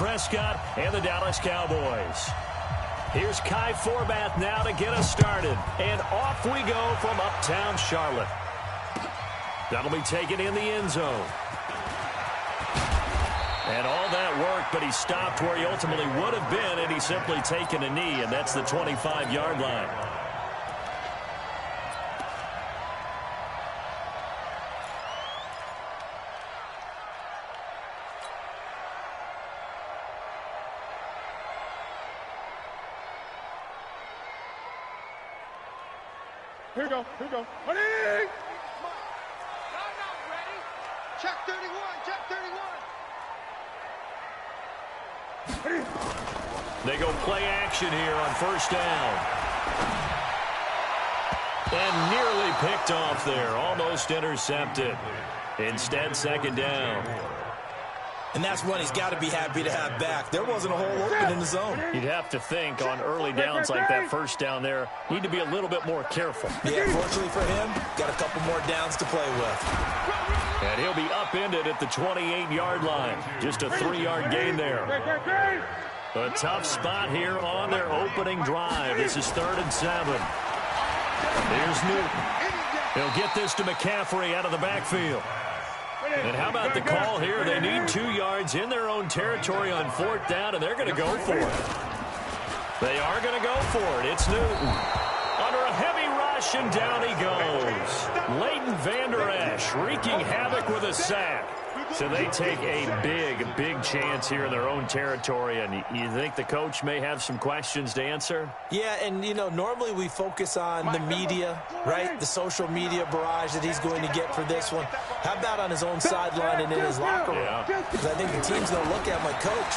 Prescott and the Dallas Cowboys. Here's Kai Forbath now to get us started. And off we go from uptown Charlotte. That'll be taken in the end zone. And all that worked, but he stopped where he ultimately would have been, and he's simply taken a knee, and that's the 25-yard line. Here we go. Ready? I'm not ready. Check 31. They go play action here on first down. And nearly picked off there. Almost intercepted. Instead, second down. And that's one he's got to be happy to have back. There wasn't a hole open in the zone. You'd have to think on early downs like that first down there, need to be a little bit more careful. Yeah, fortunately for him, got a couple more downs to play with. And he'll be upended at the 28-yard line. Just a 3-yard gain there. A tough spot here on their opening drive. This is 3rd and 7. Here's Newton. He'll get this to McCaffrey out of the backfield. And how about the call here? They need 2 yards in their own territory on 4th down, and they're going to go for it. They are going to go for it. It's Newton. Under a heavy rush, and down he goes. Leighton Vander Esch wreaking havoc with a sack. So they take a big chance here in their own territory, and you think the coach may have some questions to answer? Yeah, and, you know, normally we focus on the media, right? The social media barrage that he's going to get for this one. How about on his own sideline and in his locker room? Because I think the team's going to look at my coach.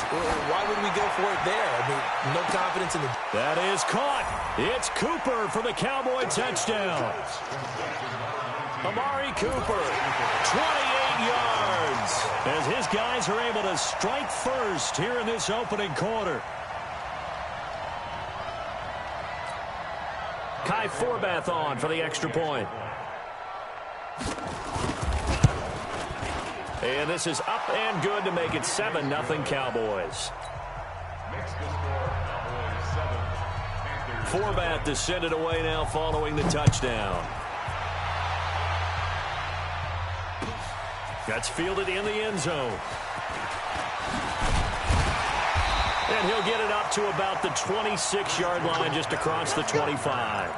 Why would we go for it there? I mean, no confidence in the... That is caught. It's Cooper for the Cowboy touchdown. Amari Cooper, 28 yards, as his guys are able to strike first here in this opening quarter. Kai Forbath on for the extra point. And this is up and good to make it 7-0 Cowboys. Forbath descended away now following the touchdown. That's fielded in the end zone. And he'll get it up to about the 26-yard line, just across the 25.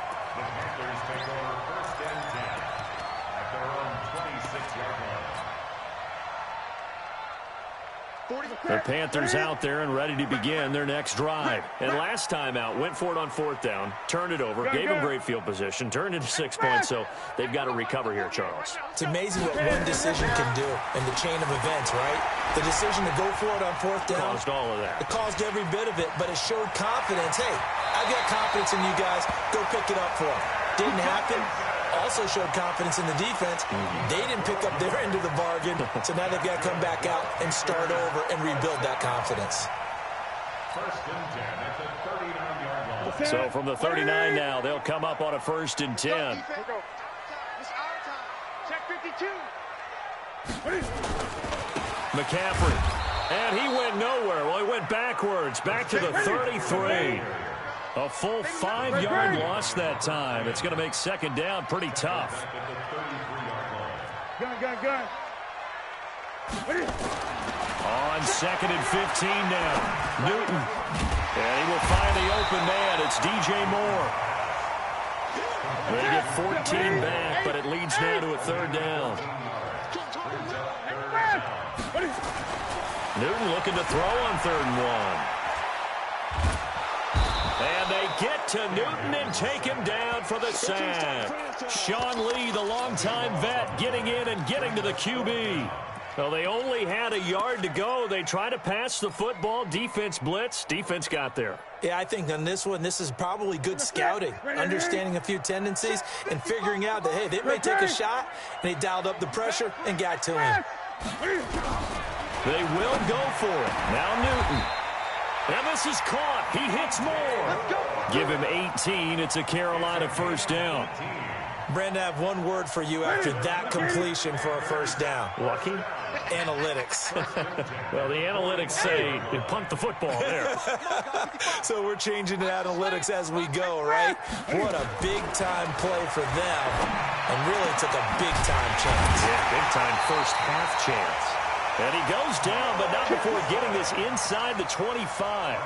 The Panthers out there and ready to begin their next drive. And last time out, went for it on 4th down, turned it over, gave them great field position, turned into 6 points, so they've got to recover here, Charles. It's amazing what one decision can do in the chain of events, right? The decision to go for it on 4th down. Caused all of that. It caused every bit of it, but it showed confidence. Hey, I've got confidence in you guys. Go pick it up for them. Didn't happen. Also showed confidence in the defense. They didn't pick up their end of the bargain, so now they've got to come back out and start over and rebuild that confidence. So from the 39 now, they'll come up on a 1st and 10. McCaffrey. And he went nowhere. Well, he went backwards, back to the 33. A full 5-yard loss that time. It's going to make 2nd down pretty tough. Gun. On 2nd and 15 now. Newton. And he will find the open man. It's DJ Moore. They get 14 back, but it leads now to a 3rd down. Newton looking to throw on 3rd and 1. And they get to Newton and take him down for the sack. Sean Lee, the longtime vet, getting in and getting to the QB. Well, they only had a yard to go. They try to pass the football. Defense blitz. Defense got there. Yeah, I think on this one, this is probably good scouting, understanding a few tendencies and figuring out that, hey, they may take a shot, and he dialed up the pressure and got to him. They will go for it. Now Newton. And this is caught. He hits Moore. Give him 18. It's a Carolina 1st down. Brandon, I have one word for you after that completion for a first down. Lucky? Analytics. Well, the analytics say you punt the football there. So we're changing to analytics as we go, right? What a big-time play for them, and really took a big-time chance. Yeah, big-time first half chance. And he goes down, but not before getting this inside the 25.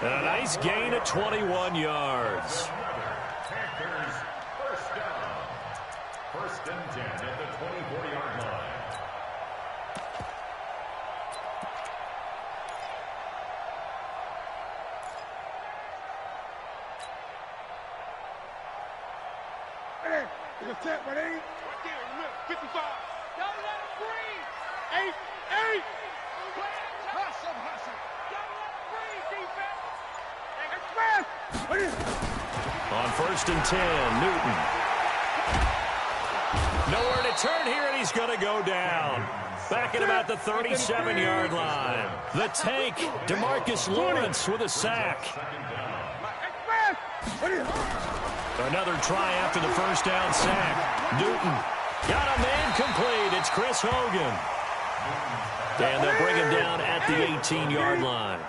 And a nice gain of 21 yards. First and 10 at the 24-yard line. Hey, it's a set, buddy. Right there, look, 55. Don't let him breathe. 8. Hustle, hustle. Don't let him breathe, defense. Express. On first and 10, Newton. Nowhere to turn here, and he's going to go down. Back at about the 37-yard line. The tank, DeMarcus Lawrence with a sack. Another try after the first down sack. Newton got a man complete. It's Chris Hogan. And they'll bring him down at the 18-yard line.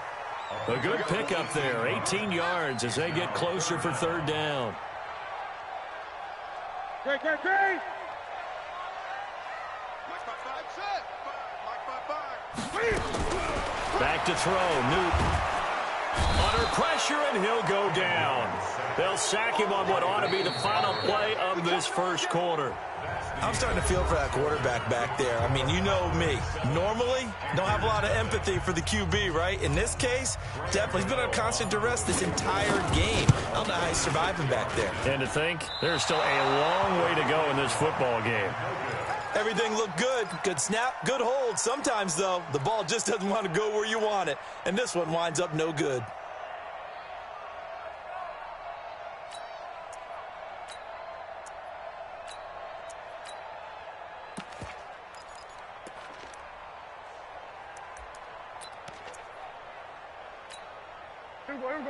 A good pickup there. 18 yards as they get closer for third down. Great. Back to throw, Newton. Under pressure, and he'll go down. They'll sack him on what ought to be the final play of this first quarter. I'm starting to feel for that quarterback back there. I mean, you know me. Normally, don't have a lot of empathy for the QB, right? In this case, definitely. He's been under constant duress this entire game. I don't know how he's surviving back there. And to think, there's still a long way to go in this football game. Everything looked good. Good snap, good hold. Sometimes, though, the ball just doesn't want to go where you want it. And this one winds up no good.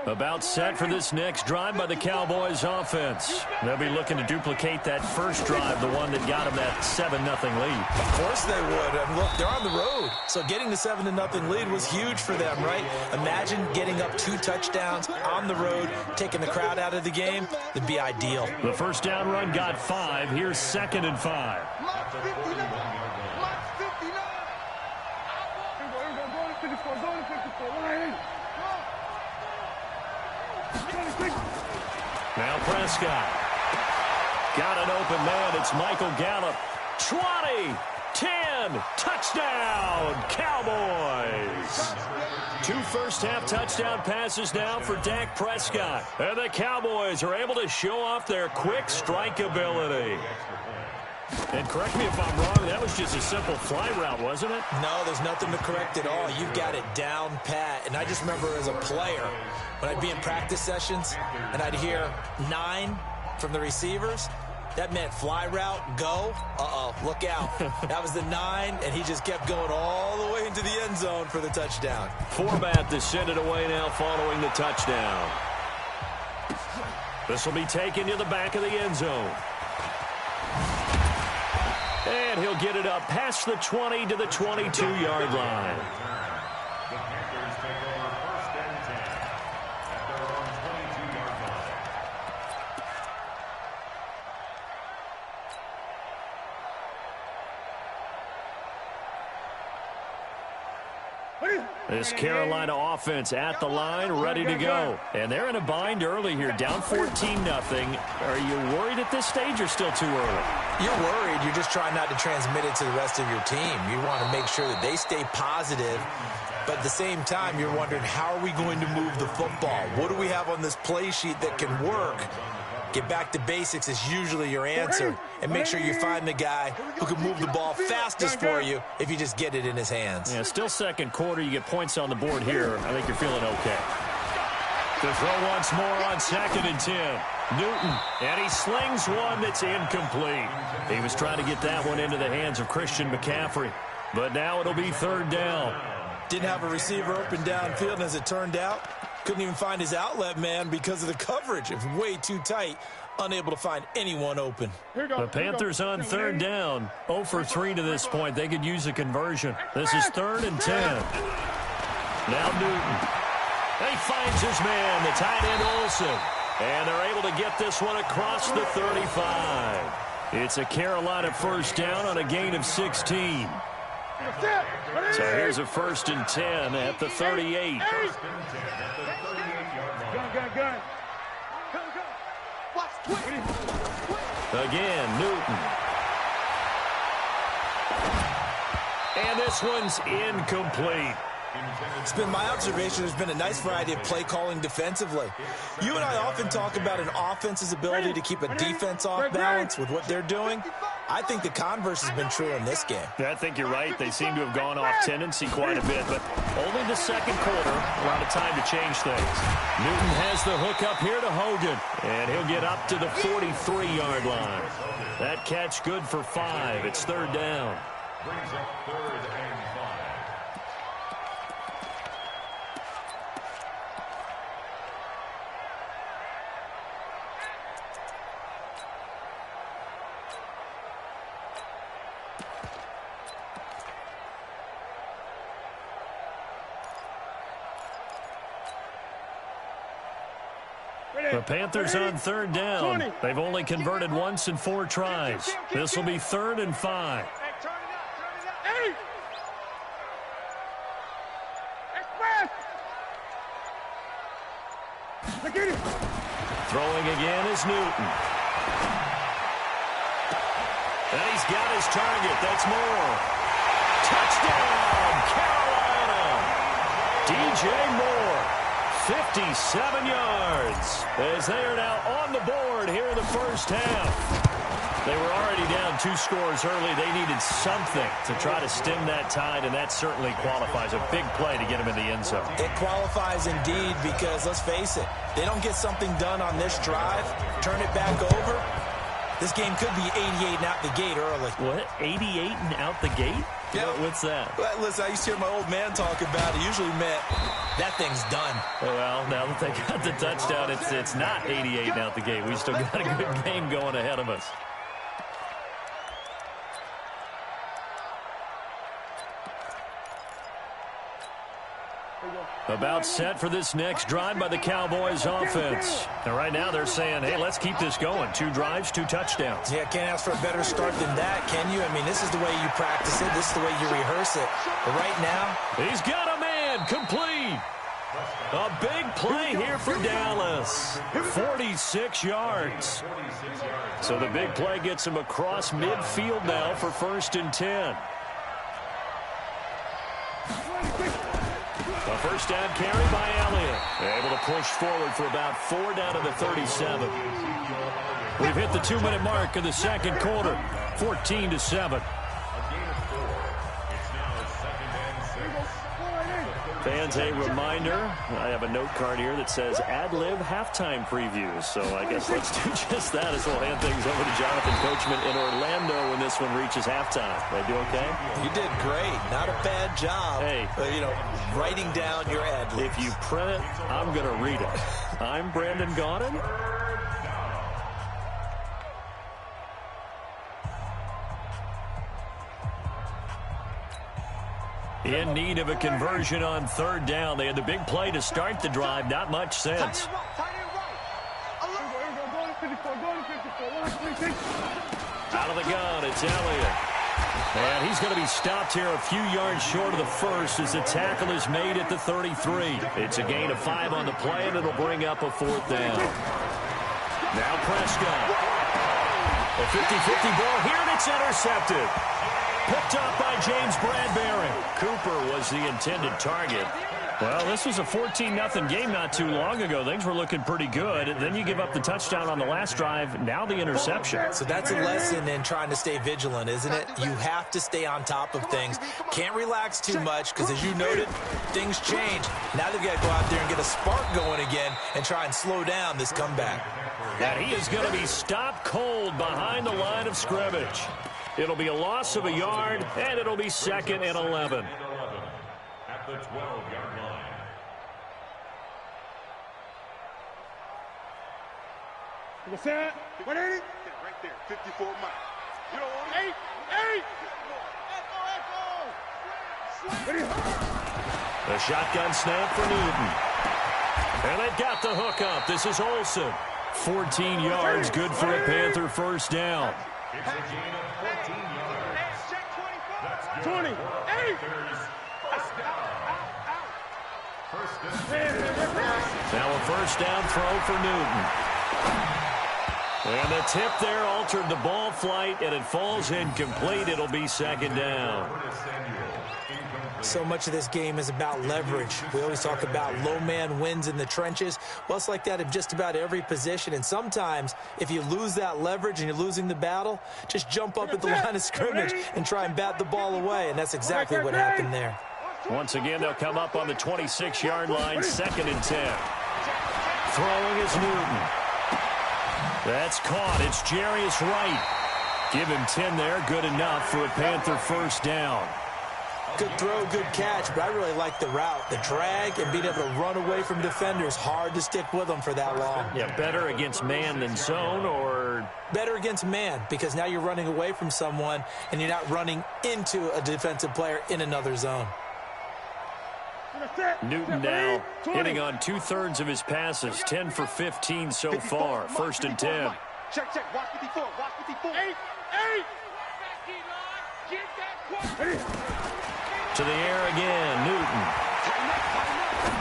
About set for this next drive by the Cowboys offense. They'll be looking to duplicate that first drive, the one that got them that 7-0 lead. Of course they would. And look, they're on the road. So getting the 7-0 lead was huge for them, right? Imagine getting up 2 touchdowns on the road, taking the crowd out of the game. It'd be ideal. The first down run got 5. Here's 2nd and 5. Now Prescott. Got an open man. It's Michael Gallup. 20, 10, touchdown, Cowboys. 2 first-half touchdown passes now for Dak Prescott. And the Cowboys are able to show off their quick strike ability. And correct me if I'm wrong, that was just a simple fly route, wasn't it? No, there's nothing to correct at all. You've got it down pat. And I just remember as a player, when I'd be in practice sessions and I'd hear 9 from the receivers, that meant fly route, go. Uh-oh, look out. That was the 9, and he just kept going all the way into the end zone for the touchdown. Format to send it away now following the touchdown. This will be taken to the back of the end zone. And he'll get it up past the 20 to the 22-yard line. The Panthers take over first and 10 at their own 22-yard line. This Carolina offense at the line, ready to go. And they're in a bind early here, down 14-0. Are you worried at this stage or still too early? You're worried. You're just trying not to transmit it to the rest of your team. You want to make sure that they stay positive. But at the same time, you're wondering, how are we going to move the football? What do we have on this play sheet that can work? Get back to basics is usually your answer. And make sure you find the guy who can move the ball fastest for you if you just get it in his hands. Yeah, still second quarter. You get points on the board here. I think you're feeling okay. To throw once more on 2nd and 10. Newton, and he slings one that's incomplete. He was trying to get that one into the hands of Christian McCaffrey. But now it'll be 3rd down. Didn't have a receiver open downfield, and as it turned out, couldn't even find his outlet man because of the coverage. It was way too tight unable to find anyone open. The Panthers on third down. 0 for 3 to this point. They could use a conversion. This is 3rd and 10. Now Newton. He finds his man, the tight end Olsen. And they're able to get this one across the 35. It's a Carolina first down on a gain of 16. So here's a 1st and 10 at the 38. Gun. Again, Newton. And this one's incomplete. It's been my observation there's been a nice variety of play calling defensively. You and I often talk about an offense's ability to keep a defense off balance with what they're doing. I think the converse has been true in this game. I think you're right. They seem to have gone off tendency quite a bit, but only the second quarter. A lot of time to change things. Newton has the hook up here to Hogan, and he'll get up to the 43-yard line. That catch good for 5. It's 3rd down. Brings up 3rd and 5. The Panthers on 3rd down. They've only converted once in 4 tries. This will be 3rd and 5. Throwing again is Newton. And he's got his target. That's Moore. Touchdown, Carolina. DJ Moore. 57 yards as they are now on the board here in the first half. They were already down 2 scores early. They needed something to try to stem that tide, and that certainly qualifies. A big play to get him in the end zone. It qualifies indeed because, let's face it, they don't get something done on this drive, turn it back over, this game could be 88 and out the gate early. What? 88 and out the gate? Yeah. What's that? Well, listen, I used to hear my old man talk about it. Usually meant that thing's done. Well, now that they got the touchdown, it's not 88 and out the gate. We still got a good game going ahead of us. About set for this next drive by the Cowboys offense. And right now they're saying, hey, let's keep this going. 2 drives, 2 touchdowns. Yeah, can't ask for a better start than that, can you? I mean, this is the way you practice it. This is the way you rehearse it. But right now, he's got a man complete. A big play here for Dallas. 46 yards. So the big play gets him across midfield now for 1st and 10. A first down carry by Elliott. Able to push forward for about 4 down to the 37. We've hit the 2-minute mark of the second quarter. 14-7. Fans, a reminder, I have a note card here that says ad-lib halftime previews. So I guess let's do just that as we'll hand things over to Jonathan Coachman in Orlando when this one reaches halftime. Did I do okay? You did great. Not a bad job. Hey. You know, writing down your ad-libs. If you print it, I'm going to read it. I'm Brandon Gaudin. In need of a conversion on 3rd down. They had the big play to start the drive. Not much sense. Out of the gun, it's Elliott. And he's going to be stopped here a few yards short of the first as the tackle is made at the 33. It's a gain of 5 on the play, and it'll bring up a 4th down. Now Prescott. A 50-50 ball here, and it's intercepted. Picked up by James Bradbury. Cooper was the intended target. Well, this was a 14-0 game not too long ago. Things were looking pretty good. And then you give up the touchdown on the last drive. Now the interception. So that's a lesson in trying to stay vigilant, isn't it? You have to stay on top of things. Can't relax too much because, as you noted, things change. Now they've got to go out there and get a spark going again and try and slow down this comeback. And he is going to be stopped cold behind the line of scrimmage. It'll be a loss of a yard, and it'll be 2nd and 11. At the 12-yard line. Other side. 180. Right there. 54 miles. You don't want it? 8. The shotgun snap for Newton. And they've got the hook up. This is Olsen. 14 yards, good for a Panther first down. It's a gain of 14 yards. That's 20. 8. First down. Now a first down throw for Newton. And the tip there altered the ball flight, and it falls incomplete. It'll be second down. So much of this game is about leverage. We always talk about low man wins in the trenches. Well, it's like that in just about every position. And sometimes, if you lose that leverage and you're losing the battle, just jump up at the line of scrimmage and try and bat the ball away. And that's exactly what happened there. Once again, they'll come up on the 26-yard line, 2nd and 10. Throwing is Newton. That's caught. It's Jarius Wright. Give him 10 there. Good enough for a Panther first down. Good throw, good catch, but I really like the route. The drag and being able to run away from defenders. Hard to stick with them for that long. Yeah, better against man than zone, or? Better against man, because now you're running away from someone and you're not running into a defensive player in another zone. Newton now hitting on 2/3 of his passes, 10 for 15 so far. 1st and 10. Check. Watch 54. Watch 54. 8. To the air again, Newton.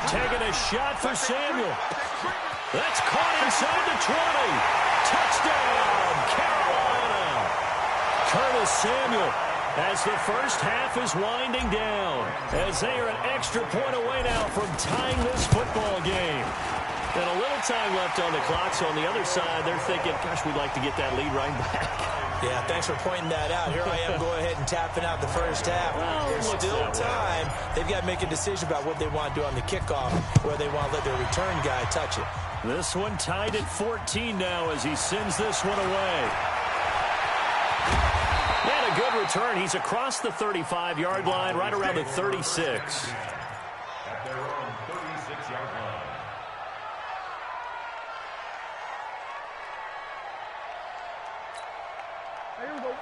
Taking a shot for Samuel. That's caught inside the 20. Touchdown, Carolina. Curtis Samuel, as the first half is winding down, as they are an extra point away now from tying this football game. And a little time left on the clock, so on the other side, they're thinking, gosh, we'd like to get that lead right back. Yeah, thanks for pointing that out. Here I am going ahead and tapping out the first half. Well, there's still time. They've got to make a decision about what they want to do on the kickoff, where they want to let their return guy touch it. This one tied at 14 now as he sends this one away. And a good return. He's across the 35-yard line, right around the 36. At their own 36-yard line.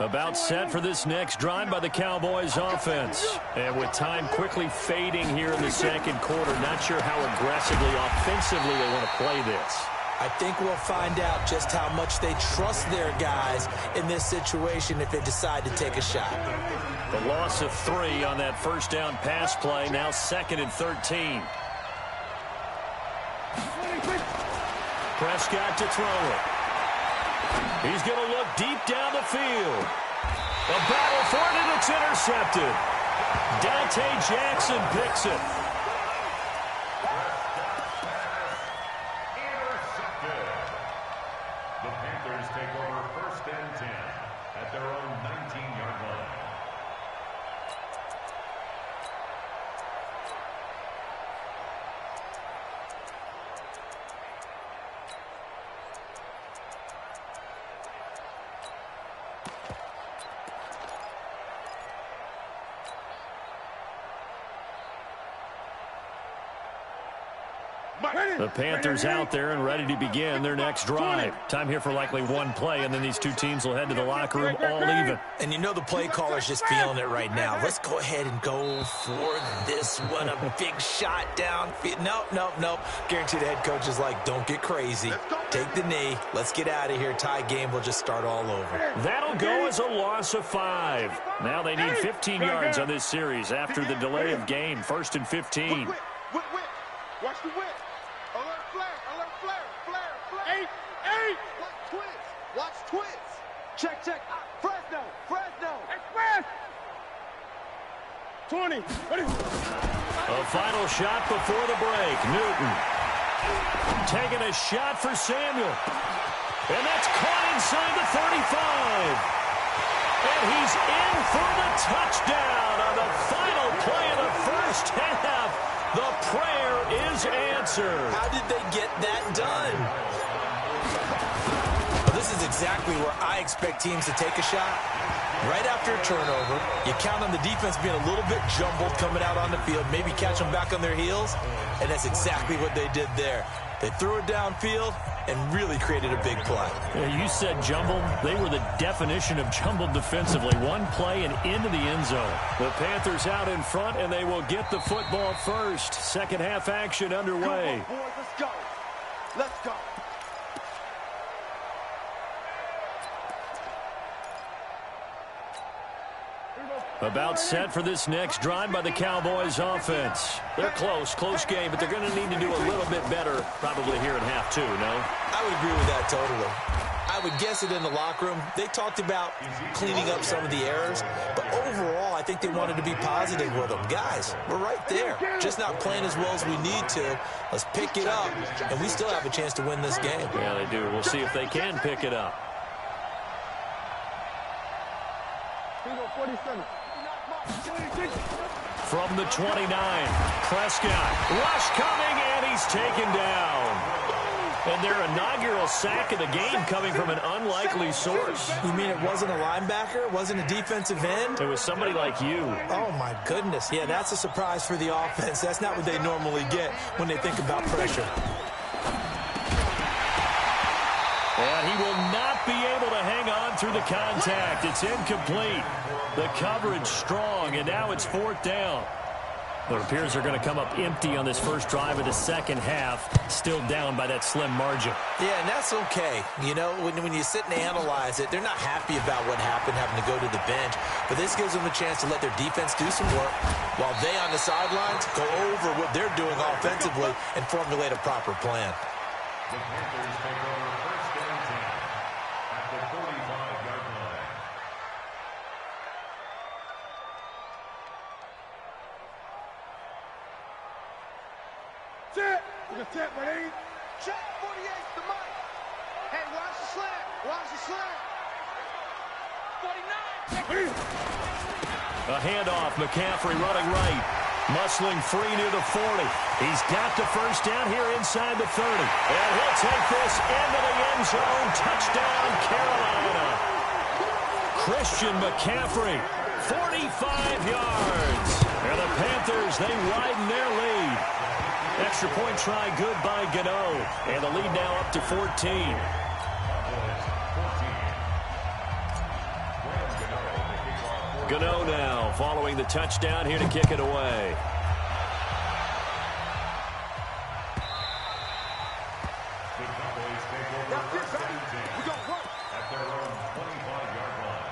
About set for this next drive by the Cowboys offense. And with time quickly fading here in the second quarter, not sure how aggressively, offensively they want to play this. I think we'll find out just how much they trust their guys in this situation if they decide to take a shot. The loss of 3 on that first down pass play, now 2nd and 13. Prescott to throw it. He's going to look deep down the field. A battle for it, and it's intercepted. Dante Jackson picks it. Intercepted. The Panthers take over 1st and 10 at their own 19-yard line. The Panthers out there and ready to begin their next drive. Time here for likely one play, and then these two teams will head to the locker room all even. And you know the play caller's just feeling it right now. Let's go ahead and go for this one. A big shot downfield. Nope. Guarantee the head coach is like, don't get crazy. Take the knee. Let's get out of here. Tie game. We'll just start all over. That'll go as a loss of 5. Now they need 15 yards on this series after the delay of game. 1st and 15. Watch the whip. Alert flare. 8. Watch twist. Check. Fresno. Express. 20. A final shot before the break. Newton taking a shot for Samuel. And that's caught inside the 35. And he's in for the touchdown on the final play of the first half. The prayer is answered. How did they get that done? Well, this is exactly where I expect teams to take a shot. Right after a turnover, you count on the defense being a little bit jumbled coming out on the field, maybe catch them back on their heels, and that's exactly what they did there. They threw it downfield and really created a big play. Yeah, you said jumbled. They were the definition of jumbled defensively. One play and into the end zone. The Panthers out in front, and they will get the football first. Second half action underway. Come on, boys, let's go. Let's go. About set for this next drive by the Cowboys offense. They're close game, but they're going to need to do a little bit better probably here in half two, no? I would agree with that totally. I would guess it in the locker room. They talked about cleaning up some of the errors, but overall, I think they wanted to be positive with them. Guys, we're right there. Just not playing as well as we need to. Let's pick it up, and we still have a chance to win this game. Yeah, they do. We'll see if they can pick it up. 47. From the 29, Prescott. Rush coming, and he's taken down. And their inaugural sack of the game coming from an unlikely source. You mean it wasn't a linebacker? It wasn't a defensive end? It was somebody like you. Oh, my goodness. Yeah, that's a surprise for the offense. That's not what they normally get when they think about pressure. And he will not be able to hang on through the contact. It's incomplete. The coverage strong, and now it's fourth down. It appears they're going to come up empty on this first drive of the second half, still down by that slim margin. Yeah, and that's okay. You know, when you sit and analyze it, they're not happy about what happened, having to go to the bench. But this gives them a chance to let their defense do some work while they on the sidelines go over what they're doing offensively and formulate a proper plan. The Panthers take over first and 10 at the 45-yard line. Set. Look at that, buddy. Check 48, the mic. Hey, watch the slant. Watch the slant. 49. A handoff. McCaffrey running right. Muscling free near the 40. He's got the first down here inside the 30. And he'll take this into the end zone. Touchdown, Carolina. Christian McCaffrey, 45 yards. And the Panthers, they widen their lead. Extra point try good by Gano. And the lead now up to 14. Gano now following the touchdown here to kick it away. The Cowboys take over first and 10 at their own 25-yard line.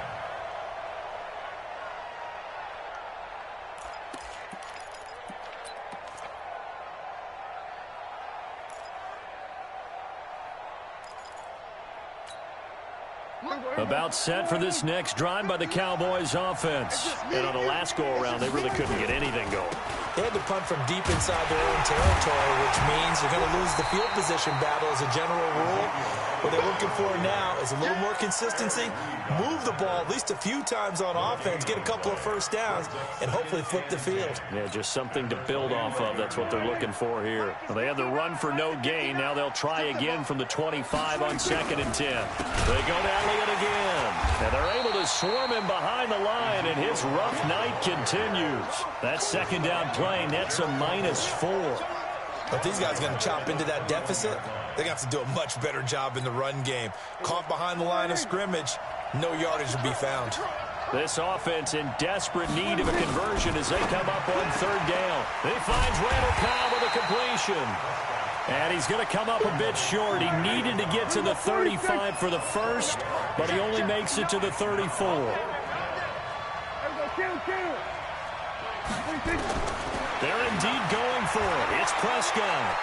About set for this next drive by the Cowboys offense. And on the last go-around, they really couldn't get anything going. They had to punt from deep inside their own territory, which means they're going to lose the field position battle as a general rule. What they're looking for now is a little more consistency, move the ball at least a few times on offense, get a couple of first downs, and hopefully flip the field. Yeah, just something to build off of. That's what they're looking for here. Well, they had the run for no gain. Now they'll try again from the 25 on 2nd and 10. They go to Elliott again. And they're able to swarm him behind the line, and his rough night continues. That second down play nets a -4. But these guys are going to chop into that deficit. They got to do a much better job in the run game. Caught behind the line of scrimmage, no yardage to be found. This offense in desperate need of a conversion as they come up on 3rd down. He finds Randall Cobb with a completion. And he's going to come up a bit short. He needed to get to the 35 for the first, but he only makes it to the 34. They're indeed going for it. It's Prescott.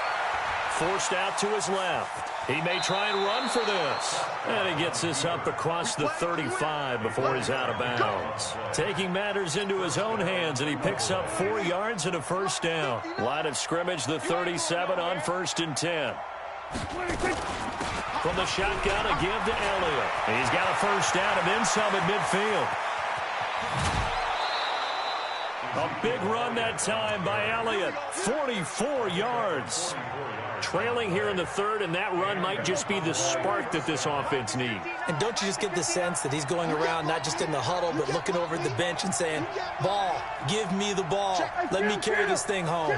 Forced out to his left. He may try and run for this. And he gets this up across the 35 before he's out of bounds. Taking matters into his own hands, and he picks up 4 yards and a first down. Line of scrimmage, the 37 on 1st and 10. From the shotgun, a give to Elliott. He's got a first down and then some at midfield. A big run that time by Elliott. 44 yards. Trailing here in the 3rd, and that run might just be the spark that this offense needs. And don't you just get the sense that he's going around not just in the huddle, but looking over at the bench and saying, ball, give me the ball. Let me carry this thing home.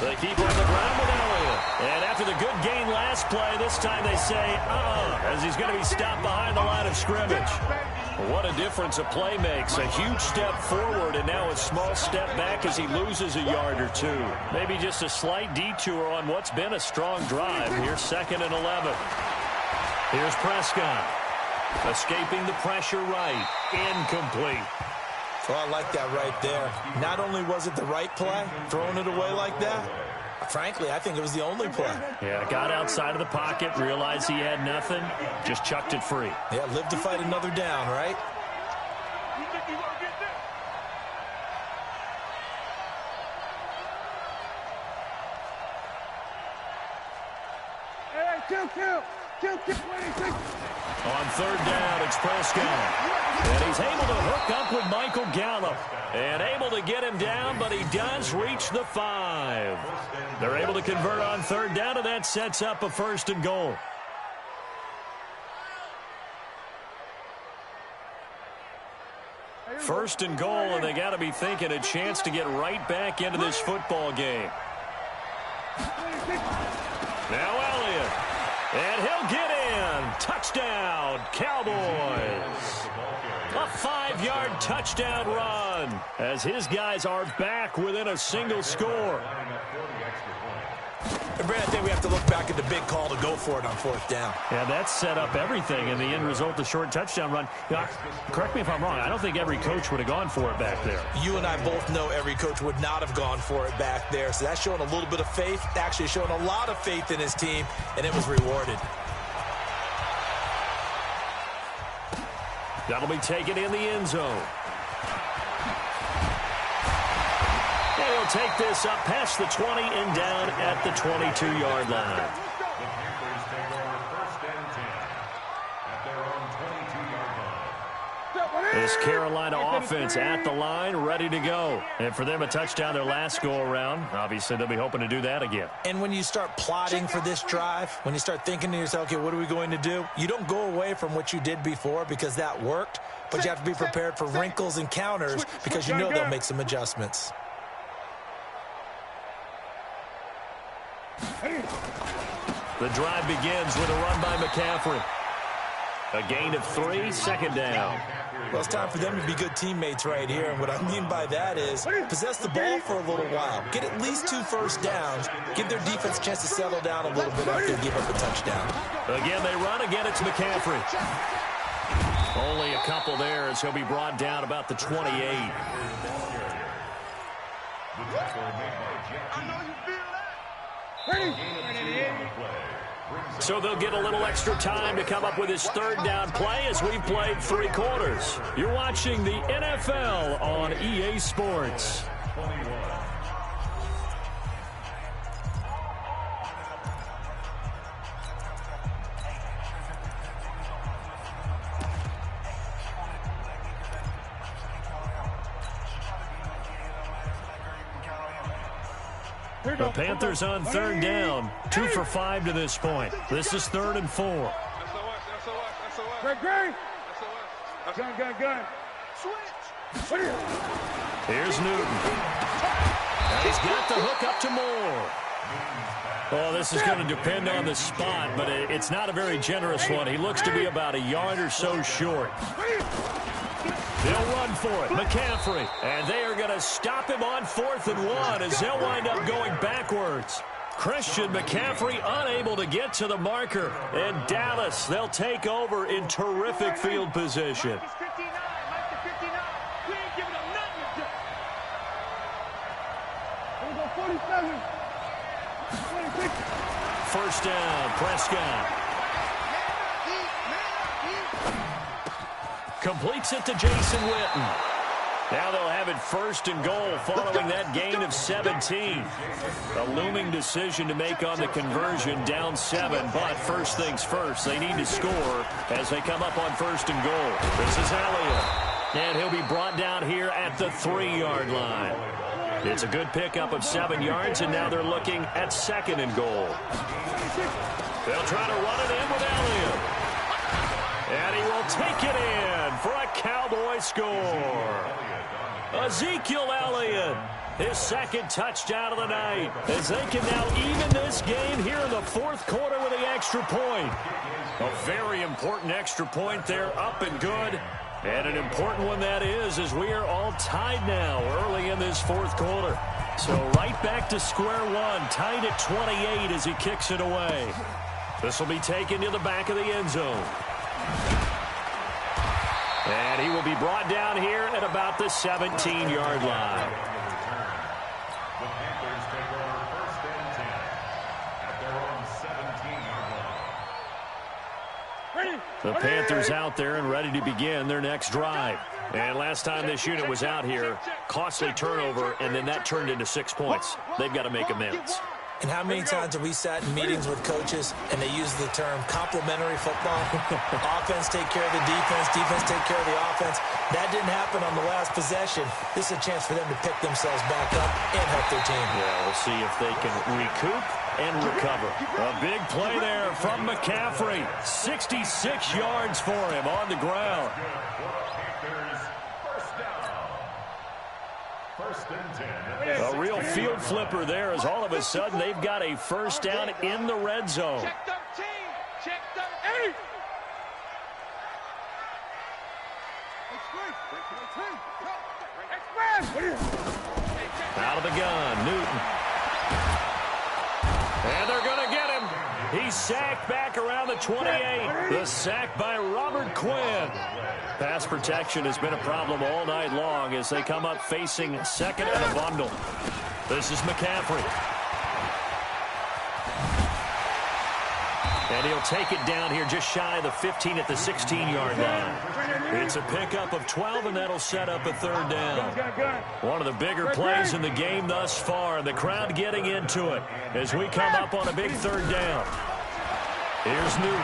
They keep on the ground with Elliott. And after the good gain last play, this time they say, as he's going to be stopped behind the line of scrimmage. What a difference a play makes. A huge step forward and now a small step back as he loses a yard or two. Maybe just a slight detour on what's been a strong drive. Here's 2nd and 11. Here's Prescott. Escaping the pressure right. Incomplete. Well, I like that right there. Not only was it the right play, throwing it away like that, frankly, I think it was the only play. Yeah, got outside of the pocket, realized he had nothing, just chucked it free. Yeah, live to fight another down, right? Hey, kill. On 3rd down, it's Prescott. And he's able to hook up with Michael Gallup. And able to get him down, but he does reach the 5. They're able to convert on 3rd down, and that sets up a 1st and goal. First and goal, and they got to be thinking a chance to get right back into this football game. Now Elliott. And he'll get in. Touchdown, Cowboys. A 5-yard touchdown run as his guys are back within a single score. And Brad, I think we have to look back at the big call to go for it on 4th down. Yeah, that set up everything in the end result, the short touchdown run. You know, correct me if I'm wrong. I don't think every coach would have gone for it back there. You and I both know every coach would not have gone for it back there. So that's showing a little bit of faith, actually showing a lot of faith in his team, and it was rewarded. That'll be taken in the end zone. And he'll take this up past the 20 and down at the 22-yard line. The Panthers take over 1st and 10 at their own 22-yard line. This Carolina offense at the line, ready to go. And for them, a touchdown their last go-around. Obviously, they'll be hoping to do that again. And when you start plotting for this drive, when you start thinking to yourself, okay, what are we going to do? You don't go away from what you did before because that worked, but you have to be prepared for wrinkles and counters because you know they'll make some adjustments. The drive begins with a run by McCaffrey. A gain of 3, 2nd down. Well, it's time for them to be good teammates right here. And what I mean by that is possess the ball for a little while. Get at least 2 first downs. Give their defense a chance to settle down a little bit after they give up a touchdown. Again, they run. Again, it's McCaffrey. Only a couple there as he'll be brought down about the 28. So they'll get a little extra time to come up with his 3rd down play as we've played 3 quarters. You're watching the NFL on EA Sports. The Panthers on 3rd down, 2 for 5 to this point. This is 3rd and 4. Gun. Here's Newton. And he's got the hook up to Moore. Oh, this is going to depend on the spot, but it's not a very generous one. He looks to be about a yard or so short. They'll run for it. McCaffrey. And they are going to stop him on 4th and 1 as they'll wind up going backwards. Christian McCaffrey unable to get to the marker. And Dallas, they'll take over in terrific field position. First down, Prescott. Completes it to Jason Witten. Now they'll have it 1st and goal following that gain of 17. A looming decision to make on the conversion, down 7. But first things first, they need to score as they come up on 1st and goal. This is Elliott. And he'll be brought down here at the 3-yard line. It's a good pickup of 7 yards, and now they're looking at 2nd and goal. They'll try to run it in with Elliott. And he will take it in for a Cowboy score. Ezekiel Elliott, his second touchdown of the night, as they can now even this game here in the fourth quarter with the extra point. A very important extra point there, up and good. And an important one that is, as we are all tied now early in this fourth quarter. So right back to square one, tied at 28 as he kicks it away. This will be taken to the back of the end zone. And he will be brought down here at about the 17-yard line. The Panthers take over first and 10 at their own 17-yard line. The Panthers out there and ready to begin their next drive. And last time this unit was out here, costly turnover, and then that turned into 6 points. They've got to make amends. And how many times have we sat in meetings with coaches and they use the term complementary football? Offense take care of the defense, defense take care of the offense. That didn't happen on the last possession. This is a chance for them to pick themselves back up and help their team. Yeah, we'll see if they can recoup and recover. A big play there from McCaffrey. 66 yards for him on the ground. First and 10. A real field flipper there, as all of a sudden they've got a first down in the red zone. Check 13. Check 13. Out of the gun, Newton. And they're going to get him. He's sacked back around the 28. The sack by Robert Quinn. Pass protection has been a problem all night long as they come up facing second and a bundle. This is McCaffrey. And he'll take it down here just shy of the 15 at the 16-yard line. It's a pickup of 12, and that'll set up a third down. One of the bigger plays in the game thus far, and the crowd getting into it as we come up on a big third down. Here's Newton.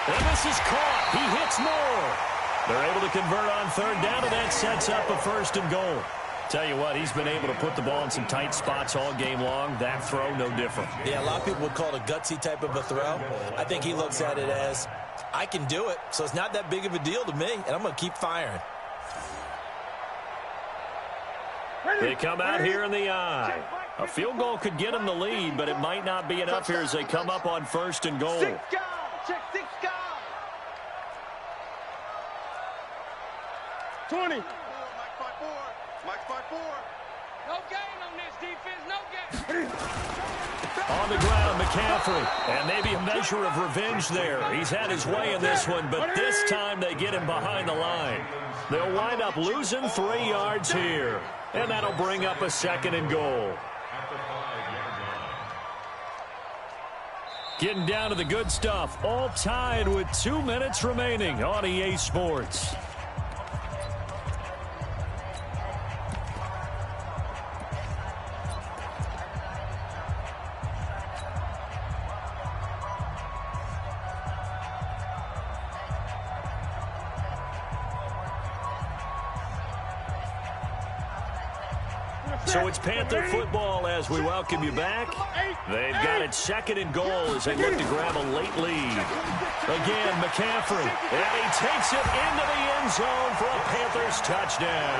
And this is caught. He hits more. They're able to convert on third down, and that sets up a first and goal. Tell you what, he's been able to put the ball in some tight spots all game long. That throw, no different. Yeah, a lot of people would call it a gutsy type of a throw. I think he looks at it as, I can do it, so it's not that big of a deal to me, and I'm going to keep firing. They come out here in the eye. A field goal could get them the lead, but it might not be enough here as they come up on first and goal. Check 6 guys. 20. Mike 5-4. No gain on this defense. No gain. On the ground, McCaffrey. And maybe a measure of revenge there. He's had his way in this one, but this time they get him behind the line. They'll wind up losing 3 yards here. And that'll bring up a second and goal. Getting down to the good stuff. All tied with 2 minutes remaining on EA Sports. So it's Panther football as we welcome you back. They've got it second and goal as they look to grab a late lead. Again, McCaffrey. And he takes it into the end zone for a Panthers touchdown.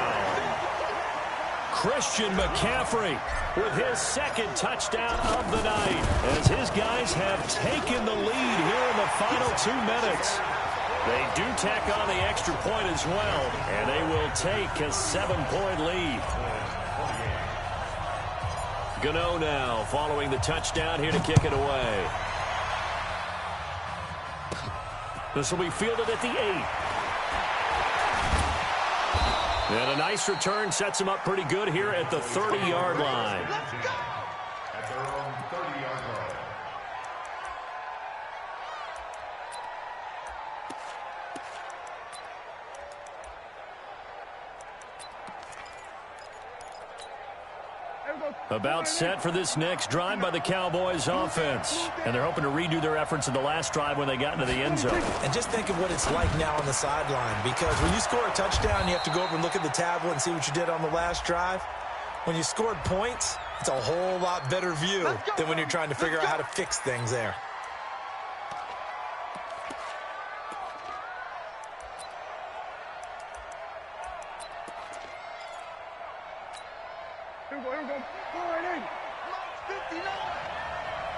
Christian McCaffrey with his second touchdown of the night as his guys have taken the lead here in the final 2 minutes. They do tack on the extra point as well, and they will take a 7-point lead. Gano now following the touchdown here to kick it away. This will be fielded at the 8. And a nice return sets him up pretty good here at the 30-yard line. At their own 30-yard line. About set for this next drive by the Cowboys offense. And they're hoping to redo their efforts in the last drive when they got into the end zone. And just think of what it's like now on the sideline, because when you score a touchdown, you have to go over and look at the tablet and see what you did on the last drive. When you scored points, it's a whole lot better view than when you're trying to figure out how to fix things there.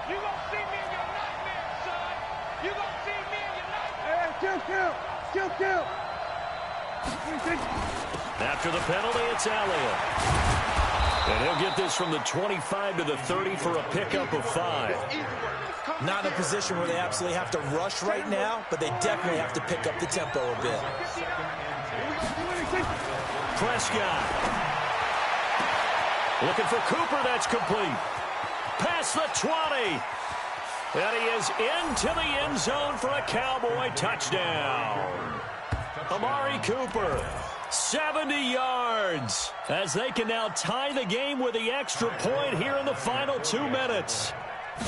You gonna see me in your nightmare, son. You gonna see me in your nightmare. Kill. After the penalty, it's Elliott. And he'll get this from the 25 to the 30 for a pickup of 5. Not in a position where they absolutely have to rush right now, but they definitely have to pick up the tempo a bit. Prescott. Looking for Cooper. That's complete. Past the 20. And he is into the end zone for a Cowboy touchdown. Amari Cooper, 70 yards, as they can now tie the game with the extra point here in the final 2 minutes.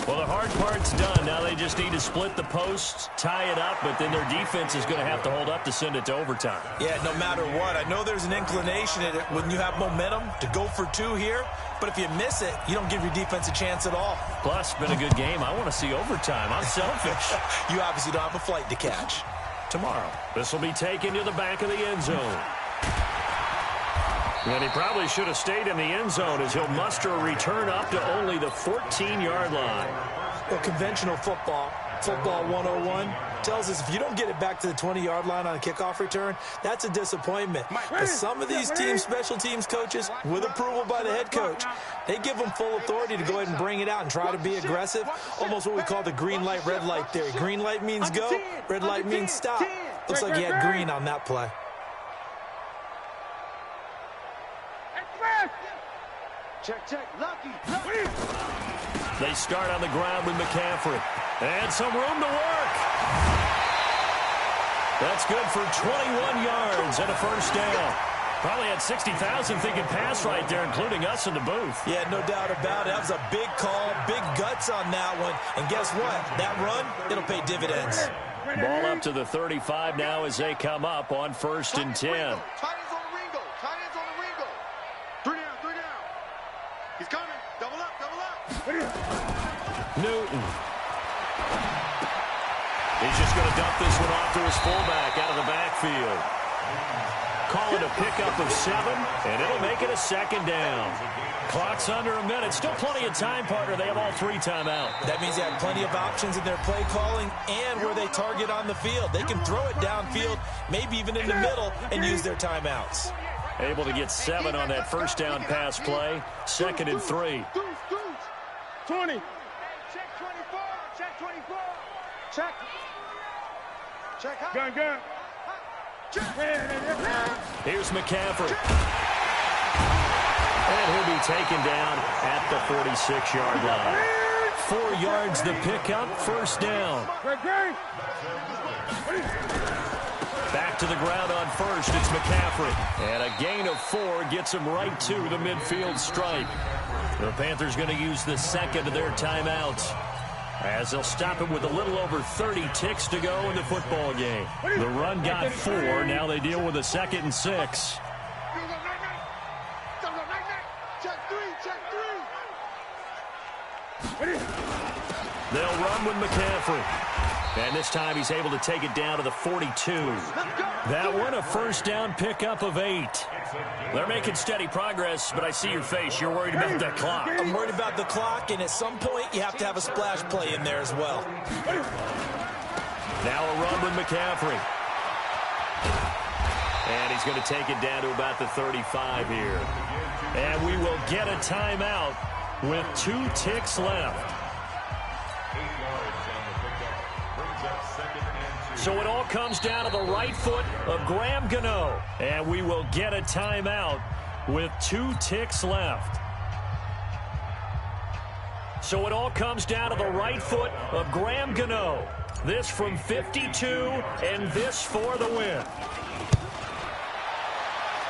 Well, the hard part's done. Now they just need to split the posts, tie it up, but then their defense is going to have to hold up to send it to overtime. Yeah, no matter what. I know there's an inclination in it when you have momentum to go for 2 here, but if you miss it, you don't give your defense a chance at all. Plus, been a good game. I want to see overtime. I'm selfish. You obviously don't have a flight to catch. Tomorrow, this will be taken to the back of the end zone. And he probably should have stayed in the end zone as he'll muster a return up to only the 14-yard line. Well, conventional football 101, tells us if you don't get it back to the 20-yard line on a kickoff return, that's a disappointment. But some of these teams, special teams coaches, with approval by the head coach, they give them full authority to go ahead and bring it out and try to be aggressive, almost what we call the green light, red light theory. Green light means go, red light means stop. Looks like he had green on that play. Check, Lucky. They start on the ground with McCaffrey. And some room to work. That's good for 21 yards and a first down. Probably had 60,000 thinking pass right there, including us in the booth. Yeah, no doubt about it. That was a big call, big guts on that one. And guess what? That run, it'll pay dividends. Ball up to the 35 now as they come up on 1st and 10. Tight ends on the Ringo. Three down. He's coming. Double up. Newton. He's just going to dump this one off to his fullback out of the backfield. Call it a pickup of 7, and it'll make it a 2nd down. Clock's under a minute. Still plenty of time, partner. They have all 3 timeout. That means they have plenty of options in their play calling and where they target on the field. They can throw it downfield, maybe even in the middle, and use their timeouts. Able to get 7 on that first down pass play. 2nd and 3. 20. Check 24. Check. Gun. Here's McCaffrey. And he'll be taken down at the 46-yard line. 4 yards the pickup, first down. Back to the ground on first, it's McCaffrey. And a gain of 4 gets him right to the midfield stripe. The Panthers going to use the second of their timeouts, as they'll stop it with a little over 30 ticks to go in the football game. The run got 4. Now they deal with a 2nd and 6. They'll run with McCaffrey. And this time he's able to take it down to the 42. That one a first down pickup of 8. They're making steady progress, but I see your face. You're worried about that clock. I'm worried about the clock, and at some point you have to have a splash play in there as well. Now a run with McCaffrey. And he's going to take it down to about the 35 here. And we will get a timeout with 2 ticks left. So it all comes down to the right foot of Graham Gano. And we will get a timeout with 2 ticks left. So it all comes down to the right foot of Graham Gano. This from 52 and this for the win.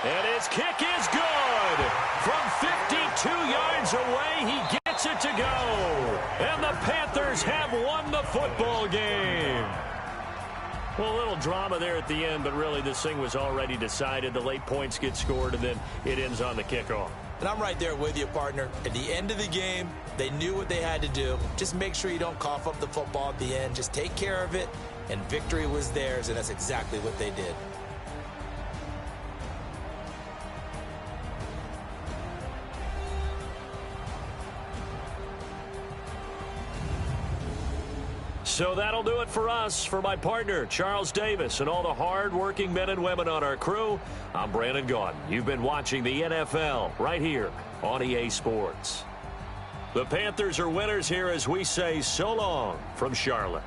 And his kick is good. From 52 yards away, he gets it to go. And the Panthers have won the football game. Well, a little drama there at the end, but really this thing was already decided. The late points get scored, and then it ends on the kickoff. And I'm right there with you, partner. At the end of the game, they knew what they had to do. Just make sure you don't cough up the football at the end. Just take care of it, and victory was theirs, and that's exactly what they did. So that'll do it for us. For my partner, Charles Davis, and all the hard-working men and women on our crew, I'm Brandon Gaudin. You've been watching the NFL right here on EA Sports. The Panthers are winners here as we say so long from Charlotte.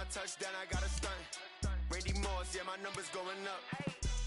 Touchdown, I got a stunt. Randy Moss, yeah, my number's going up.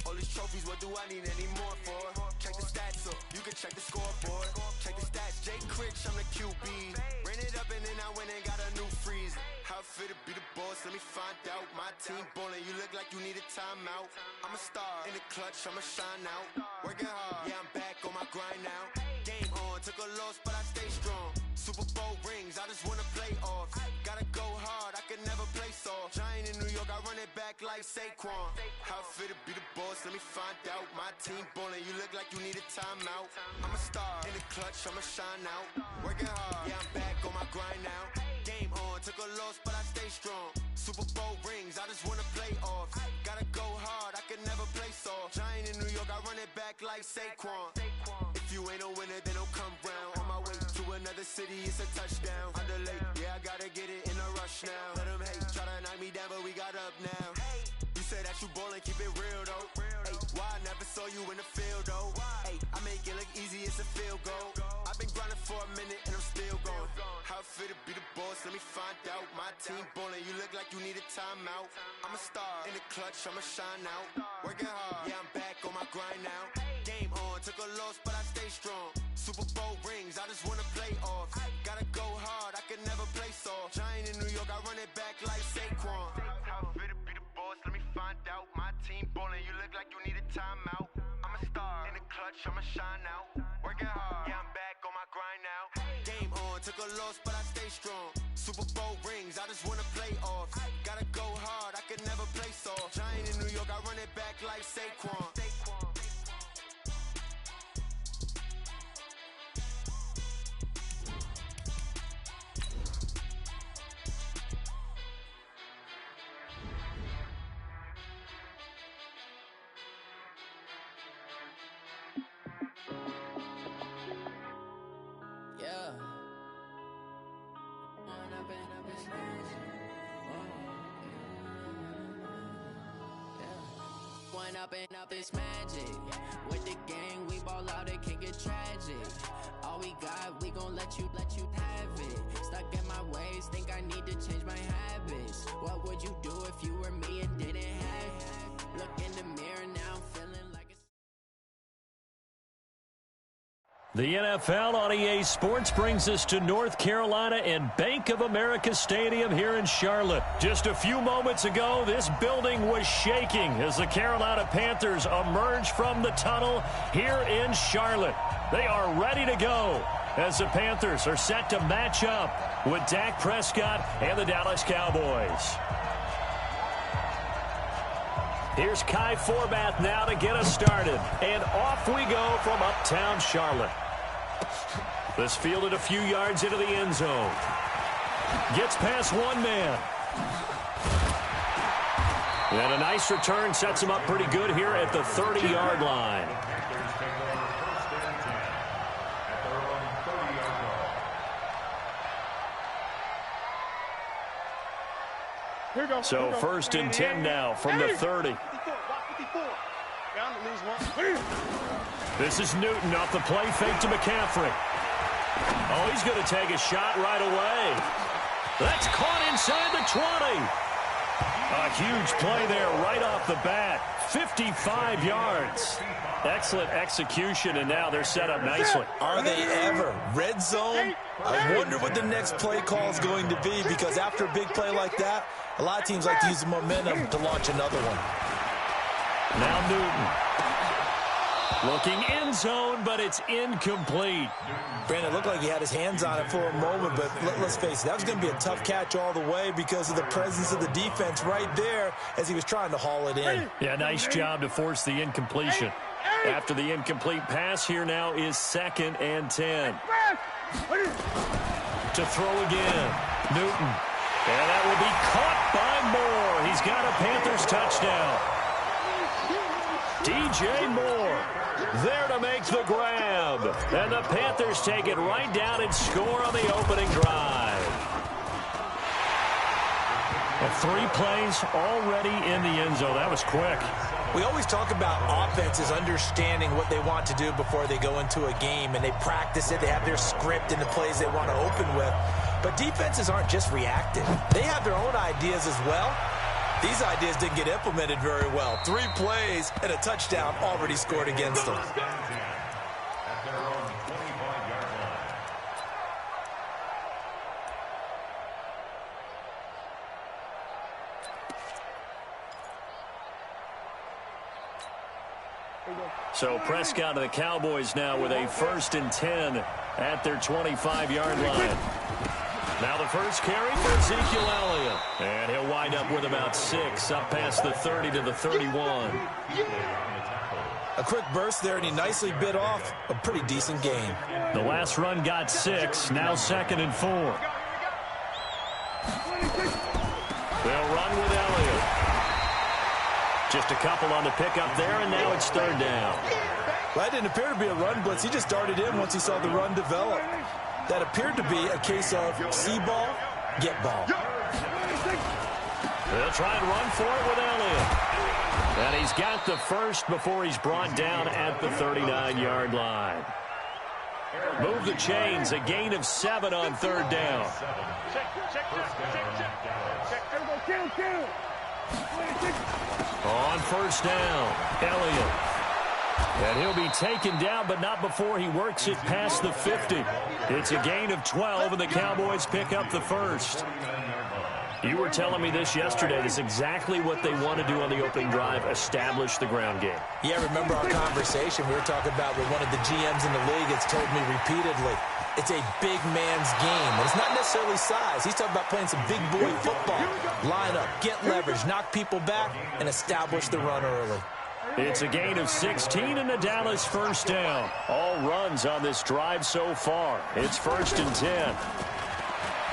All these trophies, what do I need any more for? Check the stats up, you can check the scoreboard. Check the stats, Jay Critch, I'm the QB. Ran it up and then I went and got a new freeze. How fit to be the boss, let me find out. My team ballin', you look like you need a timeout. I'm a star, in the clutch, I'ma shine out. Working hard, yeah, I'm back on my grind now. Game on, took a loss, but I stay strong. Super Bowl rings, I just wanna play off. Gotta go hard, I can never play soft. Giant in New York, I run it back like Saquon. How fit to be the boss, let me find out. My team ballin', you look like you need a timeout. I'm a star, in the clutch, I'ma shine out. Working hard, yeah, I'm back on my grind now. Game on, took a loss, but I stay strong. Super Bowl rings, I just wanna play off. Gotta go hard, I can never play soft. Giant in New York, I run it back like Saquon. If you ain't a winner, then don't come round. On my way to another city, it's a touchdown. Underlay, yeah, I gotta get it in a rush now. Let them hate, try to knock me down, but we got up now. You say that you ballin', keep it real though. Hey, why I never saw you in the field though? Hey, I make it look easy, it's a field goal. I've been grinding for a minute and I'm still going. How fit to be the boss, let me find out. My team ballin', you look like you need a timeout. I'm a star, in the clutch, I'ma shine out. Working hard, yeah, I'm back on my grind now. Game on, took a loss, but I stay strong. Super Bowl rings, I just wanna play off. Gotta go hard, I can never play soft. Giant in New York, I run it back like Saquon. How fit to be the boss, let me find out. My team ballin', you look like you need a timeout. I'm a star, in the clutch, I'ma shine out. Working hard, yeah, I'm back on my grind now. Game on, took a loss, but I stay strong. Super Bowl rings, I just wanna play off. Gotta go hard, I can never play soft. Giant in New York, I run it back like Saquon. Up this magic with the gang, we ball out, it can get tragic. All we got, we gon' let you have it. Stuck in my ways, think I need to change my habits. What would you do if you were me and didn't have it? Look in the mirror now, I'm feeling like The NFL on EA Sports brings us to North Carolina and Bank of America Stadium here in Charlotte. Just a few moments ago, this building was shaking as the Carolina Panthers emerged from the tunnel here in Charlotte. They are ready to go as the Panthers are set to match up with Dak Prescott and the Dallas Cowboys. Here's Kai Forbath now to get us started. And off we go from uptown Charlotte. This fielded a few yards into the end zone. Gets past one man. And a nice return sets him up pretty good here at the 30-yard line. So first and 10 now from the 30. This is Newton off the play fake to McCaffrey. Oh, he's going to take a shot right away. That's caught inside the 20. A huge play there right off the bat. 55 yards. Excellent execution, and now they're set up nicely. Are they ever? Red zone? I wonder what the next play call is going to be, because after a big play like that, a lot of teams like to use the momentum to launch another one. Now Newton. Looking end zone, but it's incomplete. Brandon, it looked like he had his hands on it for a moment, but let's face it, that was going to be a tough catch all the way because of the presence of the defense right there as he was trying to haul it in. Yeah, nice job to force the incompletion. After the incomplete pass, here now is 2nd and 10. To throw again, Newton. And that will be caught by Moore. He's got a Panthers touchdown. DJ Moore there to make the grab. And the Panthers take it right down and score on the opening drive. And 3 plays already in the end zone. That was quick. We always talk about offenses understanding what they want to do before they go into a game, and they practice it. They have their script and the plays they want to open with. But defenses aren't just reactive. They have their own ideas as well. These ideas didn't get implemented very well. 3 plays and a touchdown already scored against them. So Prescott and the Cowboys now with a 1st and 10 at their 25-yard line. Now the first carry for Ezekiel Elliott. And he'll wind up with about 6 up past the 30 to the 31. A quick burst there, and he nicely bit off a pretty decent gain. The last run got 6. Now 2nd and 4. They'll run with Elliott. Just a couple on the pickup there, and now it's 3rd down. Well, that didn't appear to be a run blitz. He just darted in once he saw the run develop. That appeared to be a case of see ball, get ball. They'll try and run for it with Elliott. And he's got the first before he's brought down at the 39-yard line. Move the chains, a gain of 7 on 3rd down. On 1st down, Elliott. And he'll be taken down, but not before he works it past the 50. It's a gain of 12, and the Cowboys pick up the first. You were telling me this yesterday. This is exactly what they want to do on the opening drive, establish the ground game. Yeah, remember our conversation we were talking about with one of the GMs in the league that's told me repeatedly, it's a big man's game. And it's not necessarily size. He's talking about playing some big boy football. Line up, get leverage, knock people back, and establish the run early. It's a gain of 16 and the Dallas first down. All runs on this drive so far. It's 1st and 10.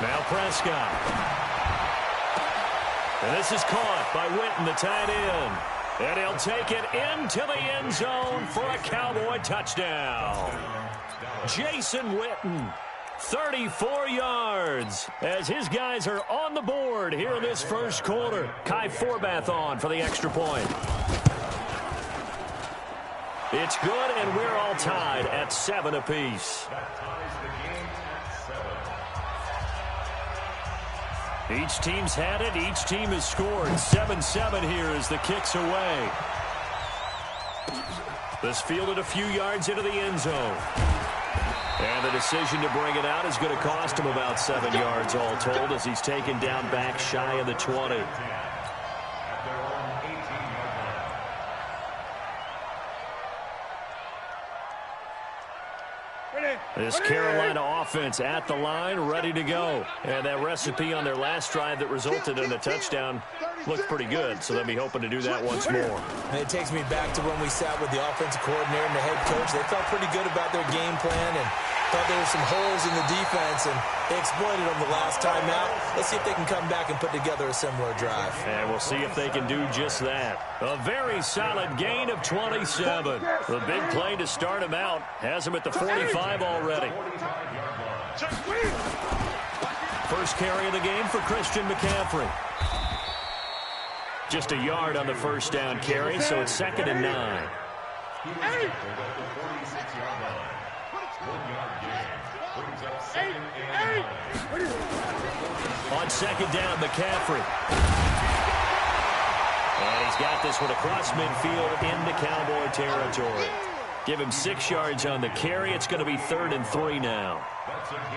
Now Prescott. And this is caught by Witten, the tight end. And he'll take it into the end zone for a Cowboy touchdown. Jason Witten, 34 yards, as his guys are on the board here in this first quarter. Kai Forbath on for the extra point. It's good, and we're all tied at 7 apiece. Each team's had it. Each team has scored. 7-7 here as the kick's away. This fielded a few yards into the end zone. And the decision to bring it out is going to cost him about 7 yards all told as he's taken down back shy of the 20. This Carolina offense at the line, ready to go. And that recipe on their last drive that resulted in a touchdown looked pretty good, so they'll be hoping to do that once more. And it takes me back to when we sat with the offensive coordinator and the head coach. They felt pretty good about their game plan and thought there were some holes in the defense, and they exploited them the last time out. Let's see if they can come back and put together a similar drive. And we'll see if they can do just that. A very solid gain of 27. The big play to start him out has him at the 45 already. First carry of the game for Christian McCaffrey. Just a yard on the first down carry, so it's 2nd and 9. On second down, McCaffrey. And he's got this one across midfield into Cowboy territory. Give him 6 yards on the carry. It's going to be 3rd and 3 now.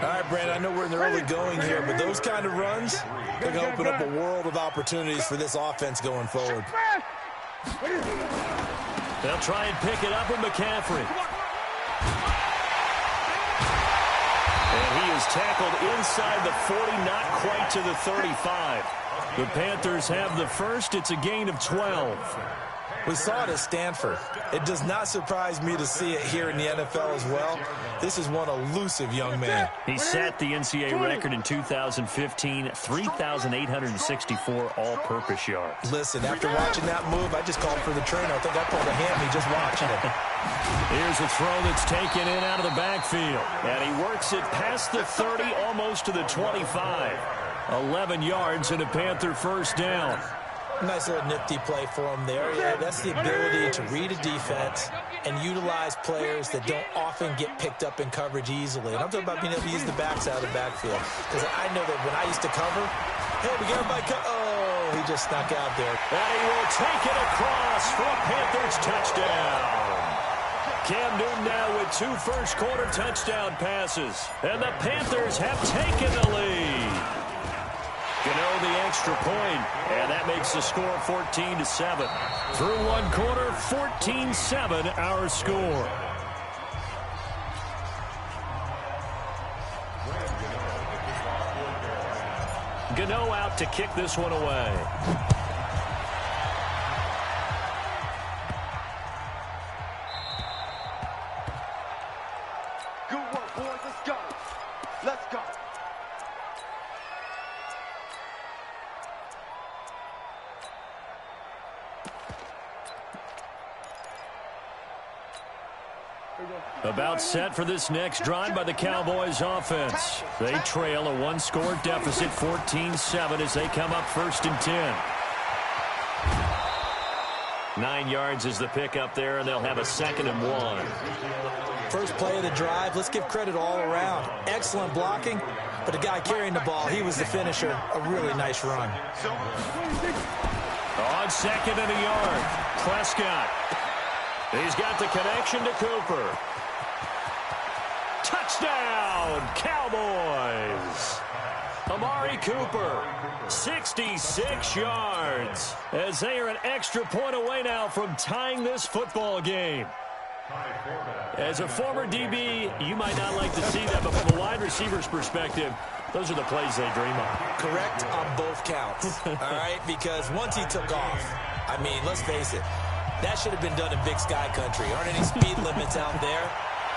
All right, Brandon, I know we're in the early going here, but those kind of runs, they're going to open up a world of opportunities for this offense going forward. They'll try and pick it up with McCaffrey. And he is tackled inside the 40, not quite to the 35. The Panthers have the first. It's a gain of 12. We saw it at Stanford. It does not surprise me to see it here in the NFL as well. This is one elusive young man. He set the NCAA record in 2015, 3,864 all-purpose yards. Listen, after watching that move, I just called for the trainer. I think I pulled a hammy just watching it. Here's a throw that's taken in out of the backfield. And he works it past the 30, almost to the 25. 11 yards and a Panther first down. Nice little nifty play for him there. Yeah, that's the ability to read a defense and utilize players that don't often get picked up in coverage easily. And I'm talking about being able to use the backs out of the backfield. Because I know that when I used to cover, hey, we got everybody oh, he just snuck out there. And he will take it across for a Panthers touchdown. Cam Newton now with 2 first-quarter touchdown passes. And the Panthers have taken the lead. Gano the extra point, and that makes the score 14-7. Through 1 quarter, 14-7 our score. Gano out to kick this one away. Good work, boys. Let's go. Let's go. About set for this next drive by the Cowboys offense. They trail a 1-score deficit, 14-7, as they come up 1st and 10. 9 yards is the pickup there, and they'll have a 2nd and 1. First play of the drive, let's give credit all around. Excellent blocking, but the guy carrying the ball, he was the finisher. A really nice run. On 2nd and a yard, Prescott. He's got the connection to Cooper. Touchdown, Cowboys! Amari Cooper, 66 yards, as they are an extra point away now from tying this football game. As a former DB, you might not like to see that, but from a wide receiver's perspective, those are the plays they dream of. Correct on both counts, all right? Because once he took off, I mean, let's face it, that should have been done in Big Sky Country. Aren't any speed limits out there?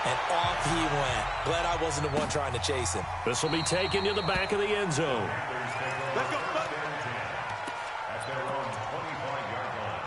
And off he went. Glad I wasn't the one trying to chase him. This will be taken to the back of the end zone. Let's go. At their own 25-yard line.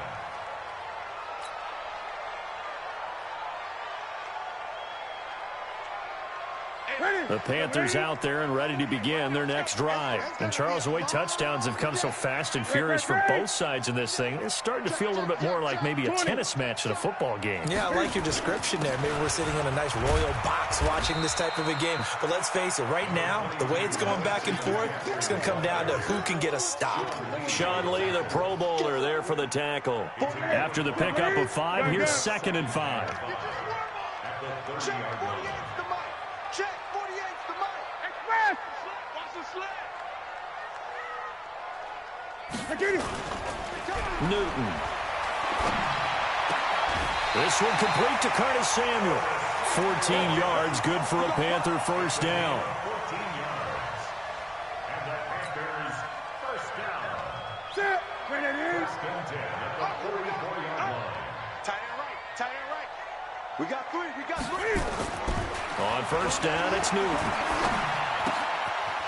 The Panthers out there and ready to begin their next drive. And Charles, the way touchdowns have come so fast and furious from both sides of this thing, it's starting to feel a little bit more like maybe a tennis match at a football game. Yeah, I like your description there. Maybe we're sitting in a nice royal box watching this type of a game. But let's face it, right now, the way it's going back and forth, it's going to come down to who can get a stop. Sean Lee, the Pro Bowler, there for the tackle. After the pickup of 5, here's 2nd and 5. Check 48's the mic. Check 48's the mic. Express. Watch the sled. Newton. This one complete to Curtis Samuel. 14 yards, good for a Panther first down. 14 yards. And the Panthers first down. Set. When it is. First and 10 at the 44-yard line. Tight end right. Tight end right. We got 3. We got 3. On first down, it's Newton.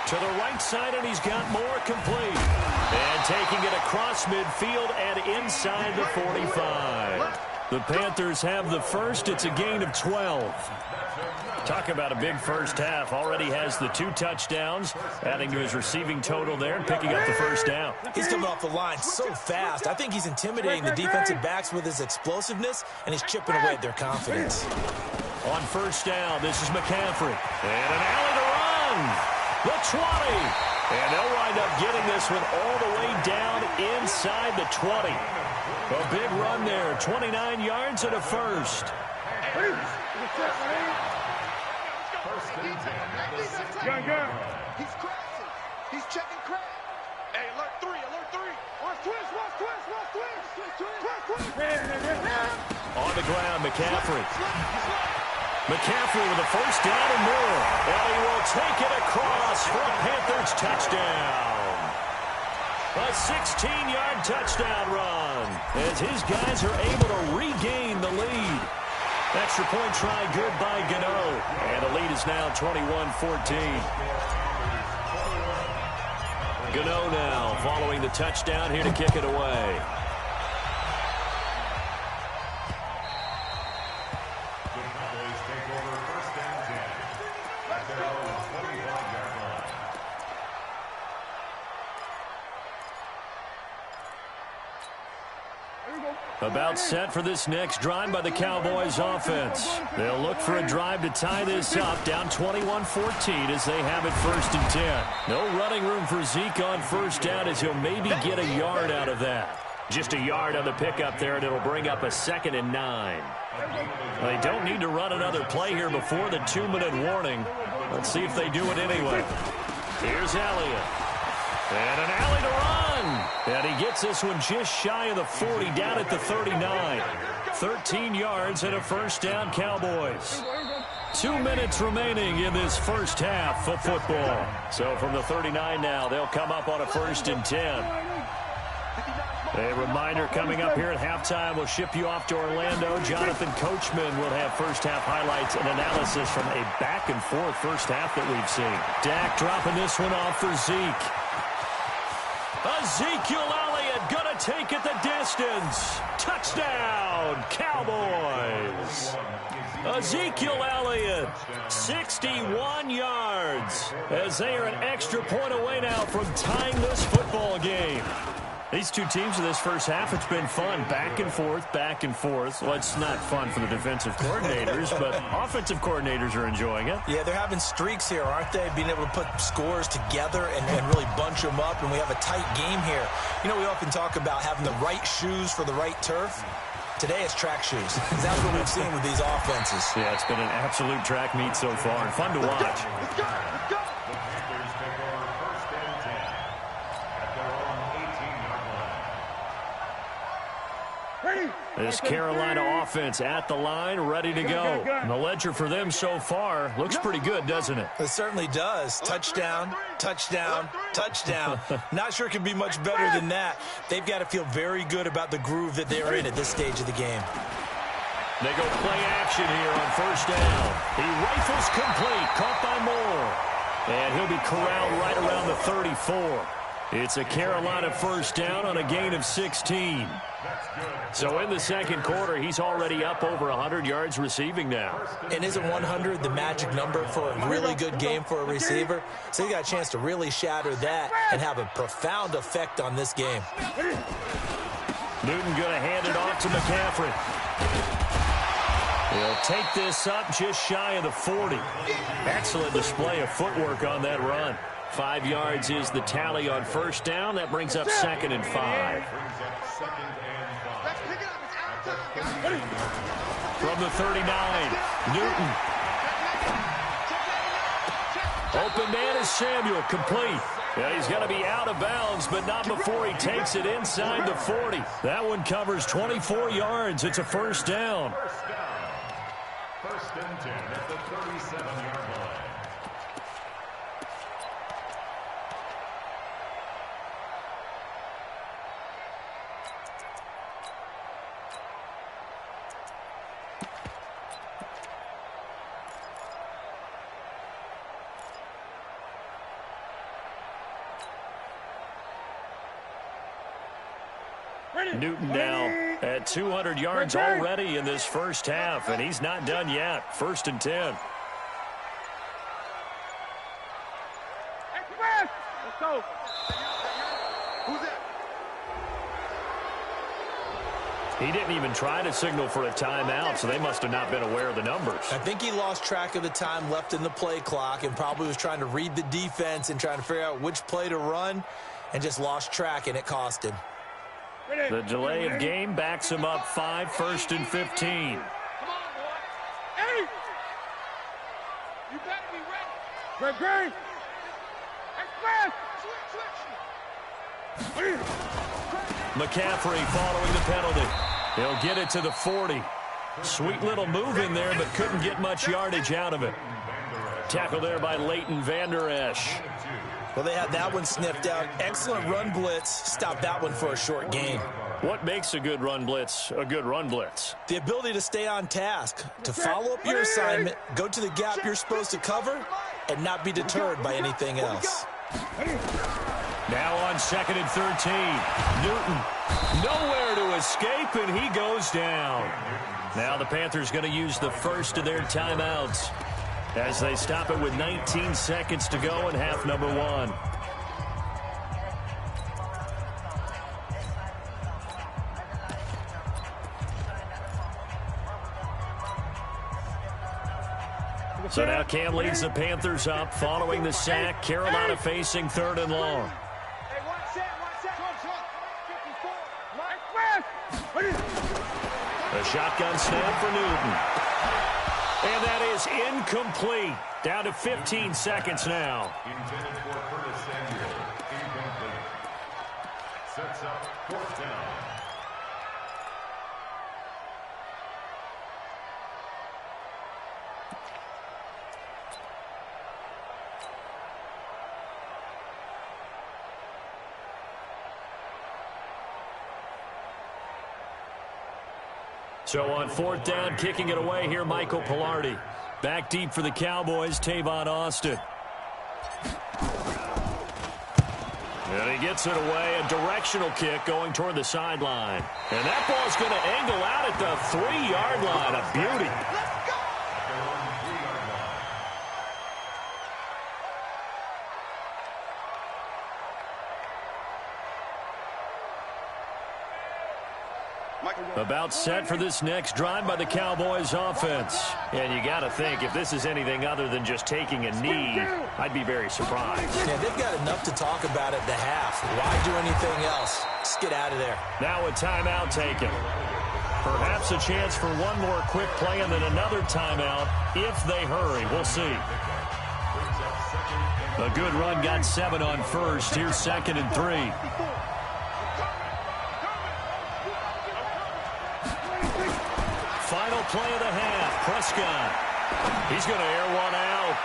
To the right side, and he's got more complete. And taking it across midfield and inside the 45. The Panthers have the first. It's a gain of 12. Talk about a big first half. Already has the 2 touchdowns, adding to his receiving total there and picking up the first down. He's coming off the line so fast. I think he's intimidating the defensive backs with his explosiveness, and he's chipping away at their confidence. On first down, this is McCaffrey. And an alley to run. The 20. And they'll wind up getting this one all the way down inside the 20. A big run there, 29 yards and a first. He's crashing. He's checking crash. Hey, alert 3, alert 3. Watch twist. On the ground, McCaffrey. McCaffrey with a first down and more. And he will take it across for a Panthers touchdown. A 16-yard touchdown run as his guys are able to regain the lead. Extra point try good by Gano. And the lead is now 21-14. Gano now following the touchdown here to kick it away. About set for this next drive by the Cowboys offense. They'll look for a drive to tie this up, down 21-14 as they have it 1st and 10. No running room for Zeke on first down as he'll maybe get a yard out of that. Just a yard on the pickup there, and it'll bring up a 2nd and 9. They don't need to run another play here before the 2-minute warning. Let's see if they do it anyway. Here's Elliott. And an alley to run. And he gets this one just shy of the 40, down at the 39. 13 yards and a first down, Cowboys. 2 minutes remaining in this first half of football. So from the 39 now, they'll come up on a 1st and 10. A reminder coming up here at halftime, we'll ship you off to Orlando. Jonathan Coachman will have first half highlights and analysis from a back-and-forth first half that we've seen. Dak dropping this one off for Zeke. Ezekiel Elliott going to take it the distance. Touchdown, Cowboys. Ezekiel Elliott, 61 yards, as they are an extra point away now from tying this football game. These two teams in this first half, it's been fun. Back and forth, back and forth. Well, it's not fun for the defensive coordinators, but offensive coordinators are enjoying it. Yeah, they're having streaks here, aren't they? Being able to put scores together and really bunch them up, and we have a tight game here. You know, we often talk about having the right shoes for the right turf. Today it's track shoes. That's what we've seen with these offenses. Yeah, it's been an absolute track meet so far, and fun to watch. Let's go. This Carolina offense at the line, ready to go. And the ledger for them so far looks pretty good, doesn't it? It certainly does. Touchdown, touchdown, touchdown. Not sure it can be much better than that. They've got to feel very good about the groove that they're in at this stage of the game. They go play action here on first down. He rifles complete, caught by Moore. And he'll be corralled right around the 34. It's a Carolina first down on a gain of 16. So in the second quarter, he's already up over 100 yards receiving now. And isn't 100 the magic number for a really good game for a receiver? So he got a chance to really shatter that and have a profound effect on this game. Newton going to hand it off to McCaffrey. He'll take this up just shy of the 40. Excellent display of footwork on that run. 5 yards is the tally on first down. That brings up 2nd and 5. From the 39, Newton. Open man is Samuel, complete. Yeah, he's going to be out of bounds, but not before he takes it inside the 40. That one covers 24 yards. It's a first down. First and 10 at the 37-yard line. Newton now at 200 yards already in this first half, and he's not done yet. 1st and 10. Let's go. Who's that? He didn't even try to signal for a timeout, so they must have not been aware of the numbers. I think he lost track of the time left in the play clock and probably was trying to read the defense and trying to figure out which play to run and just lost track, and it cost him. The delay of game backs him up 5, 1st and 15. Come on, boy. Hey! You better be ready. Great. McCaffrey following the penalty. He'll get it to the 40. Sweet little move in there, but couldn't get much yardage out of it. Tackled there by Leighton Vander Esch. Well, they had that one sniffed out. Excellent run blitz. Stopped that one for a short gain. What makes a good run blitz a good run blitz? The ability to stay on task, to follow up your assignment, go to the gap you're supposed to cover, and not be deterred by anything else. Now on 2nd and 13. Newton nowhere to escape, and he goes down. Now the Panthers going to use the first of their timeouts as they stop it with 19 seconds to go in half number 1. So now Cam leads the Panthers up following the sack. Carolina facing 3rd and long. A shotgun snap for Newton. And that is incomplete. Down to 15 seconds now. Intended for Curtis Samuel. Incomplete. Sets up 4th down. So on 4th down, kicking it away here, Michael Pilardi. Back deep for the Cowboys, Tavon Austin. And he gets it away, a directional kick going toward the sideline. And that ball's going to angle out at the 3-yard line. A beauty. About set for this next drive by the Cowboys offense. And you got to think, if this is anything other than just taking a knee, I'd be very surprised. Yeah, they've got enough to talk about at the half. Why do anything else? Just get out of there. Now a timeout taken. Perhaps a chance for one more quick play and then another timeout if they hurry. We'll see. A good run got 7 on 1st. Here's 2nd and 3. Final play of the half. Prescott. He's going to air one out.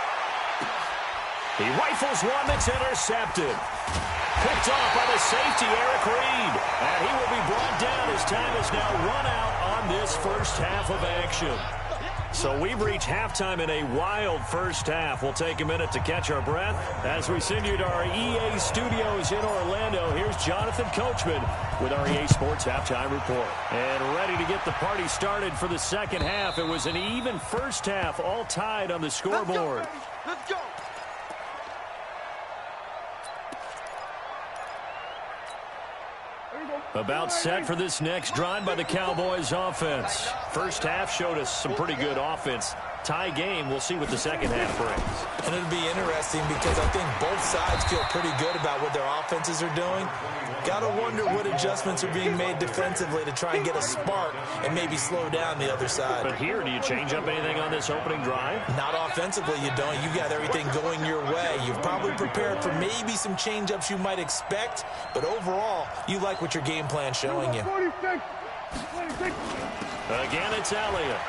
He rifles one that's intercepted. Picked off by the safety, Eric Reed. And he will be brought down as time is now run out on this first half of action. So we've reached halftime in a wild first half. We'll take a minute to catch our breath as we send you to our EA studios in Orlando. Here's Jonathan Coachman with our EA Sports Halftime Report. And ready to get the party started for the second half. It was an even first half, all tied on the scoreboard. Let's go. About set for this next drive by the Cowboys offense. First half showed us some pretty good offense. Tie game. We'll see what the second half brings. And it'll be interesting because I think both sides feel pretty good about what their offenses are doing. Got to wonder what adjustments are being made defensively to try and get a spark and maybe slow down the other side. But here, do you change up anything on this opening drive? Not offensively, you don't. You got everything going your way. You've probably prepared for maybe some change-ups you might expect, but overall, you like what your game plan's showing you. Again, it's Elliott.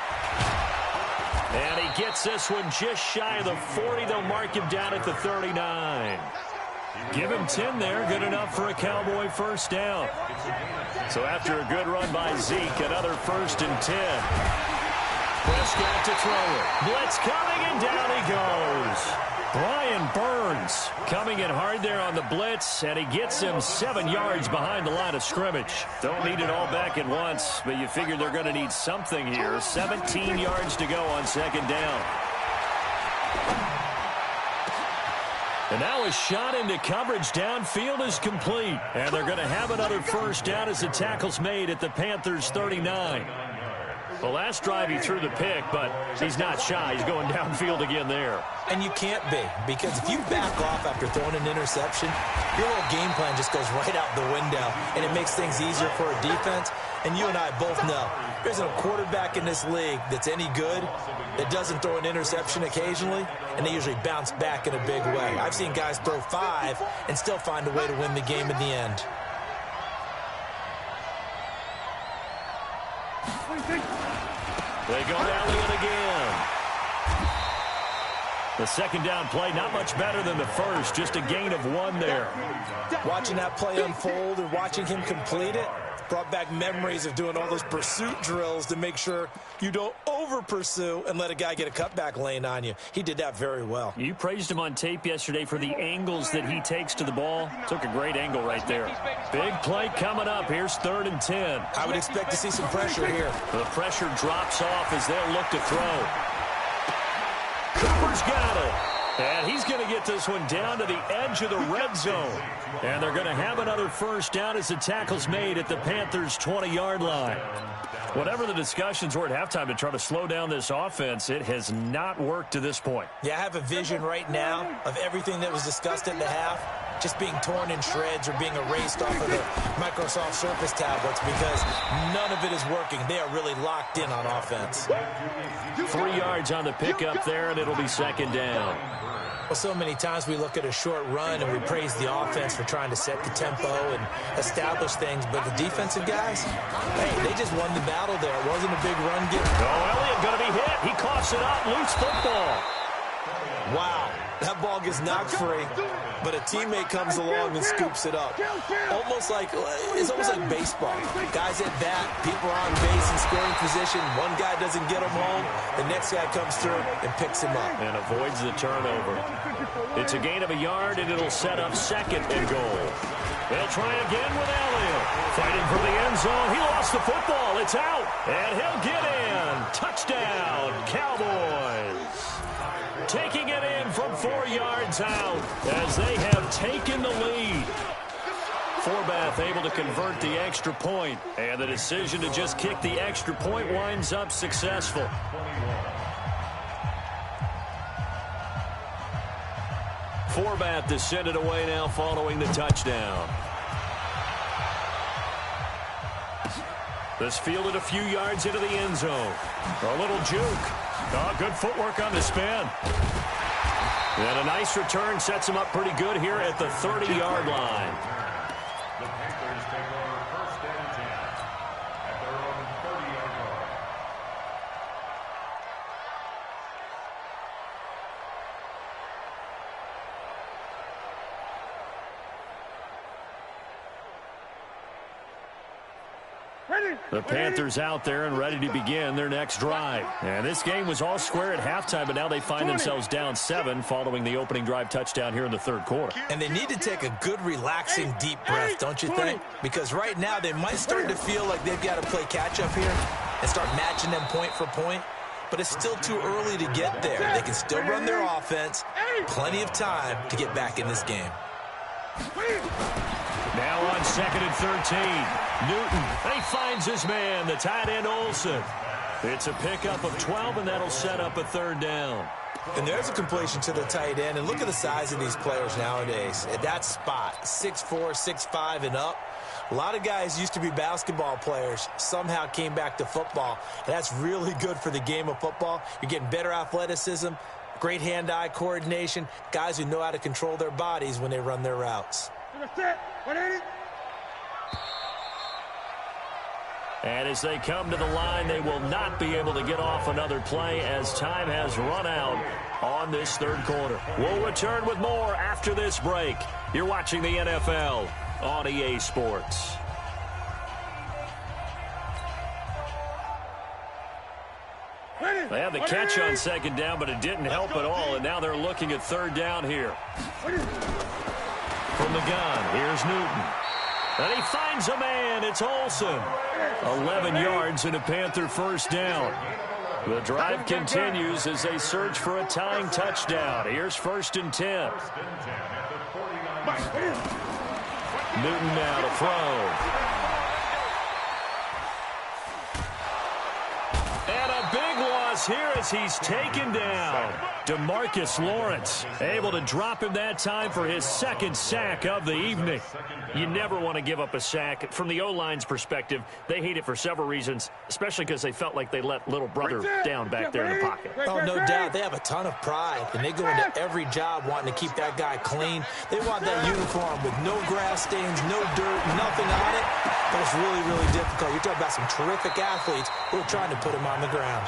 And he gets this one just shy of the 40. They'll mark him down at the 39. Give him 10 there. Good enough for a Cowboy first down. So after a good run by Zeke, another 1st and 10. Prescott to throw it. Blitz coming, and down he goes. Brian Burns coming in hard there on the blitz, and he gets him 7 yards behind the line of scrimmage. Don't need it all back at once, but you figure they're going to need something here. 17 yards to go on 2nd down. And now a shot into coverage downfield is complete. And they're going to have another first down as the tackle's made at the Panthers' 39. The last drive he threw the pick, but he's not shy. He's going downfield again there. And you can't be, because if you back off after throwing an interception, your whole game plan just goes right out the window, and it makes things easier for a defense. And you and I both know there isn't a quarterback in this league that's any good that doesn't throw an interception occasionally, and they usually bounce back in a big way. I've seen guys throw 5 and still find a way to win the game in the end. They go Elliott again. The second down play, not much better than the first, just a gain of 1 there. Watching that play unfold and watching him complete it brought back memories of doing all those pursuit drills to make sure you don't over-pursue and let a guy get a cutback lane on you. He did that very well. You praised him on tape yesterday for the angles that he takes to the ball. Took a great angle right there. Big play coming up. Here's 3rd and 10. I would expect to see some pressure here. The pressure drops off as they'll look to throw. Cooper's got it. And he's going to get this one down to the edge of the red zone. And they're going to have another first down as the tackle's made at the Panthers' 20-yard line. Whatever the discussions were at halftime to try to slow down this offense, it has not worked to this point. Yeah, I have a vision right now of everything that was discussed at the half just being torn in shreds or being erased off of the Microsoft Surface tablets because none of it is working. They are really locked in on offense. 3 yards on the pickup there, and it'll be 2nd down. Well, so many times we look at a short run and we praise the offense for trying to set the tempo and establish things, but the defensive guys, hey, they just won the battle there. It wasn't a big run get. Oh, Elliott going to be hit. He coughs it up, loose football. Wow, that ball gets knocked free, but a teammate comes along and scoops it up. It's almost like baseball. Guys at bat, people are on base in scoring position. One guy doesn't get him home. The next guy comes through and picks him up. And avoids the turnover. It's a gain of 1 yard, and it'll set up 2nd and goal. They'll try again with Elliott. Fighting for the end zone. He lost the football. It's out. And he'll get in. Touchdown, Cowboys. Taking it in from 4 yards out as they have taken the lead. Forbath able to convert the extra point, and the decision to just kick the extra point winds up successful. Forbath to send it away now following the touchdown. This fielded a few yards into the end zone. A little juke. Oh, good footwork on the spin. And a nice return sets him up pretty good here at the 30-yard line. The Panthers take over 1st and 10 at their own 30-yard line. The Panthers out there and ready to begin their next drive. And this game was all square at halftime, but now they find themselves down 7 following the opening drive touchdown here in the 3rd quarter. And they need to take a good, relaxing, deep breath, don't you think? Because right now they might start to feel like they've got to play catch-up here and start matching them point for point. But it's still too early to get there. They can still run their offense. Plenty of time to get back in this game. Now on 2nd and 13. Newton, and he finds his man, the tight end Olsen. It's a pickup of 12, and that'll set up a 3rd down. And there's a completion to the tight end. And look at the size of these players nowadays. At that spot, 6'4", 6'5", and up. A lot of guys used to be basketball players, somehow came back to football. And that's really good for the game of football. You're getting better athleticism, great hand-eye coordination, guys who know how to control their bodies when they run their routes. And as they come to the line, they will not be able to get off another play as time has run out on this 3rd quarter. We'll return with more after this break. You're watching the NFL on EA Sports. They had the catch on 2nd down, but it didn't help at all, and now they're looking at 3rd down here. From the gun, here's Newton. And he finds a man. It's Olsen. 11 yards and a Panther 1st down. The drive continues as they search for a tying touchdown. Here's 1st and 10. Newton now to throw. And a big loss here as he's taken down. DeMarcus Lawrence able to drop him that time for his 2nd sack of the evening. You never want to give up a sack. From the O-line's perspective, they hate it for several reasons, especially because they felt like they let little brother down back there in the pocket. Oh, no doubt. They have a ton of pride, and they go into every job wanting to keep that guy clean. They want that uniform with no grass stains, no dirt, nothing on it. But it's really, really difficult. You're talking about some terrific athletes who are trying to put him on the ground.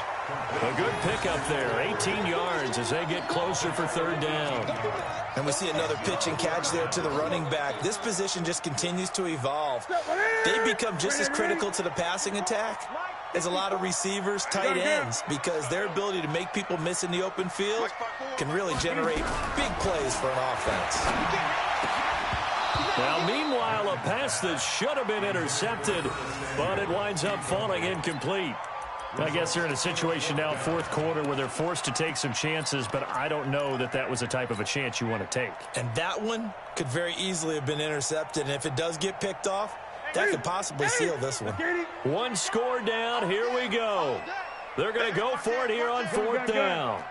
A good pickup there, 18 yards as they get closer for 3rd down. And we see another pitch and catch there to the running back. This position just continues to evolve. They become just as critical to the passing attack as a lot of receivers, tight ends, because their ability to make people miss in the open field can really generate big plays for an offense. Now, meanwhile, a pass that should have been intercepted, but it winds up falling incomplete. I guess they're in a situation now, 4th quarter, where they're forced to take some chances, but I don't know that that was the type of a chance you want to take. And that one could very easily have been intercepted, and if it does get picked off, that could possibly seal this one. 1 score down. Here we go. They're going to go for it here on 4th down.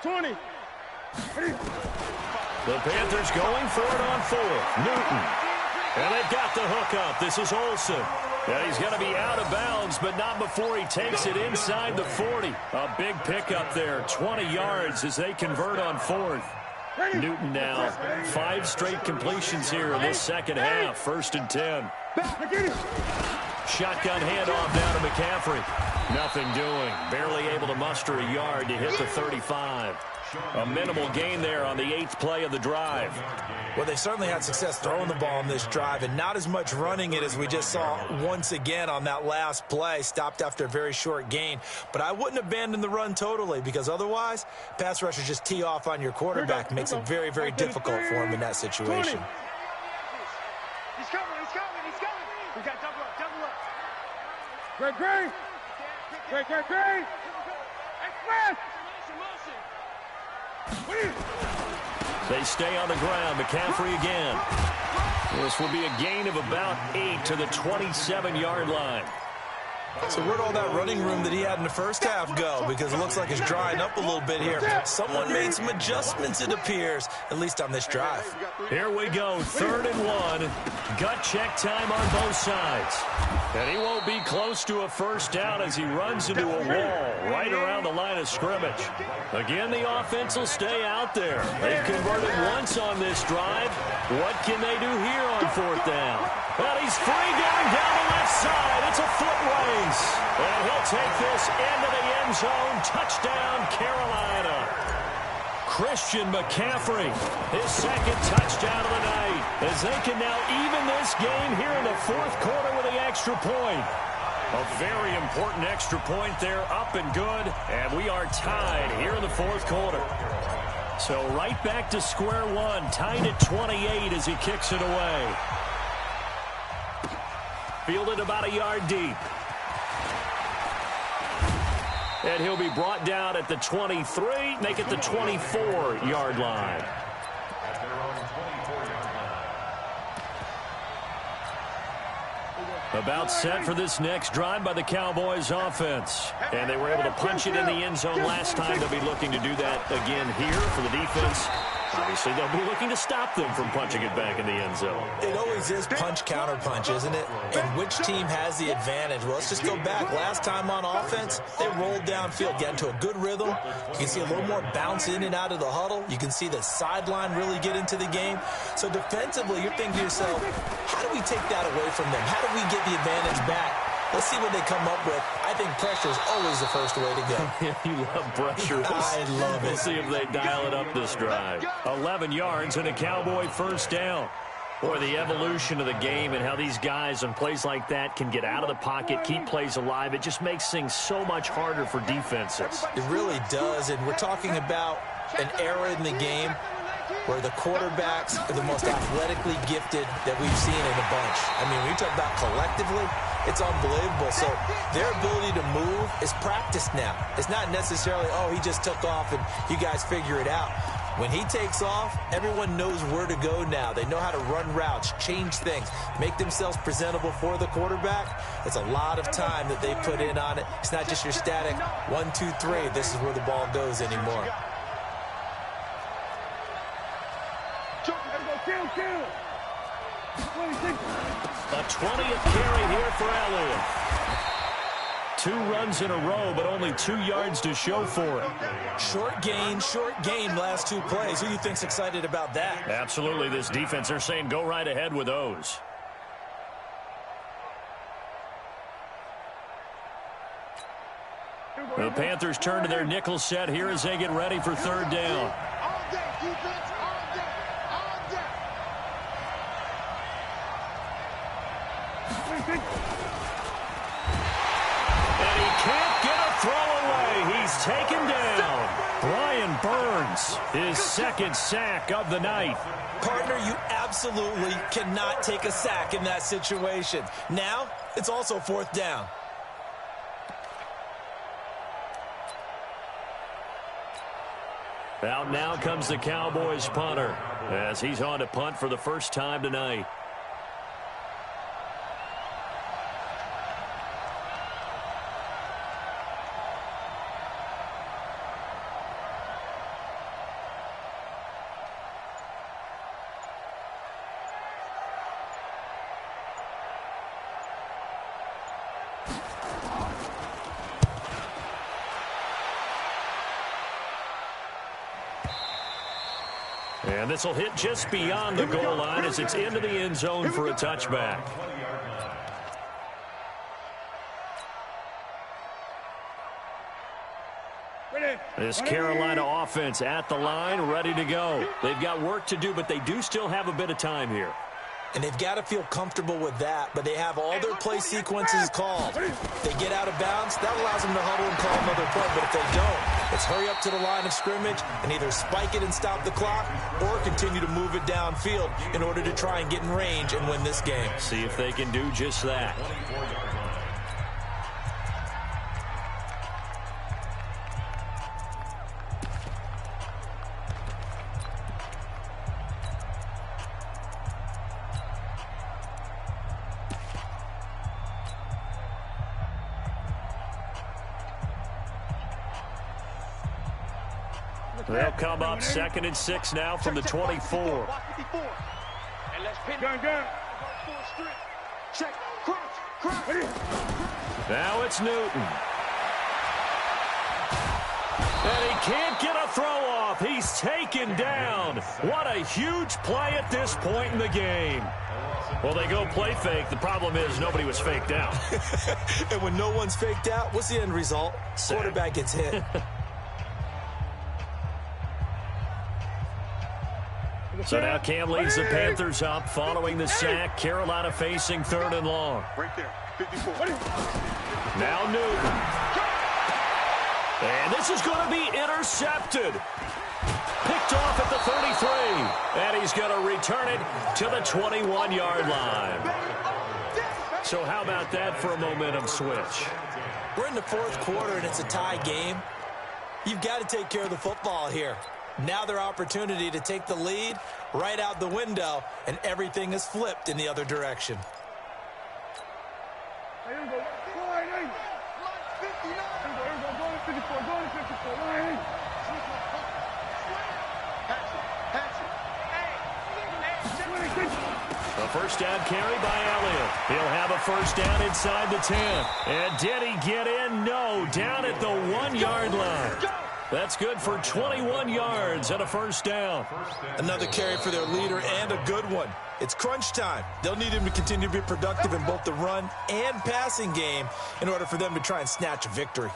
20. The Panthers going for it on 4th. Newton. And they've got the hook up. This is Olsen. And he's going to be out of bounds, but not before he takes it inside the 40. A big pickup there, 20 yards as they convert on 4th. Newton now, 5 straight completions here in this 2nd half. 1st and 10. Shotgun handoff down to McCaffrey. Nothing doing. Barely able to muster a yard to hit the 35. A minimal gain there on the 8th play of the drive. Well, they certainly had success throwing the ball on this drive, and not as much running it as we just saw once again on that last play, stopped after a very short gain. But I wouldn't abandon the run totally, because otherwise, pass rushers just tee off on your quarterback. Makes it very, very difficult for him in that situation. He's coming. We got double up. Great. Express. They stay on the ground. McCaffrey again. This will be a gain of about 8 to the 27-yard line. So where'd all that running room that he had in the first half go? Because it looks like it's drying up a little bit here. Someone made some adjustments, it appears, at least on this drive. Here we go, 3rd and 1. Gut check time on both sides. And he won't be close to a 1st down as he runs into a wall right around the line of scrimmage. Again, the offense will stay out there. They've converted once on this drive. What can they do here on 4th down? And he's free down the left side. It's a foot race. And he'll take this into the end zone. Touchdown, Carolina. Christian McCaffrey, his 2nd touchdown of the night, as they can now even this game here in the 4th quarter with the extra point. A very important extra point there, up and good, and we are tied here in the 4th quarter. So right back to square one, tied at 28 as he kicks it away. Fielded about a yard deep. And he'll be brought down at the 23, make it the 24-yard line. About set for this next drive by the Cowboys offense. And they were able to punch it in the end zone last time. They'll be looking to do that again here for the defense. Obviously, they'll be looking to stop them from punching it back in the end zone. It always is punch-counter-punch, isn't it? And which team has the advantage? Well, let's just go back. Last time on offense, they rolled downfield, got into a good rhythm. You can see a little more bounce in and out of the huddle. You can see the sideline really get into the game. So defensively, you're thinking to yourself, how do we take that away from them? How do we get the advantage back? Let's see what they come up with. I think pressure is always the first way to go. You love pressure. I love it. We'll see if they dial it up this drive. 11 yards and a Cowboy 1st down. Boy, the evolution of the game and how these guys on plays like that can get out of the pocket, keep plays alive, it just makes things so much harder for defenses. It really does, and we're talking about an era in the game where the quarterbacks are the most athletically gifted that we've seen in a bunch. I mean, when you talk about collectively, it's unbelievable. So their ability to move is practiced now. It's not necessarily, oh, he just took off and you guys figure it out. When he takes off, everyone knows where to go now. They know how to run routes, change things, make themselves presentable for the quarterback. It's a lot of time that they put in on it. It's not just your static 1, 2, 3. This is where the ball goes anymore. A 20th carry here for Elliott. 2 runs in a row, but only 2 yards to show for it. Short gain last 2 plays. Who do you think's excited about that? Absolutely. This defense, they're saying go right ahead with those. The Panthers turn to their nickel set here as they get ready for 3rd down. And he can't get a throw away. He's taken down. Brian Burns, his 2nd sack of the night. Partner, you absolutely cannot take a sack in that situation. Now, it's also 4th down. Out now comes the Cowboys punter as he's on to punt for the first time tonight. And this will hit just beyond the goal line as it's into the end zone for a touchback. This Carolina offense at the line, ready to go. They've got work to do, but they do still have a bit of time here. And they've got to feel comfortable with that, but they have all their play sequences called. They get out of bounds, that allows them to huddle and call another play, but if they don't, it's hurry up to the line of scrimmage and either spike it and stop the clock or continue to move it downfield in order to try and get in range and win this game. See if they can do just that. They'll come up 2nd and 6 now from the 24. Now it's Newton. And he can't get a throw off. He's taken down. What a huge play at this point in the game. Well, they go play fake. The problem is nobody was faked out. And when no one's faked out, what's the end result? Quarterback gets hit. So now Cam leads the Panthers up following the sack. Carolina facing 3rd and long. Right there, 54. Now Newton. And this is going to be intercepted. Picked off at the 33. And he's going to return it to the 21-yard line. So how about that for a momentum switch? We're in the 4th quarter and it's a tie game. You've got to take care of the football here. Now their opportunity to take the lead right out the window, and everything is flipped in the other direction. A first down carry by Elliott. He'll have a first down inside the 10. And did he get in? No, down at the 1-yard line. That's good for 21 yards and a first down. Another carry for their leader and a good one. It's crunch time. They'll need him to continue to be productive in both the run and passing game in order for them to try and snatch a victory.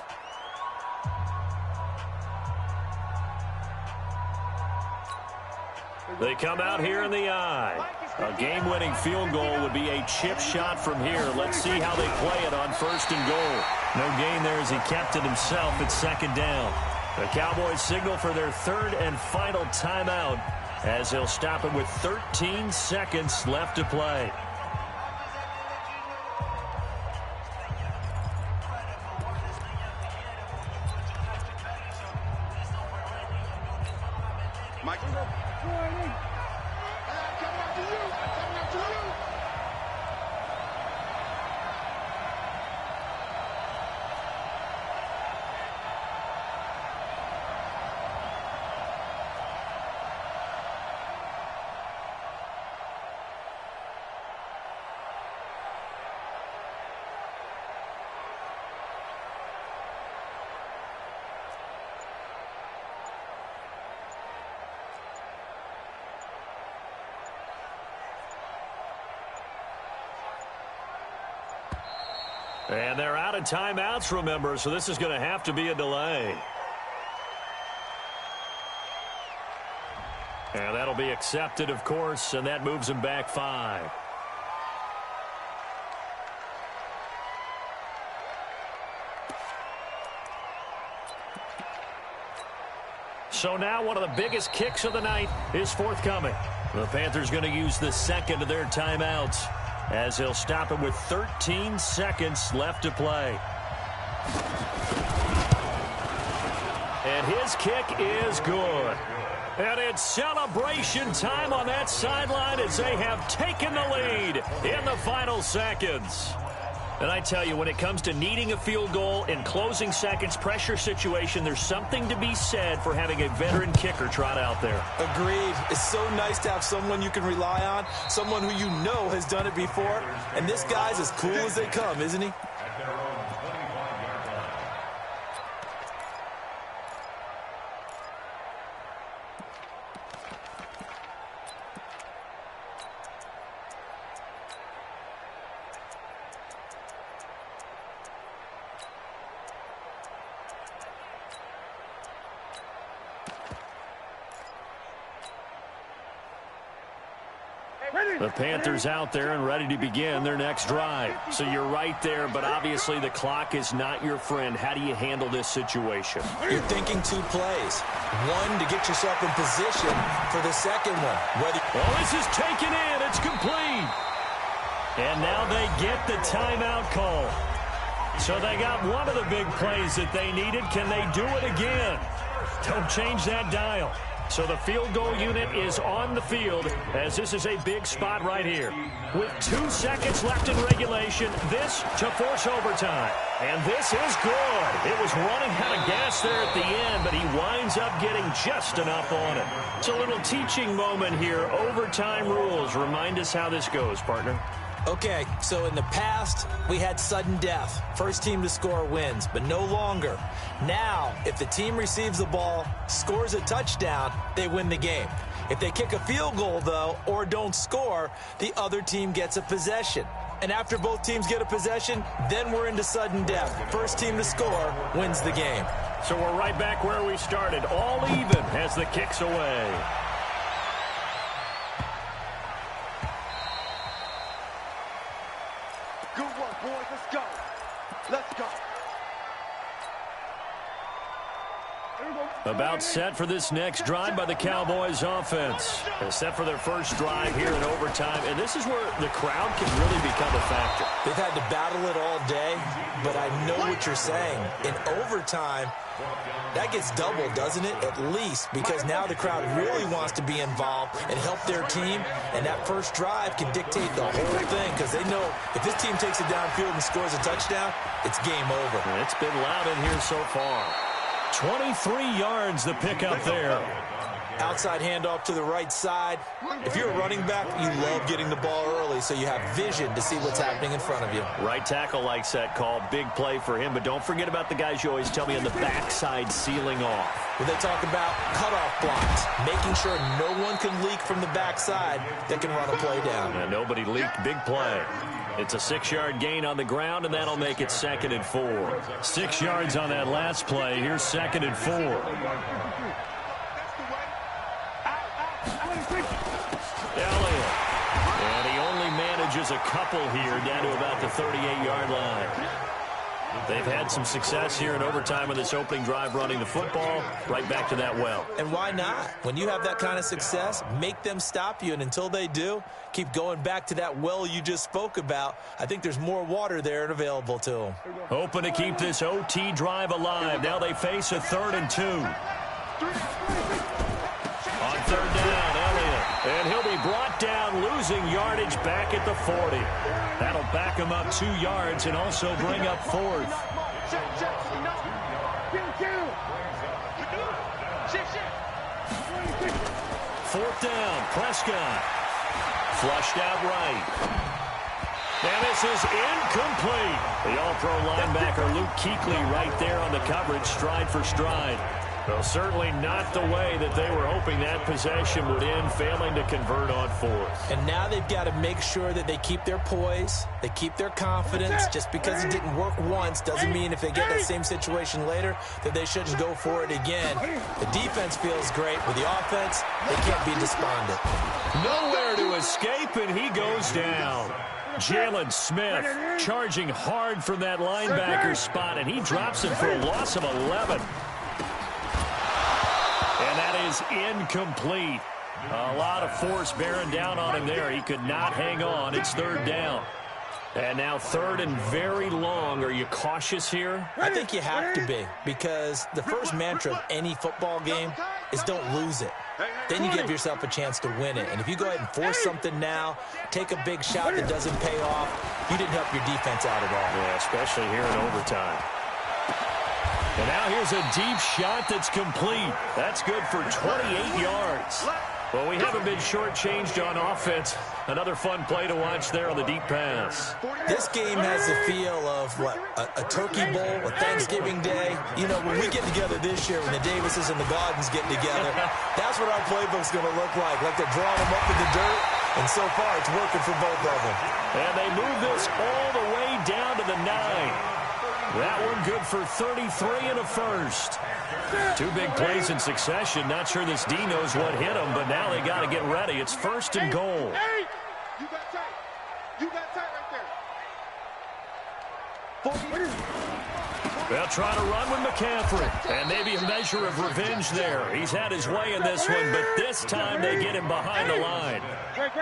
They come out here in the eye. A game-winning field goal would be a chip shot from here. Let's see how they play it on 1st and goal. No gain there as he kept it himself at 2nd down. The Cowboys signal for their 3rd and final timeout as they'll stop it with 13 seconds left to play. Mike. Coming after you. Coming after you. And they're out of timeouts, remember, so this is going to have to be a delay. And that'll be accepted, of course, and that moves them back 5. So now one of the biggest kicks of the night is forthcoming. The Panthers going to use the second of their timeouts, as he'll stop it with 13 seconds left to play. And his kick is good. And it's celebration time on that sideline as they have taken the lead in the final seconds. And I tell you, when it comes to needing a field goal in closing seconds, pressure situation, there's something to be said for having a veteran kicker trot out there. Agreed. It's so nice to have someone you can rely on, someone who you know has done it before. And this guy's as cool as they come, isn't he? The Panthers out there and ready to begin their next drive. So you're right there, but obviously the clock is not your friend. How do you handle this situation? You're thinking 2 plays. One to get yourself in position for the second one. Well, this is taken in. It's complete. And now they get the timeout call. So they got one of the big plays that they needed. Can they do it again? Don't change that dial. So the field goal unit is on the field as this is a big spot right here. With 2 seconds left in regulation, this to force overtime. And this is good. It was running out of gas there at the end, but he winds up getting just enough on it. It's a little teaching moment here. Overtime rules. Remind us how this goes, partner. Okay, so in the past, we had sudden death. First team to score wins, but no longer. Now, if the team receives the ball, scores a touchdown, they win the game. If they kick a field goal, though, or don't score, the other team gets a possession. And after both teams get a possession, then we're into sudden death. First team to score wins the game. So we're right back where we started, all even as the kick's away. Good work, boys. Let's go. Let's go. About set for this next drive by the Cowboys offense. They're set for their first drive here in overtime, and this is where the crowd can really become a factor. They've had to battle it all day, but I know what you're saying. In overtime, that gets doubled, doesn't it? At least, because now the crowd really wants to be involved and help their team, and that first drive can dictate the whole thing because they know if this team takes it downfield and scores a touchdown, it's game over. It's been loud in here so far. 23 yards the pickup there. Outside handoff to the right side. If you're a running back, you love getting the ball early so you have vision to see what's happening in front of you. Right tackle likes that call. Big play for him, but don't forget about the guys you always tell me on the backside sealing off. When they talk about cutoff blocks, making sure no one can leak from the backside that can run a play down. And nobody leaked. Big play. It's a 6-yard gain on the ground, and that'll make it 2nd and 4. 6 yards on that last play. Here's 2nd and 4. Elliott. And he only manages a couple here down to about the 38-yard line. They've had some success here in overtime in this opening drive running the football. Right back to that well. And why not? When you have that kind of success, make them stop you. And until they do, keep going back to that well you just spoke about. I think there's more water there and available to them. Hoping to keep this OT drive alive. Now they face a 3rd and 2. On third down, Elliott. And he'll be brought down, losing yardage back at the 40. That'll back him up 2 yards and also bring up 4th. Fourth down, Prescott. Flushed out right. And this is incomplete. The all-pro linebacker Luke Kuechly right there on the coverage, stride for stride. Well, certainly not the way that they were hoping that possession would end, failing to convert on 4th. And now they've got to make sure that they keep their poise, they keep their confidence. Just because it didn't work once doesn't mean if they get that same situation later that they shouldn't go for it again. The defense feels great. With the offense, they can't be despondent. Nowhere to escape, and he goes down. Jalen Smith charging hard from that linebacker spot, and he drops him for a loss of 11. And that is incomplete. A lot of force bearing down on him there. He could not hang on. It's third down. And now third and very long. Are you cautious here? I think you have to be, because the first mantra of any football game is don't lose it. Then you give yourself a chance to win it. And if you go ahead and force something now, take a big shot that doesn't pay off, you didn't help your defense out at all. Yeah, especially here in overtime. And now here's a deep shot that's complete. That's good for 28 yards. Well, we haven't been shortchanged on offense. Another fun play to watch there on the deep pass. This game has the feel of, what, a turkey bowl, a Thanksgiving day. You know, when we get together this year, when the Davises and the Gardens get together, that's what our playbook's going to look like they're drawing them up in the dirt. And so far, it's working for both of them. And they move this all the way down to the 9. That one good for 33 and a first. 2 big plays in succession. Not sure this D knows what hit him, but now they got to get ready. It's first and goal. You got tight. You got tight right there. They'll try to run with McCaffrey. And maybe a measure of revenge there. He's had his way in this one, but this time they get him behind the line.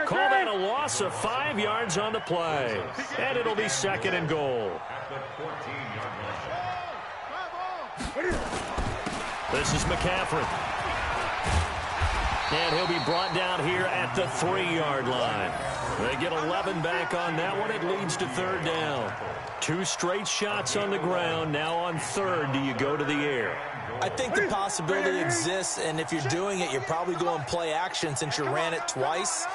Call that a loss of 5 yards on the play. And it'll be second and goal. This is McCaffrey. And he'll be brought down here at the 3-yard line. They get 11 back on that one. It leads to third down. 2 straight shots on the ground. Now on third, do you go to the air? I think the possibility exists, and if you're doing it, you're probably going play action since you ran it twice.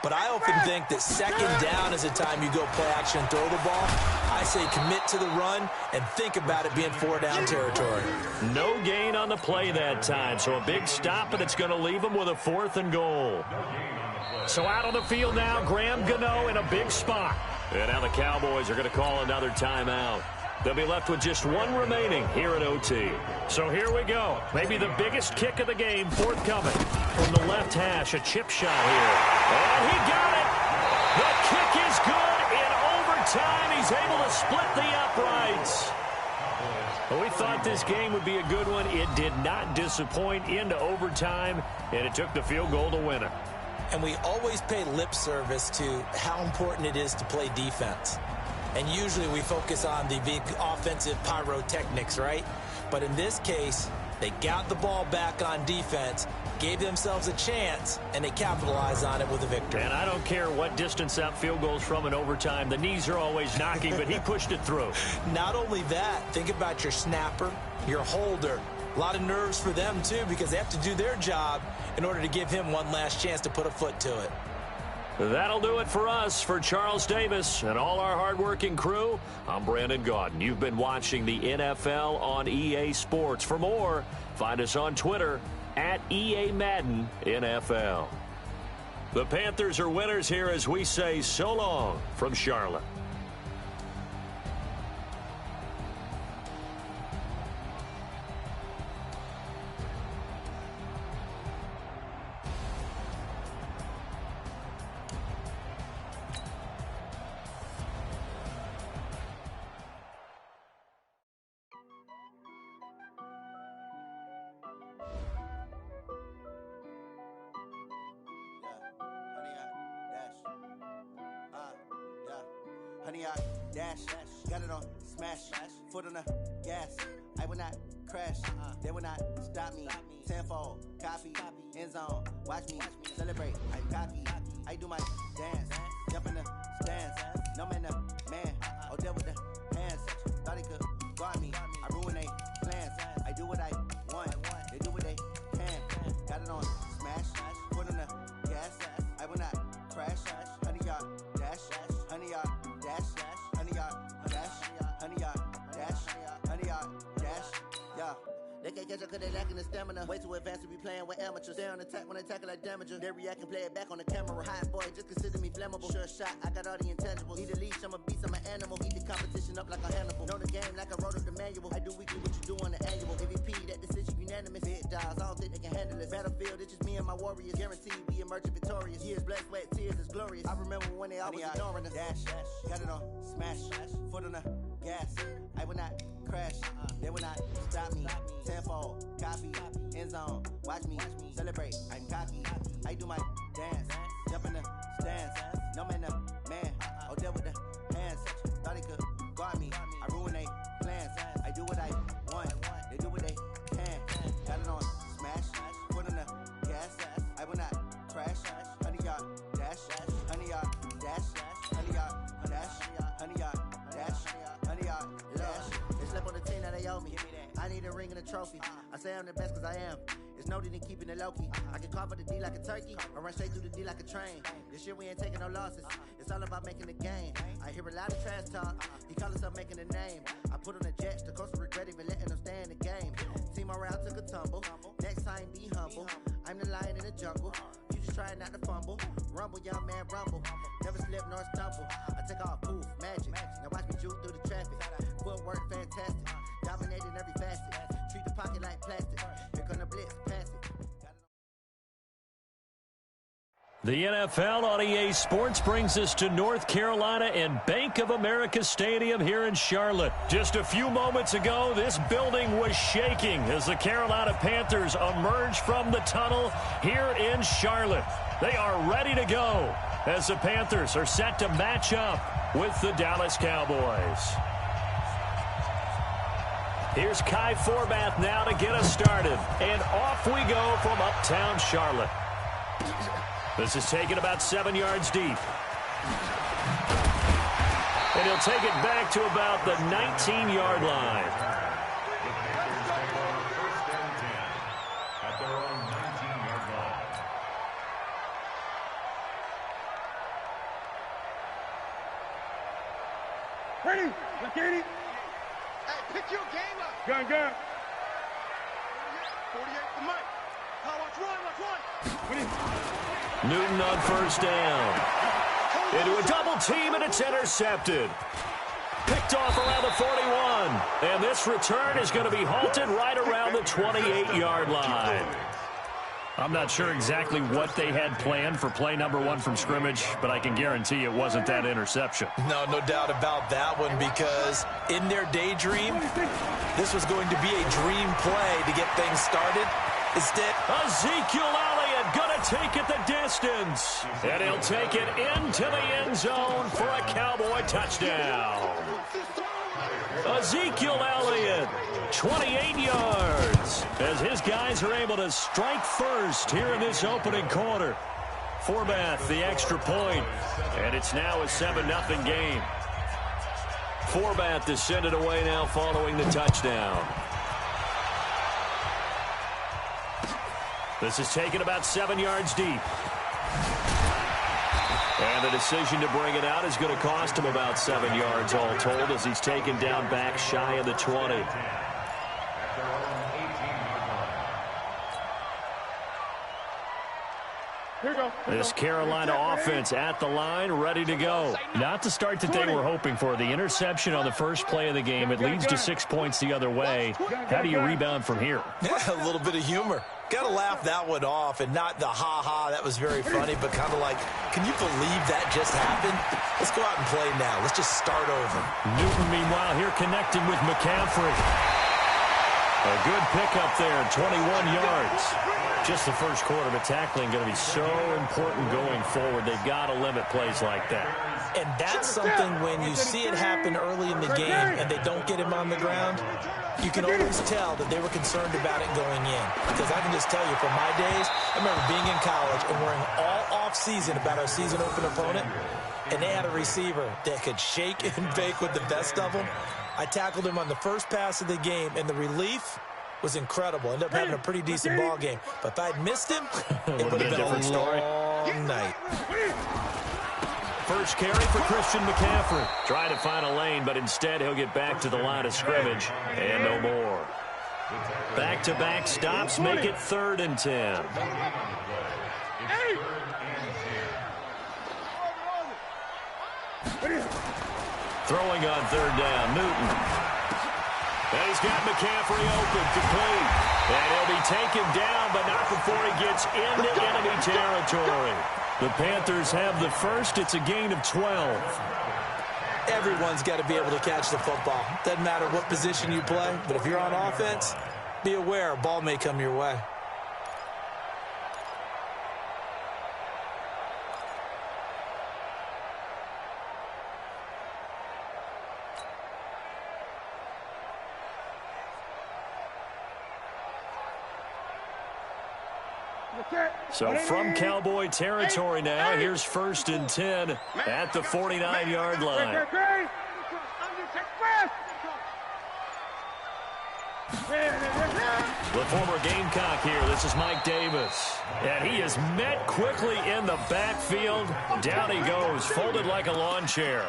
But I often think that second down is the time you go play action and throw the ball. I say commit to the run and think about it being 4-down territory. No gain on the play that time, so a big stop, and it's going to leave them with a 4th and goal. So out on the field now, Graham Gano in a big spot. And now the Cowboys are going to call another timeout. They'll be left with just 1 remaining here at OT. So here we go. Maybe the biggest kick of the game forthcoming. From the left hash, a chip shot here. And he got it. The kick is good in overtime. He's able to split the uprights. Well, we thought this game would be a good one. It did not disappoint into overtime, and it took the field goal to win it. And we always pay lip service to how important it is to play defense. And usually we focus on the big offensive pyrotechnics, right? But in this case, they got the ball back on defense, gave themselves a chance, and they capitalized on it with a victory. And I don't care what distance that field goes from in overtime. The knees are always knocking, but he pushed it through. Not only that, think about your snapper, your holder. A lot of nerves for them, too, because they have to do their job in order to give him one last chance to put a foot to it. That'll do it for us. For Charles Davis and all our hardworking crew, I'm Brandon Gaudin. You've been watching the NFL on EA Sports. For more, find us on Twitter at EA Madden NFL. The Panthers are winners here as we say so long from Charlotte. Honey, I dash, got it on smash, foot on the gas. I will not crash, they will not stop me. Tenfold, copy, end zone, watch me celebrate. I'm cocky, I do my dance, jump in the stands, no man, man, oh there with the hands, thought he could guard me, I ruin they plans, I do what I want, they do what they can, got it on smash, put on the gas, I will not crash, 100-yard dash, 100-yard dash, 100-yard dash, 100-yard dash, 100-yard dash, yeah. They can't catch up cause they lacking the stamina. Way too advanced to be playing with amateurs. Stay on attack when they tackle like damager. They react and play it back on the camera. Hot boy, just consider me flammable. Sure shot, I got all the intangibles. Need a leash, I'm a beast, I'm an animal. Eat the competition up like a Hannibal. Know the game like I wrote up the manual. I do weekly what you do on the annual. MVP, that decision unanimous. Big dials, I don't think they can handle it. Battlefield, it's just me and my warriors. Guaranteed we emerge victorious. Years, blood, sweat, tears, it's glorious. I remember when they always ignoring us. Dash, got it on smash, foot on the gas. I will not crash, they will not stop me. Tenfold, copy, end zone, watch me celebrate. I'm cocky, I do my dance, jump in the stands, no man, man, oh there with the hands, thought he could guard me, I ruin they plans, I do what I want, they do what they can, got it on smash, put on the gas, I will not crash, 100-yard dash, 100-yard dash, 100-yard dash, 100-yard dash, 100-yard dash. They slept on the team that they owe me. I need a ring and a trophy. I say I'm the best cause I am. It's no need in keeping it low-key. I can carve up the D like a turkey or run straight through the D like a train. This year we ain't taking no losses. It's all about making the game. I hear a lot of trash talk. He call himself making a name. I put on the jets. The coach will regret even letting them stay in the game. Team morale took a tumble. Next time be humble. I'm the lion in the jungle. You just try not to fumble. Rumble, young man, rumble. Never slip nor stumble. I take off, poof, magic. Now watch me juke through the traffic. Footwork fantastic. Dominating every facet. Treat the pocket like plastic. Here come the blitz, pass it. The NFL on EA Sports brings us to North Carolina and Bank of America Stadium here in Charlotte. Just a few moments ago, this building was shaking as the Carolina Panthers emerged from the tunnel here in Charlotte. They are ready to go as the Panthers are set to match up with the Dallas Cowboys. Here's Kai Forbath now to get us started. And off we go from uptown Charlotte. This is taken about 7 yards deep. And he'll take it back to about the 19-yard line. The Panthers take over first and 10 at their own 19-yard line. Ready, look at it. Hey, pick your game up. Gun. 48 for Mike. Watch one. Newton on first down. Into a double team, and it's intercepted. Picked off around the 41. And this return is going to be halted right around the 28-yard line. I'm not sure exactly what they had planned for play number 1 from scrimmage, but I can guarantee it wasn't that interception. No doubt about that one, because in their daydream, this was going to be a dream play to get things started. Instead, Ezekiel Elliott going to take it the distance. And he'll take it into the end zone for a Cowboy touchdown. Ezekiel Elliott, 28 yards, as his guys are able to strike first here in this opening quarter. Forbath, the extra point, and it's now a 7-0 game. Forbath is sent it away now following the touchdown. This is taken about 7 yards deep. And the decision to bring it out is going to cost him about 7 yards all told, as he's taken down back shy of the 20. This Carolina offense at the line, ready to go. Not the start that they were hoping for. The interception on the first play of the game, it leads to 6 points the other way. How do you rebound from here? Yeah, a little bit of humor. Got to laugh that one off, and not the ha-ha, that was very funny, but kind of like, can you believe that just happened? Let's go out and play now. Let's just start over. Newton, meanwhile, here connecting with McCaffrey. A good pickup there, 21 yards. just the first quarter, but tackling going to be so important going forward. They've got to limit plays like that. And that's something when you see it happen early in the game and they don't get him on the ground, you can always tell that they were concerned about it going in. Because I can just tell you from my days, I remember being in college and worrying all off-season about our season open opponent, and they had a receiver that could shake and bake with the best of them. I tackled him on the first pass of the game, and the relief was incredible. Ended up having a pretty decent ball game. But if I'd missed him, it would have been a long night. First carry for Christian McCaffrey. Trying to find a lane, but instead he'll get back to the line of scrimmage. And no more. Back-to-back stops make it 3rd and 10. Throwing on 3rd down, Newton. And he's got McCaffrey open, complete. And he'll be taken down, but not before he gets into enemy territory. The Panthers have the first. It's a gain of 12. Everyone's got to be able to catch the football. Doesn't matter what position you play, but if you're on offense, be aware a ball may come your way. So from Cowboy territory now, here's 1st and 10 at the 49-yard line. The former Gamecock here. This is Mike Davis. And he is met quickly in the backfield. Down he goes, folded like a lawn chair.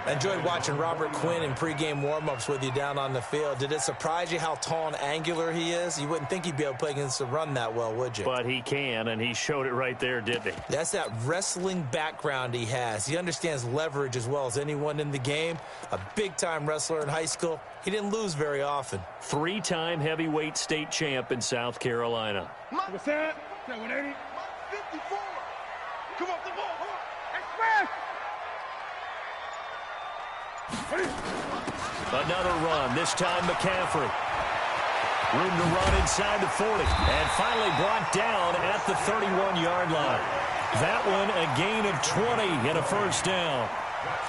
I enjoyed watching Robert Quinn in pregame warm-ups with you down on the field. Did it surprise you how tall and angular he is? You wouldn't think he'd be able to play against the run that well, would you? But he can, and he showed it right there, didn't he? That's that wrestling background he has. He understands leverage as well as anyone in the game. A big-time wrestler in high school. He didn't lose very often. 3-time heavyweight state champ in South Carolina. What's that? 180. 54. Come off the ball. Express. Another run, this time McCaffrey. Room to run inside the 40. And finally brought down at the 31-yard line. That one a gain of 20 and a first down.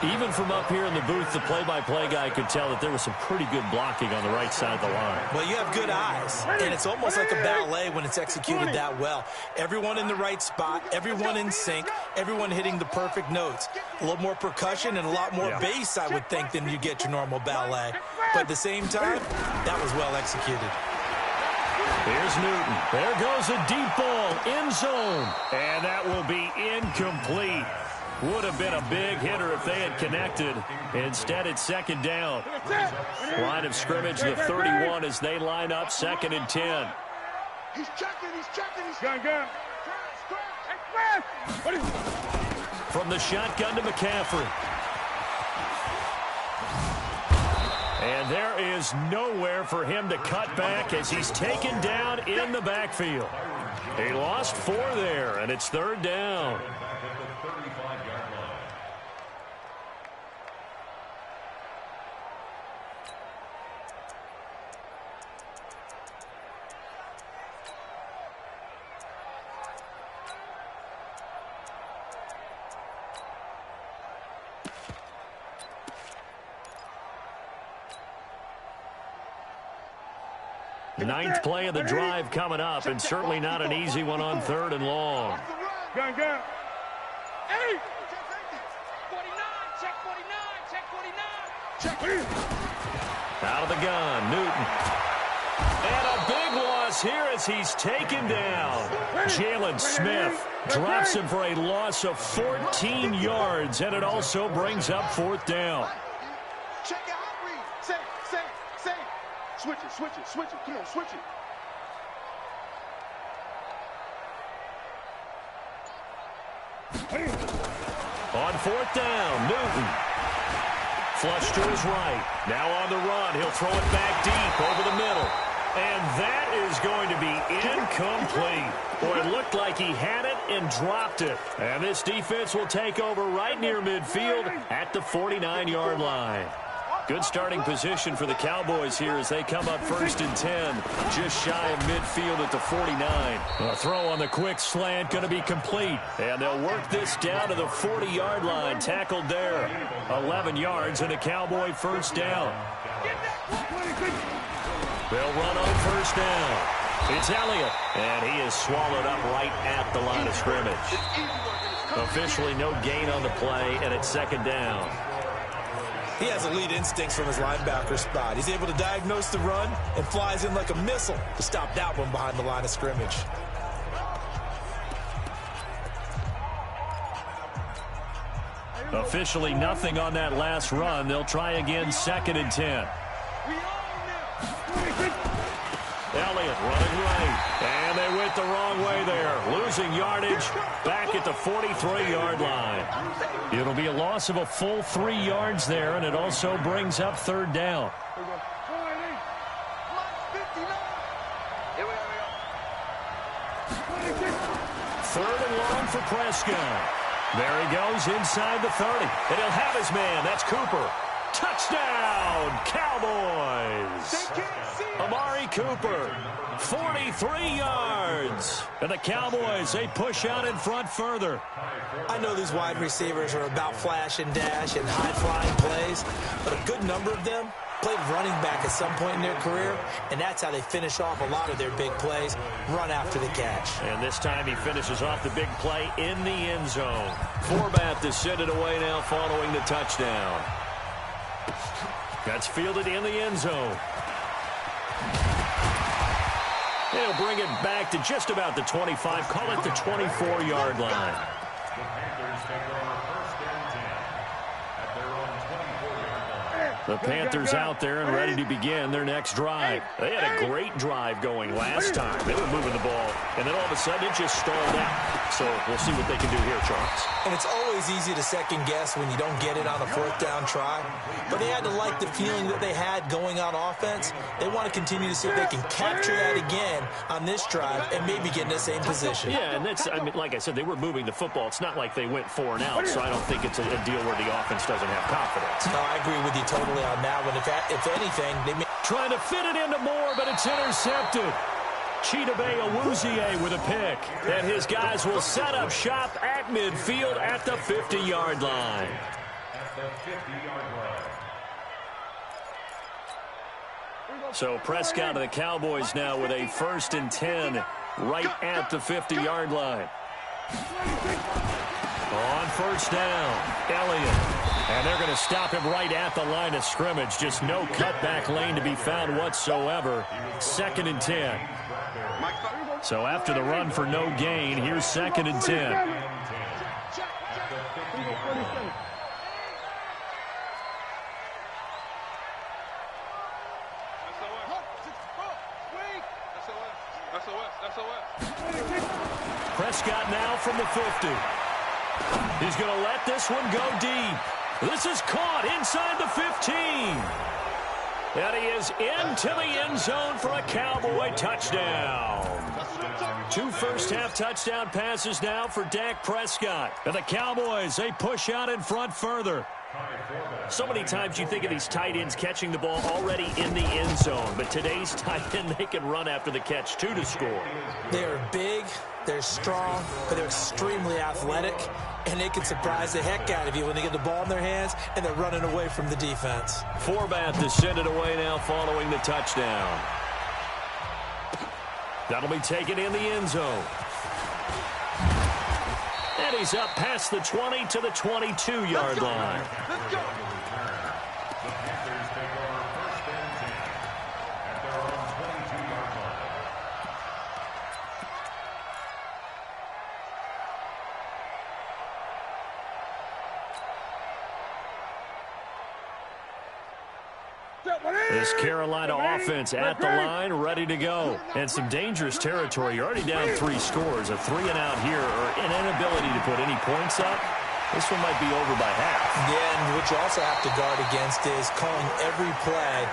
Even from up here in the booth, the play-by-play guy could tell that there was some pretty good blocking on the right side of the line. Well, you have good eyes, and it's almost like a ballet when it's executed that well. Everyone in the right spot, everyone in sync, everyone hitting the perfect notes. A little more percussion and a lot more bass, I would think, than you get your normal ballet. But at the same time, that was well executed. Here's Newton. There goes a deep ball, end zone. And that will be incomplete. Would have been a big hitter if they had connected. Instead, it's 2nd down. Line of scrimmage, the 31 as they line up 2nd and 10. He's checking, he's gun. From the shotgun to McCaffrey. And there is nowhere for him to cut back as he's taken down in the backfield. He lost 4 there, and it's 3rd down. The 9th play of the drive coming up, and certainly not an easy one on 3rd and long. Gun. 8. 49, check 49, check 49. Check. Out of the gun, Newton. And a big loss here as he's taken down. Jalen Smith drops him for a loss of 14 yards, and it also brings up 4th down. Check out. Say. Switch it. Come on, switch it. On 4th down, Newton. Flush to his right. Now on the run. He'll throw it back deep over the middle. And that is going to be incomplete. Boy, it looked like he had it and dropped it. And this defense will take over right near midfield at the 49-yard line. Good starting position for the Cowboys here as they come up 1st and 10, just shy of midfield at the 49. A throw on the quick slant going to be complete, and they'll work this down to the 40-yard line. Tackled there. 11 yards and a Cowboy first down. They'll run on first down. It's Elliott, and he is swallowed up right at the line of scrimmage. Officially no gain on the play, and it's 2nd down. He has elite instincts from his linebacker spot. He's able to diagnose the run and flies in like a missile to stop that one behind the line of scrimmage. Officially nothing on that last run. They'll try again 2nd and 10. Elliott running right, and they went the wrong way there. Losing yardage back at the 43-yard line. It'll be a loss of a full 3 yards there, and it also brings up 3rd down. Third and long for Prescott. There he goes inside the 30, and he'll have his man. That's Cooper. Touchdown, Cowboys! Amari Cooper, 43 yards. And the Cowboys, they push out in front further. I know these wide receivers are about flash and dash and high-flying plays, but a good number of them played running back at some point in their career, and that's how they finish off a lot of their big plays, run after the catch. And this time he finishes off the big play in the end zone. Forbath to send it away now following the touchdown. That's fielded in the end zone. They'll bring it back to just about the 25, call it the 24-yard line. The Panthers take over 1st and 10 at their own 24-yard line. The Panthers out there and ready to begin their next drive. They had a great drive going last time. They were moving the ball, and then all of a sudden it just stalled out. So we'll see what they can do here, Charles. And it's always easy to second guess when you don't get it on a 4th down try. But they had to like the feeling that they had going on offense. They want to continue to see if they can capture that again on this drive and maybe get in the same position. Yeah, and that's, I mean, like I said, they were moving the football. It's not like they went 4 and out, so I don't think it's a deal where the offense doesn't have confidence. No, I agree with you totally on that one. If anything, they may... Trying to fit it into Moore, but it's intercepted. Chidobe Awuzie with a pick. And his guys will set up shop at midfield at the 50-yard line. At the 50-yard line. So Prescott of the Cowboys now with a 1st and 10 right at the 50-yard line. On 1st down, Elliott. And they're going to stop him right at the line of scrimmage. Just no cutback lane to be found whatsoever. 2nd and 10. So after the run for no gain, here's 2nd and 10. Prescott now from the 50. He's going to let this one go deep. This is caught inside the 15. And he is into the end zone for a Cowboy touchdown. 2 first-half touchdown passes now for Dak Prescott. And the Cowboys, they push out in front further. So many times you think of these tight ends catching the ball already in the end zone. But today's tight end, they can run after the catch, too, to score. They're big, they're strong, but they're extremely athletic. And they can surprise the heck out of you when they get the ball in their hands and they're running away from the defense. Forbath to send it away now following the touchdown. That'll be taken in the end zone. And he's up past the 20 to the 22-yard line. Let's go. The Panthers take over 1st and 10 at their own 22-yard line. This Carolina offense at the line, ready to go. And some dangerous territory. You're already down 3 scores. A 3-and-out here, or an inability to put any points up. This one might be over by half. Yeah, and what you also have to guard against is calling every play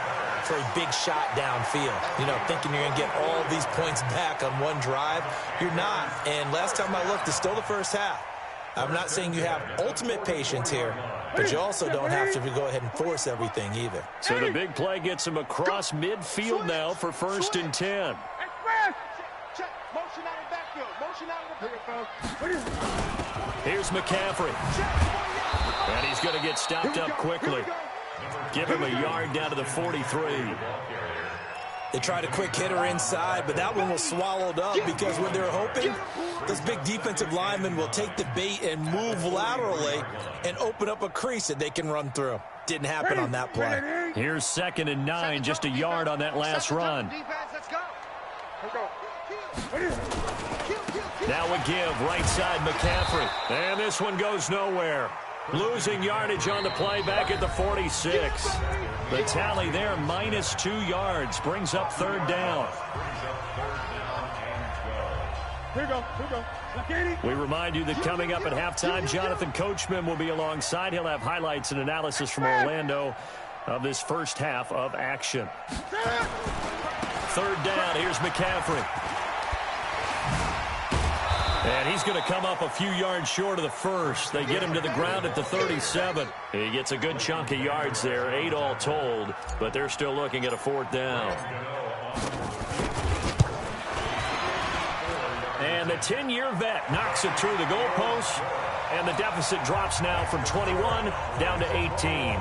for a big shot downfield. You know, thinking you're going to get all these points back on one drive. You're not. And last time I looked, it's still the first half. I'm not saying you have ultimate patience here, but you also don't have to go ahead and force everything either. So the big play gets him across midfield now for 1st and 10. Check. Motion out of the backfield. Motion out of the... Here's McCaffrey. And he's going to get stopped up quickly. Give him a yard down to the 43. They tried a quick hitter inside, but that one was swallowed up because when they're hoping, those big defensive linemen will take the bait and move laterally and open up a crease that they can run through. Didn't happen on that play. Here's 2nd and 9, just a yard on that last run. Now a give, right side McCaffrey. And this one goes nowhere. Losing yardage on the play back at the 46. The tally there, -2 yards, brings up 3rd down. We remind you that coming up at halftime, Jonathan Coachman will be alongside. He'll have highlights and analysis from Orlando of this first half of action. 3rd down, here's McCaffrey. And he's going to come up a few yards short of the first. They get him to the ground at the 37. He gets a good chunk of yards there, 8 all told, but they're still looking at a 4th down. And the 10-year vet knocks it through the goalpost, and the deficit drops now from 21 down to 18.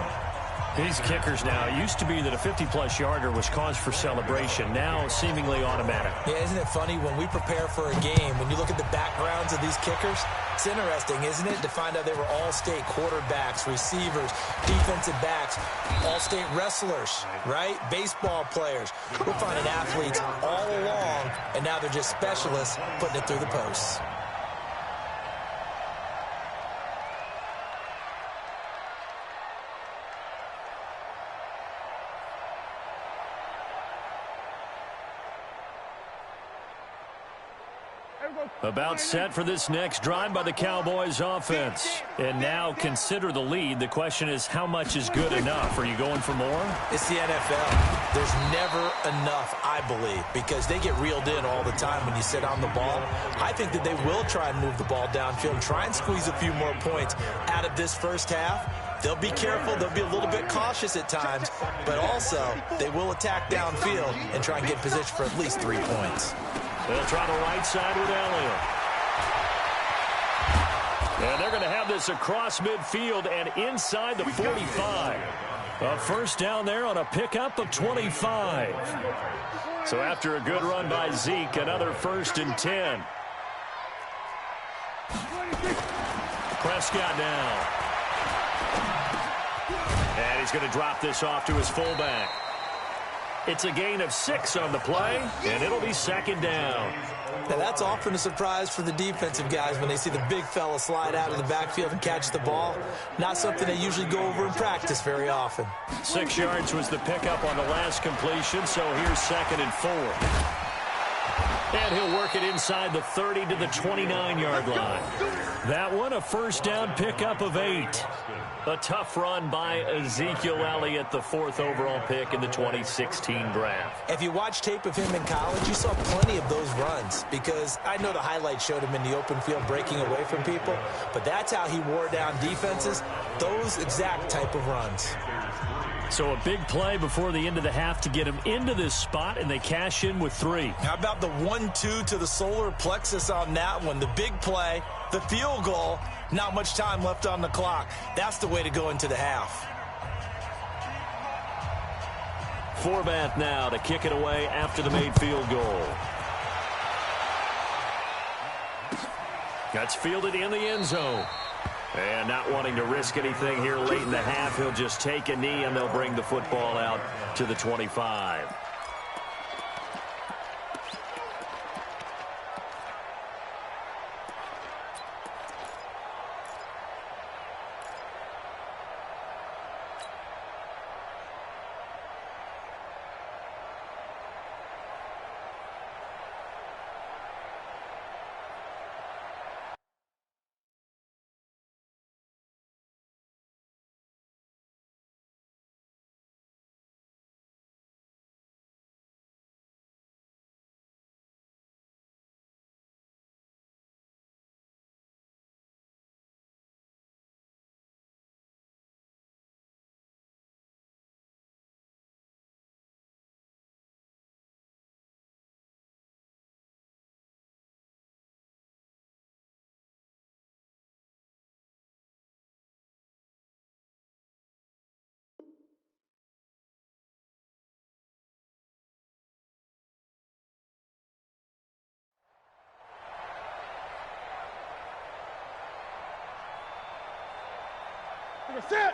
These kickers now, it used to be that a 50-plus yarder was cause for celebration. Now, seemingly automatic. Yeah, isn't it funny when we prepare for a game, when you look at the backgrounds of these kickers, it's interesting, isn't it, to find out they were all-state quarterbacks, receivers, defensive backs, all-state wrestlers, right? Baseball players. We're finding athletes all along, and now they're just specialists putting it through the posts. About set for this next drive by the Cowboys offense. And now consider the lead. The question is, how much is good enough? Are you going for more? It's the NFL. There's never enough, I believe, because they get reeled in all the time when you sit on the ball. I think that they will try and move the ball downfield and try and squeeze a few more points out of this first half. They'll be careful. They'll be a little bit cautious at times, but also they will attack downfield and try and get position for at least 3 points. They'll try the right side with Elliott. And they're going to have this across midfield and inside the 45. A 1st down there on a pickup of 25. So after a good run by Zeke, another 1st and 10. Prescott now. And he's going to drop this off to his fullback. It's a gain of 6 on the play, and it'll be 2nd down. Now, that's often a surprise for the defensive guys when they see the big fella slide out of the backfield and catch the ball. Not something they usually go over in practice very often. 6 yards was the pickup on the last completion, so here's 2nd and 4. And he'll work it inside the 30 to the 29-yard line. That one, a 1st down pickup of 8. A tough run by Ezekiel Elliott, the 4th overall pick in the 2016 draft. If you watch tape of him in college, you saw plenty of those runs because I know the highlights showed him in the open field breaking away from people, but that's how he wore down defenses, those exact type of runs. So a big play before the end of the half to get him into this spot, and they cash in with 3. How about the 1-2 to the solar plexus on that one? The big play, the field goal, not much time left on the clock. That's the way to go into the half. Forbath now to kick it away after the made field goal. That's fielded in the end zone. And not wanting to risk anything here late in the half, he'll just take a knee, and they'll bring the football out to the 25.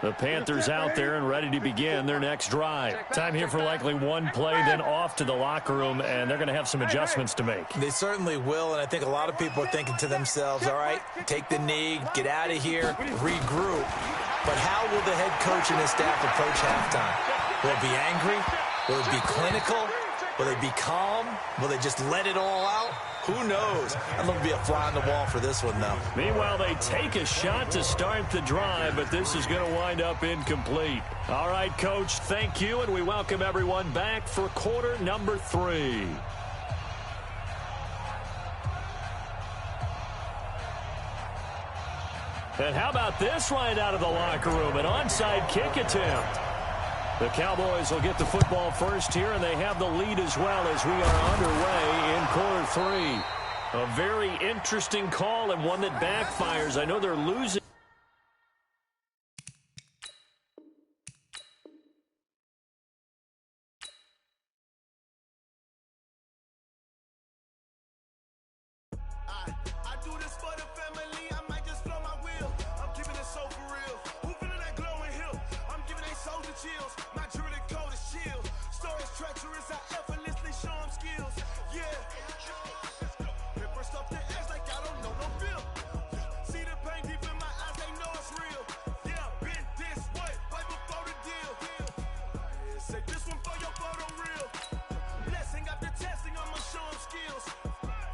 The Panthers out there and ready to begin their next drive. Time here for likely one play, then off to the locker room, and they're going to have some adjustments to make. They certainly will, and I think a lot of people are thinking to themselves, all right, take the knee, get out of here, regroup. But how will the head coach and his staff approach halftime? Will it be angry? Will it be clinical? Will they be calm? Will they just let it all out? Who knows? I'm going to be a fly on the wall for this one, though. Meanwhile, they take a shot to start the drive, but this is going to wind up incomplete. All right, Coach, thank you, and we welcome everyone back for quarter number 3. And how about this right out of the locker room? An onside kick attempt. The Cowboys will get the football first here, and they have the lead as well as we are underway in quarter 3. A very interesting call and one that backfires. I know they're losing. I do this for the family. I might just blow my wheel. I'm keeping it so for real. Who feeling that glowing hill? I'm giving they soldier chills. My jewelry code is chill. Stories treacherous. I effortlessly show them skills. Yeah. Paper stuff the edge like I don't know no feel. See the pain deep in my eyes. They know it's real. Yeah, been this way. Way before the deal. Say this one for your photo real. Blessing after testing. I'ma show them skills.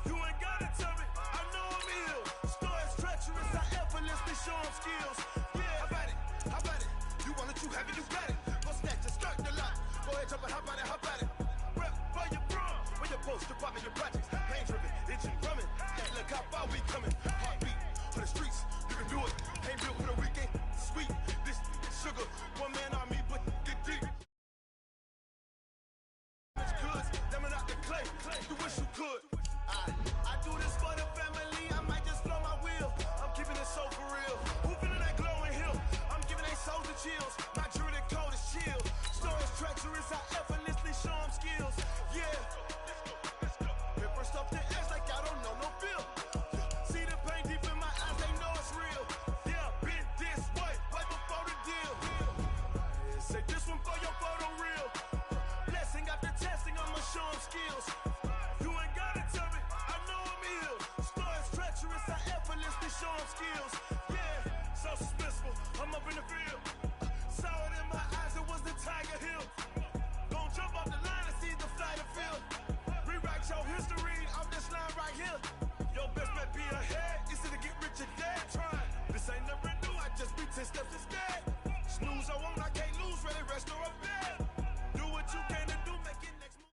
You ain't gotta tell me. I know I'm ill. Stories treacherous. I effortlessly show them skills. Yeah, how about it? How about it? You want it, you have it, you got it. Go snatch it, start the lot. Go ahead, jump it, how about it, how about it? Rep where you from? Where your post, department, your projects. Pain driven, itching, drumming. Hey, look how far we coming. Heartbeat on the streets, you can do it. Ain't built for the weekend. Sweet, this sugar. One man army, but get deep. Goods, them are not the clay. You wish you could. I do this for the family. I might just blow my wheel. I'm keeping it so for real. Who feeling that glowing hill? I'm giving they soldier chills. My jewelry code is chill. Stories treacherous. I effortlessly show them skills. Yeah. Paper stuff the edge like I don't know no feel. See the pain deep in my eyes. They know it's real. Yeah, been this way. Way before the deal. Say this one for your photo real. Blessing after testing. I'ma show them skills. You ain't gotta tell me. I know I'm ill. Stories treacherous. I effortlessly show them skills. Yeah, so suspenseful. I'm up in the field. Saw it in my eyes. It was the Tiger Hill. Gon' jump off the line and see the flight of field. Rewrite your history off this line right here. Your best bet be ahead. It's to get rich or dead trying. This ain't never new. I just be 10 steps instead. Snooze I won't. I can't lose. Ready, rest or a bed. Do what you can to do. Make it next move.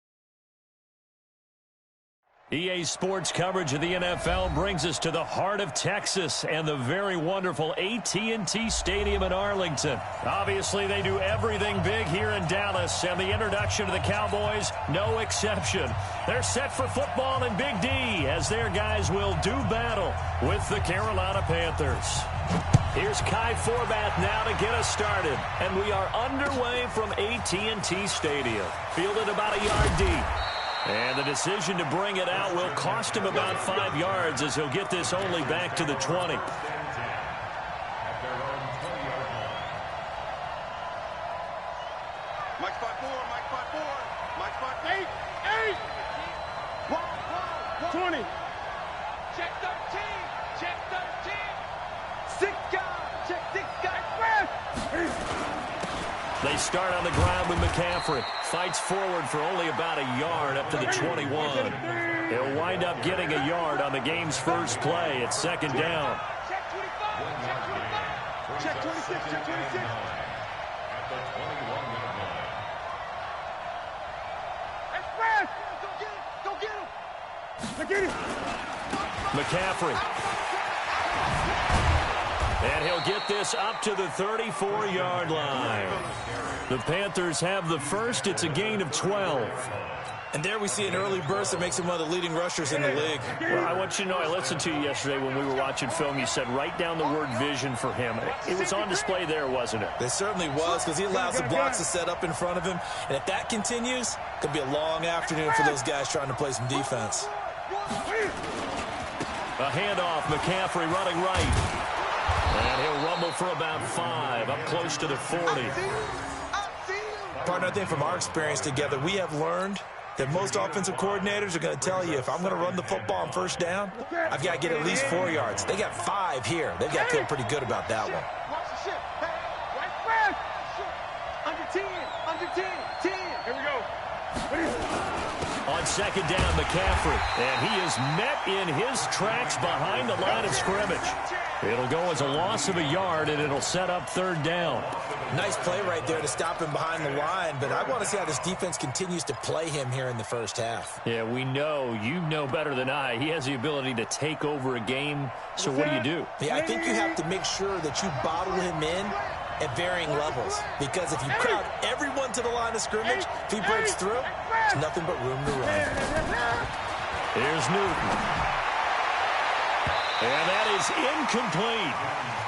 EA Sports coverage of the NFL brings us to the heart of Texas and the very wonderful AT&T Stadium in Arlington. Obviously, they do everything big here in Dallas, and the introduction to the Cowboys, no exception. They're set for football in Big D as their guys will do battle with the Carolina Panthers. Here's Kai Forbath now to get us started, and we are underway from AT&T Stadium. Fielded about a yard deep. And the decision to bring it out will cost him about 5 yards as he'll get this only back to the 20. Mike spot 4, Mike spot 4, Mike spot 8, 20. Check 13. Check 13. 6 guys. Check 6 guys. They start on the ground with McCaffrey. Fights forward for only about a yard up to the 21. He'll wind up getting a yard on the game's first play. It's second down. Check 25. Check 25. Check 26, check 26. At the 21-yard line. Express. Go get him. Go get him. Look at it. McCaffrey. And he'll get this up to the 34-yard line. The Panthers have the first. It's a gain of 12. And there we see an early burst that makes him one of the leading rushers in the league. Well, I want you to know, I listened to you yesterday when we were watching film. You said write down the word vision for him. It was on display there, wasn't it? It certainly was, because he allows the blocks to set up in front of him. And if that continues, it could be a long afternoon for those guys trying to play some defense. A handoff, McCaffrey running right. And he'll rumble for about 5, up close to the 40. Partner, I think from our experience together, we have learned that most offensive coordinators are going to tell you, if I'm going to run the football on first down, I've got to get at least 4 yards. They got 5 here. They've got to feel pretty good about that one. Watch the shit. Hey, under 10, under 10, 10. Here we go. On second down, McCaffrey. And he is met in his tracks behind the line of scrimmage. It'll go as a loss of a yard, and it'll set up third down. Nice play right there to stop him behind the line, but I want to see how this defense continues to play him here in the first half. Yeah, we know. You know better than I. He has the ability to take over a game, so what do? Yeah, I think you have to make sure that you bottle him in at varying levels, because if you crowd everyone to the line of scrimmage, if he breaks through, there's nothing but room to run. Here's Newton. And that is incomplete.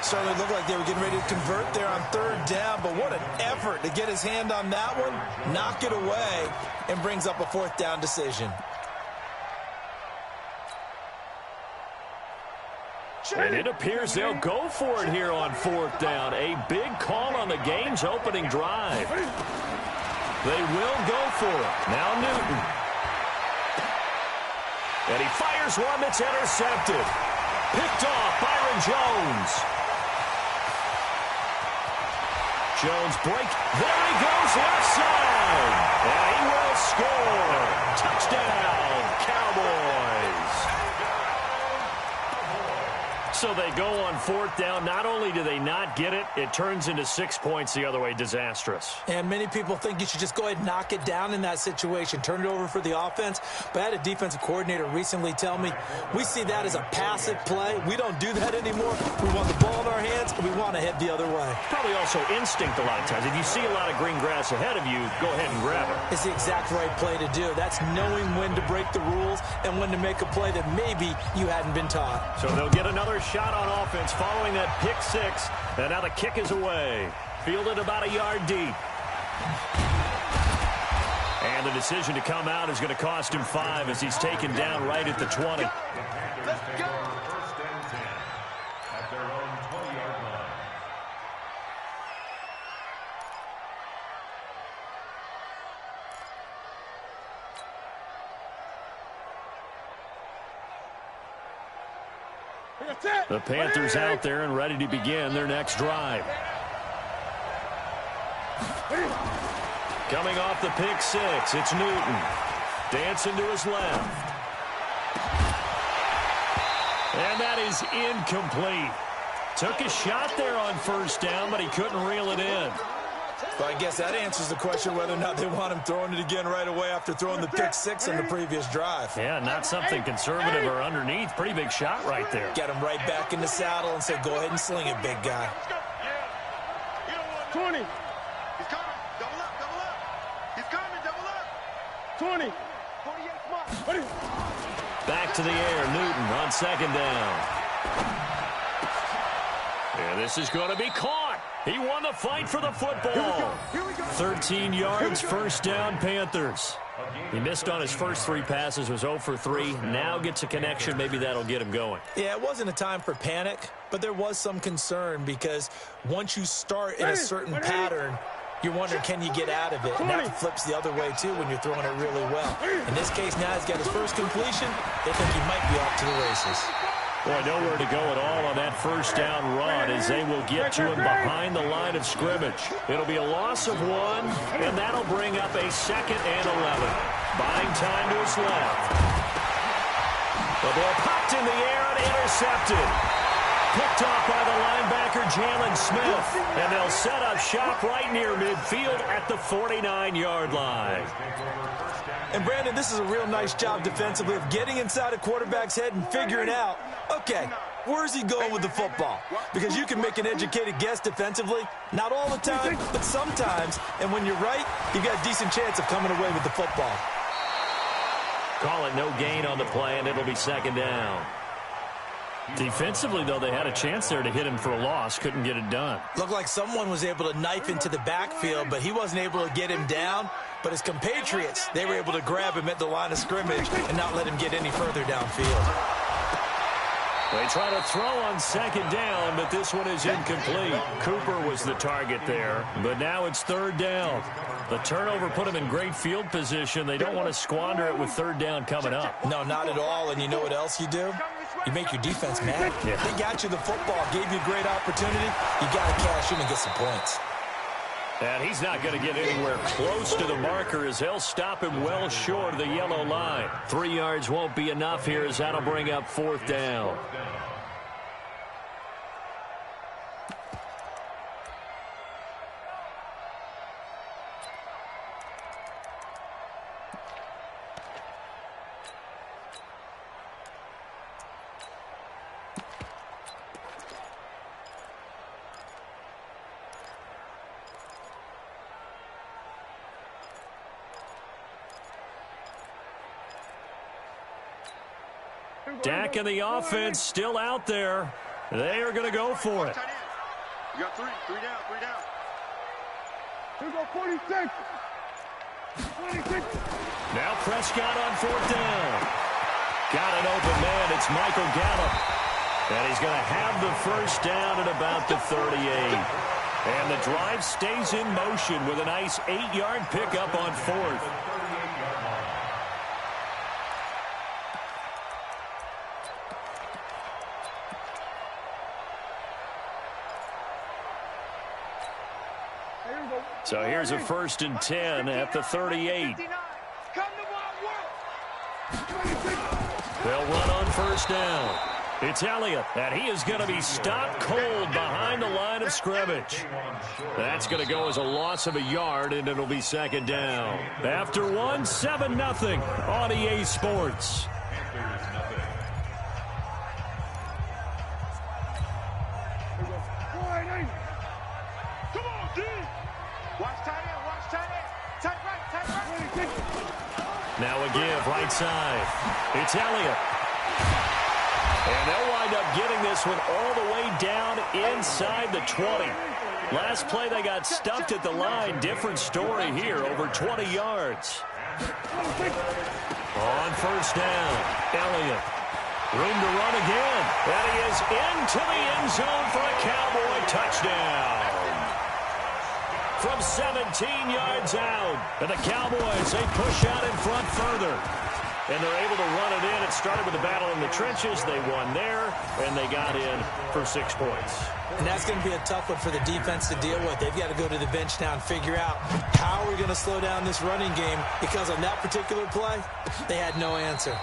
Certainly looked like they were getting ready to convert there on third down, but what an effort to get his hand on that one, knock it away, and brings up a fourth down decision. And it appears they'll go for it here on fourth down. A big call on the game's opening drive. They will go for it. Now Newton. And he fires one that's intercepted. Picked off Byron Jones. Jones break. There he goes left side. And he will score. Touchdown, Cowboys. So they go on fourth down. Not only do they not get it, it turns into 6 points the other way. Disastrous. And many people think you should just go ahead and knock it down in that situation. Turn it over for the offense. But I had a defensive coordinator recently tell me, we see that as a passive play. We don't do that anymore. We want the ball in our hands, and we want to head the other way. Probably also instinct a lot of times. If you see a lot of green grass ahead of you, go ahead and grab it. It's the exact right play to do. That's knowing when to break the rules and when to make a play that maybe you hadn't been taught. So they'll get another shot on offense following that pick 6. And now the kick is away. Fielded about a yard deep. And the decision to come out is going to cost him 5 as he's taken down right at the 20. Let's go. First and 10 at their own 20-yard line. The Panthers out there and ready to begin their next drive. Coming off the pick 6, it's Newton. Dancing to his left. And that is incomplete. Took a shot there on first down, but he couldn't reel it in. Well, I guess that answers the question whether or not they want him throwing it again right away after throwing the pick 6 on the previous drive. Yeah, not something conservative or underneath. Pretty big shot right there. Get him right back in the saddle and say, go ahead and sling it, big guy. 20. He's coming. Double up, double up. He's coming, double up. 20. 48 smart. Back to the air, Newton on second down. And this is going to be caught. He won the fight for the football. 13 yards, first down, Panthers. He missed on his first 3 passes, was 0 for 3. Now gets a connection. Maybe that'll get him going. Yeah, it wasn't a time for panic, but there was some concern because once you start in a certain pattern, you're wondering, can you get out of it? And that flips the other way, too, when you're throwing it really well. In this case, now he's got his first completion. They think he might be off to the races. Boy, nowhere to go at all on that first down run as they will get to him behind the line of scrimmage. It'll be a loss of 1, and that'll bring up a 2nd and 11. Buying time to his left. The ball popped in the air and intercepted. Picked off by the linebacker, Jalen Smith. And they'll set up shop right near midfield at the 49-yard line. And, Brandon, this is a real nice job defensively of getting inside a quarterback's head and figuring out, okay, where's he going with the football? Because you can make an educated guess defensively. Not all the time, but sometimes. And when you're right, you've got a decent chance of coming away with the football. Call it no gain on the play, and it'll be 2nd down. Defensively, though, they had a chance there to hit him for a loss. Couldn't get it done. Looked like someone was able to knife into the backfield, but he wasn't able to get him down. But his compatriots, they were able to grab him at the line of scrimmage and not let him get any further downfield. They try to throw on second down, but this one is incomplete. Cooper was the target there, but now it's third down. The turnover put them in great field position. They don't want to squander it with third down coming up. No, not at all. And you know what else you do? You make your defense mad. Yeah. They got you the football, gave you a great opportunity. You got to cash in and get some points. And he's not going to get anywhere close to the marker as they'll stop him well short of the yellow line. 3 yards won't be enough here as that'll bring up fourth down. Dak and the offense still out there. They are going to go for it. You got three down. Here we go, 46. 26. Now Prescott on fourth down. Got an open man. It's Michael Gallup. And he's going to have the first down at about the 38. And the drive stays in motion with a nice 8-yard pickup on fourth. So here's a 1st and 10 at the 38. They'll run on first down. It's Elliott, and he is going to be stopped cold behind the line of scrimmage. That's going to go as a loss of a yard, and it'll be second down. After one, 7-0 on EA Sports. Now a give, right side. It's Elliott. And they'll wind up getting this one all the way down inside the 20. Last play they got stuffed at the line. Different story here, over 20 yards. On first down, Elliott. Room to run again. And he is into the end zone for a Cowboy touchdown. From 17 yards out. And the Cowboys, they push out in front further. And they're able to run it in. It started with a battle in the trenches. They won there, and they got in for 6 points. And that's going to be a tough one for the defense to deal with. They've got to go to the bench now and figure out how we're going to slow down this running game, because on that particular play, they had no answer.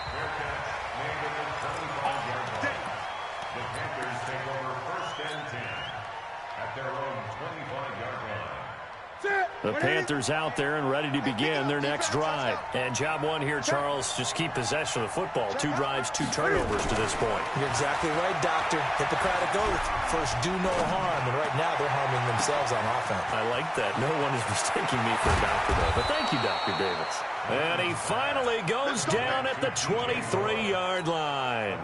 The Panthers out there and ready to begin their next drive. And job one here, Charles, just keep possession of the football. 2 drives, 2 turnovers to this point. You're exactly right, Doctor. Hippocratic oath. First, do no harm. And right now, they're harming themselves on offense. I like that. No one is mistaking me for a doctor, though. But thank you, Dr. Davis. And he finally goes down at the 23-yard line.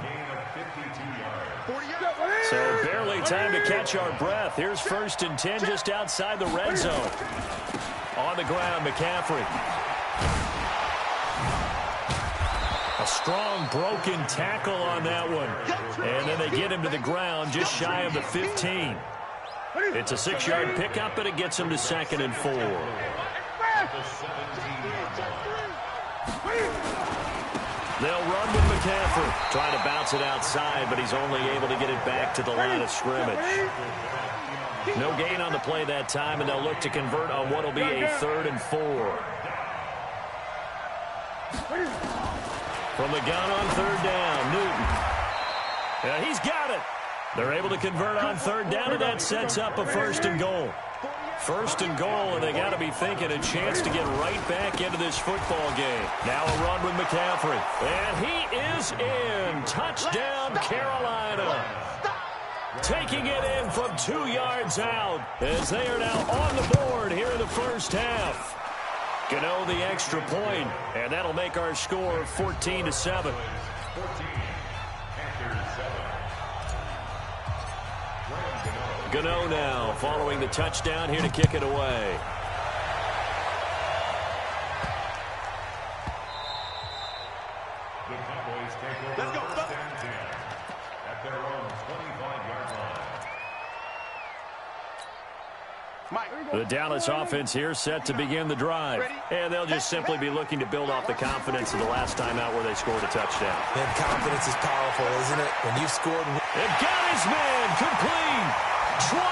So barely time to catch our breath. Here's 1st and 10 just outside the red zone. On the ground, McCaffrey. A strong broken tackle on that one. And then they get him to the ground just shy of the 15. It's a 6-yard pickup, and it gets him to 2nd and 4. They'll run with McCaffrey. Trying to bounce it outside, but he's only able to get it back to the line of scrimmage. No gain on the play that time, and they'll look to convert on what will be a 3rd and 4. From the gun on 3rd down, Newton. Yeah, he's got it. They're able to convert on 3rd down, and that sets up a 1st and goal. 1st and goal, and they got to be thinking a chance to get right back into this football game. Now a run with McCaffrey. And he is in. Touchdown, Carolina. Taking it in from 2 yards out as they are now on the board here in the first half. Gano the extra point, and that'll make our score 14-7. Gano now following the touchdown here to kick it away. at their own 25-yard line. The Dallas offense here set to begin the drive. And they'll just simply be looking to build off the confidence of the last time out where they scored a touchdown. And confidence is powerful, isn't it? When you've scored. And got his man complete. 20.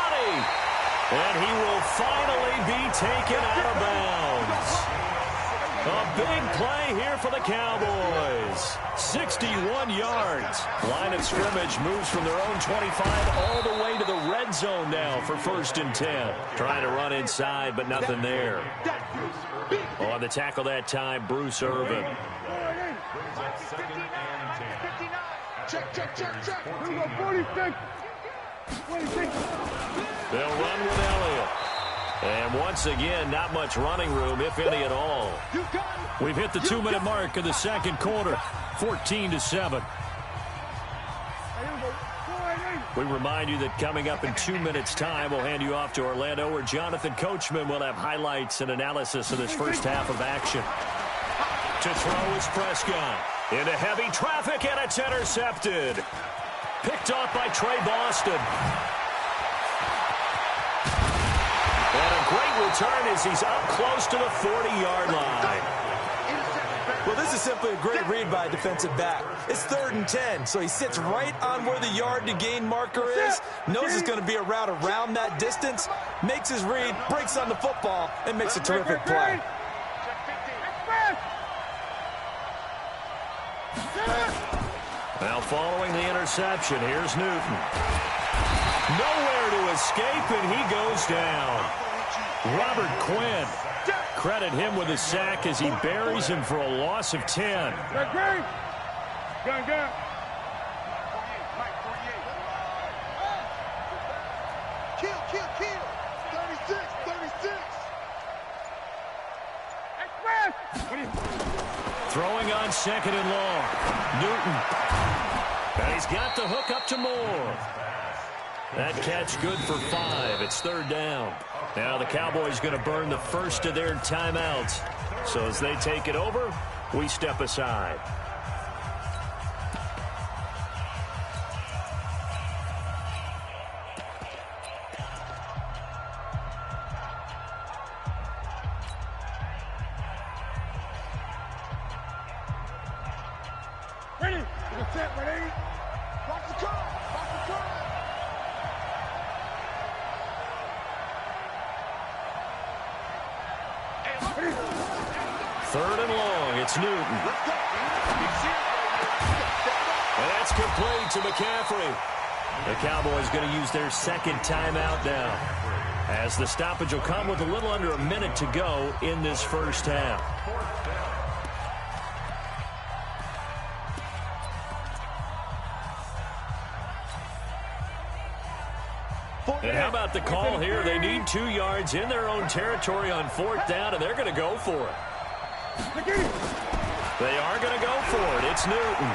And he will finally be taken out of bounds. A big play here for the Cowboys. 61 yards. Line of scrimmage moves from their own 25 all the way to the red zone now for 1st and 10. Trying to run inside, but nothing there. On the tackle that time, Bruce Irvin. Check. Here we go, 46. 26. They'll run with Elliott. And once again, not much running room, if any at all. We've hit the 2-minute mark of the second quarter, 14-7. We remind you that coming up in 2 minutes' time, we'll hand you off to Orlando, where Jonathan Coachman will have highlights and analysis of this first half of action. To throw is Prescott. Into heavy traffic, and it's intercepted. Picked off by Trey Boston. And a great return as he's up close to the 40-yard line. Well, this is simply a great read by a defensive back. It's 3rd and 10, so he sits right on where the yard-to-gain marker is, knows it's going to be a route around that distance, makes his read, breaks on the football, and makes a terrific play. Now following the interception, here's Newton. Nowhere to escape, and he goes down. Robert Quinn. Credit him with a sack as he buries him for a loss of 10. Gun. Kill. 36. Throwing on 2nd and long. Newton. And he's got the hook up to Moore. That catch good for 5. It's 3rd down. Now the Cowboys going to burn the first of their timeouts. So as they take it over, we step aside. Ready? Set, ready? Watch the car. 3rd and long. It's Newton. And that's complete to McCaffrey. The Cowboys going to use their 2nd timeout now, as the stoppage will come with a little under a minute to go in this first half. And how about the call here? They need 2 yards in their own territory on 4th down, and they're going to go for it. They are going to go for it. It's Newton.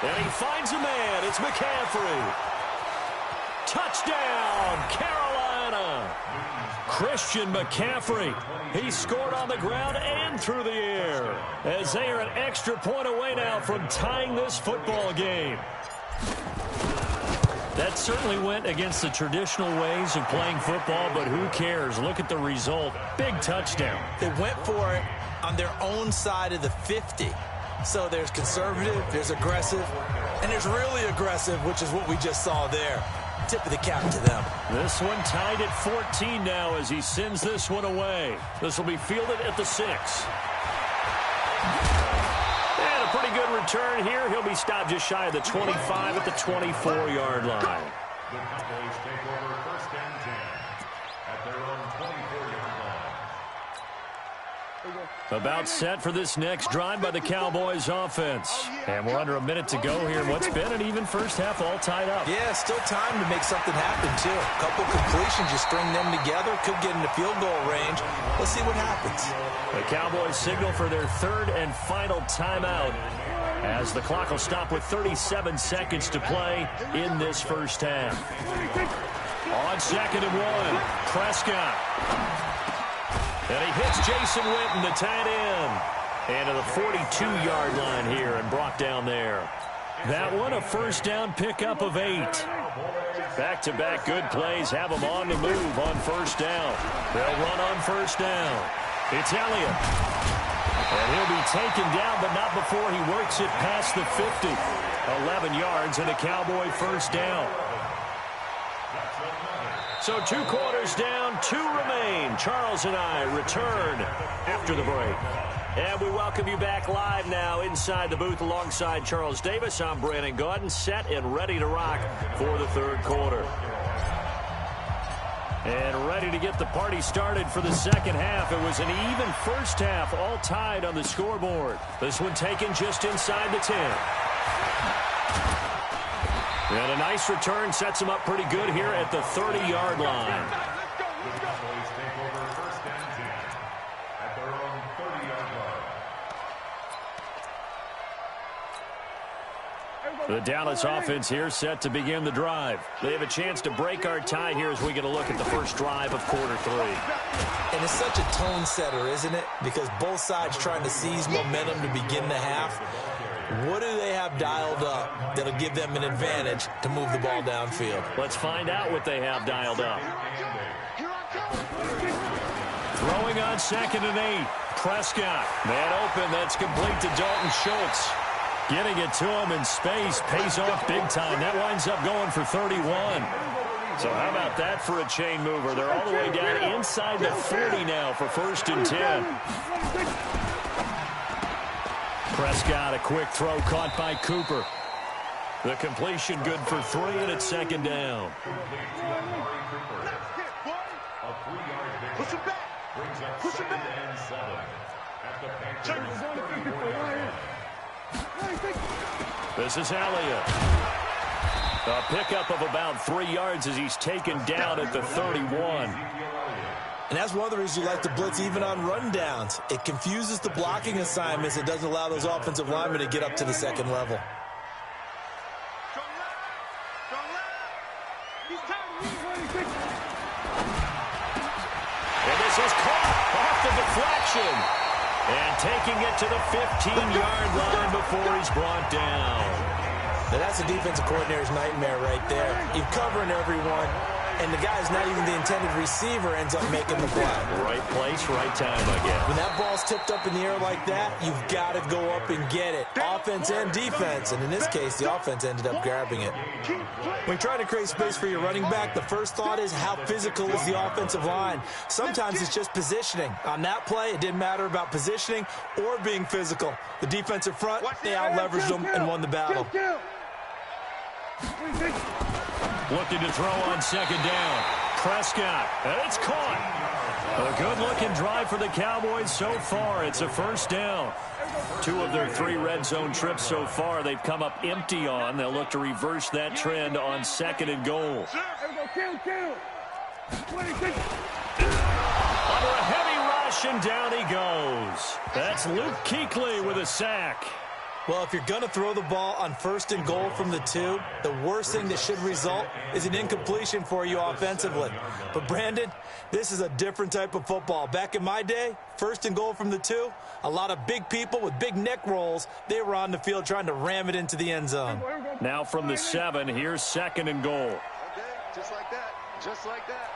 And he finds a man. It's McCaffrey. Touchdown, Carolina. Christian McCaffrey. He scored on the ground and through the air, as they are an extra point away now from tying this football game. That certainly went against the traditional ways of playing football, but who cares? Look at the result. Big touchdown. They went for it on their own side of the 50. So there's conservative, there's aggressive, and there's really aggressive, which is what we just saw there. Tip of the cap to them. This one tied at 14 now as he sends this one away. This will be fielded at the 6. Pretty good return here. He'll be stopped just shy of the 25 at the 24-yard line. The Cowboys take over 1st and 10 at their own 24-yard line. About set for this next drive by the Cowboys offense. And we're under a minute to go here. What's been an even first half all tied up. Yeah, still time to make something happen, too. A couple completions, you string them together, could get into field goal range. Let's see what happens. The Cowboys signal for their 3rd and final timeout, as the clock will stop with 37 seconds to play in this first half. On 2nd and 1, Prescott. And he hits Jason Witten, the tight end. And to the 42-yard line here and brought down there. That one a first down pickup of 8. Back-to-back good plays have them on the move on first down. They'll run on first down. It's Elliott. And he'll be taken down, but not before he works it past the 50. 11 yards and a Cowboy first down. So 2 quarters down, 2 remain. Charles and I return after the break. And we welcome you back live now inside the booth alongside Charles Davis. I'm Brandon Gaudin, set and ready to rock for the third quarter. And ready to get the party started for the second half. It was an even first half, all tied on the scoreboard. This one taken just inside the 10. And a nice return sets him up pretty good here at the 30-yard line. The Dallas offense here set to begin the drive. They have a chance to break our tie here as we get a look at the first drive of quarter 3. And it's such a tone setter, isn't it? Because both sides trying to seize momentum to begin the half. What do they have dialed up that'll give them an advantage to move the ball downfield? Let's find out what they have dialed up. Throwing on 2nd and 8. Prescott. Man open. That's complete to Dalton Schultz. Getting it to him in space pays off big time. That winds up going for 31. So how about that for a chain mover? They're all the way down inside the 40 now for 1st and 10. Prescott, a quick throw caught by Cooper. The completion good for 3, and it's 2nd down. Push him back. Push him back. This is Elliott. A pickup of about 3 yards as he's taken down at the 31. And that's one of the reasons you like to blitz even on rundowns. It confuses the blocking assignments. It doesn't allow those offensive linemen to get up to the second level. And this is caught off the deflection. And taking it to the 15-yard line before he's brought down. Now that's the defensive coordinator's nightmare right there. You're covering everyone, and the guy's not even the intended receiver ends up making the play. Right place, right time, I guess. When that ball's tipped up in the air like that, you've got to go up and get it. Offense and defense, and in this case, the offense ended up grabbing it. When you try to create space for your running back, the first thought is how physical is the offensive line. Sometimes it's just positioning. On that play, it didn't matter about positioning or being physical. The defensive front, they out-leveraged them and won the battle. Looking to throw on 2nd down. Prescott, and it's caught. A good-looking drive for the Cowboys so far. It's a first down. 2 of their 3 red zone trips so far they've come up empty on. They'll look to reverse that trend on 2nd and goal. Under a heavy rush, and down he goes. That's Luke Kuechly with a sack. Well, if you're going to throw the ball on 1st and goal from the 2, the worst thing that should result is an incompletion for you offensively. But, Brandon, this is a different type of football. Back in my day, 1st and goal from the 2, a lot of big people with big neck rolls, they were on the field trying to ram it into the end zone. Now from the 7, here's 2nd and goal. Okay, just like that. Just like that.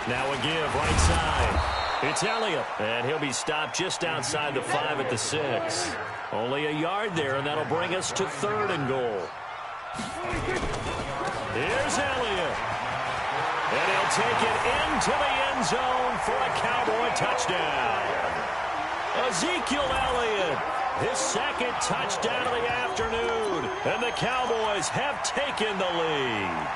Now a give right side. It's Elliott, and he'll be stopped just outside the 5 at the 6. Only a yard there, and that'll bring us to 3rd and goal. Here's Elliott. And he'll take it into the end zone for a Cowboy touchdown. Ezekiel Elliott, his 2nd touchdown of the afternoon, and the Cowboys have taken the lead.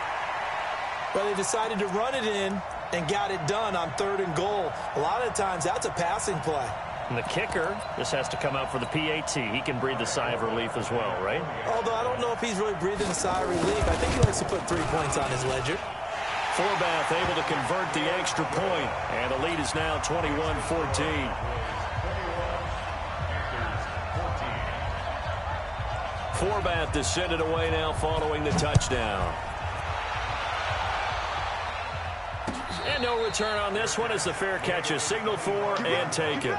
But they decided to run it in and got it done on 3rd and goal. A lot of times, that's a passing play. And the kicker, this has to come out for the PAT. He can breathe a sigh of relief as well, right? Although I don't know if he's really breathing a sigh of relief. I think he likes to put 3 points on his ledger. Forbath able to convert the extra point, and the lead is now 21-14. Forbath to send it away now following the touchdown. And no return on this one as the fair catch is signaled for and taken.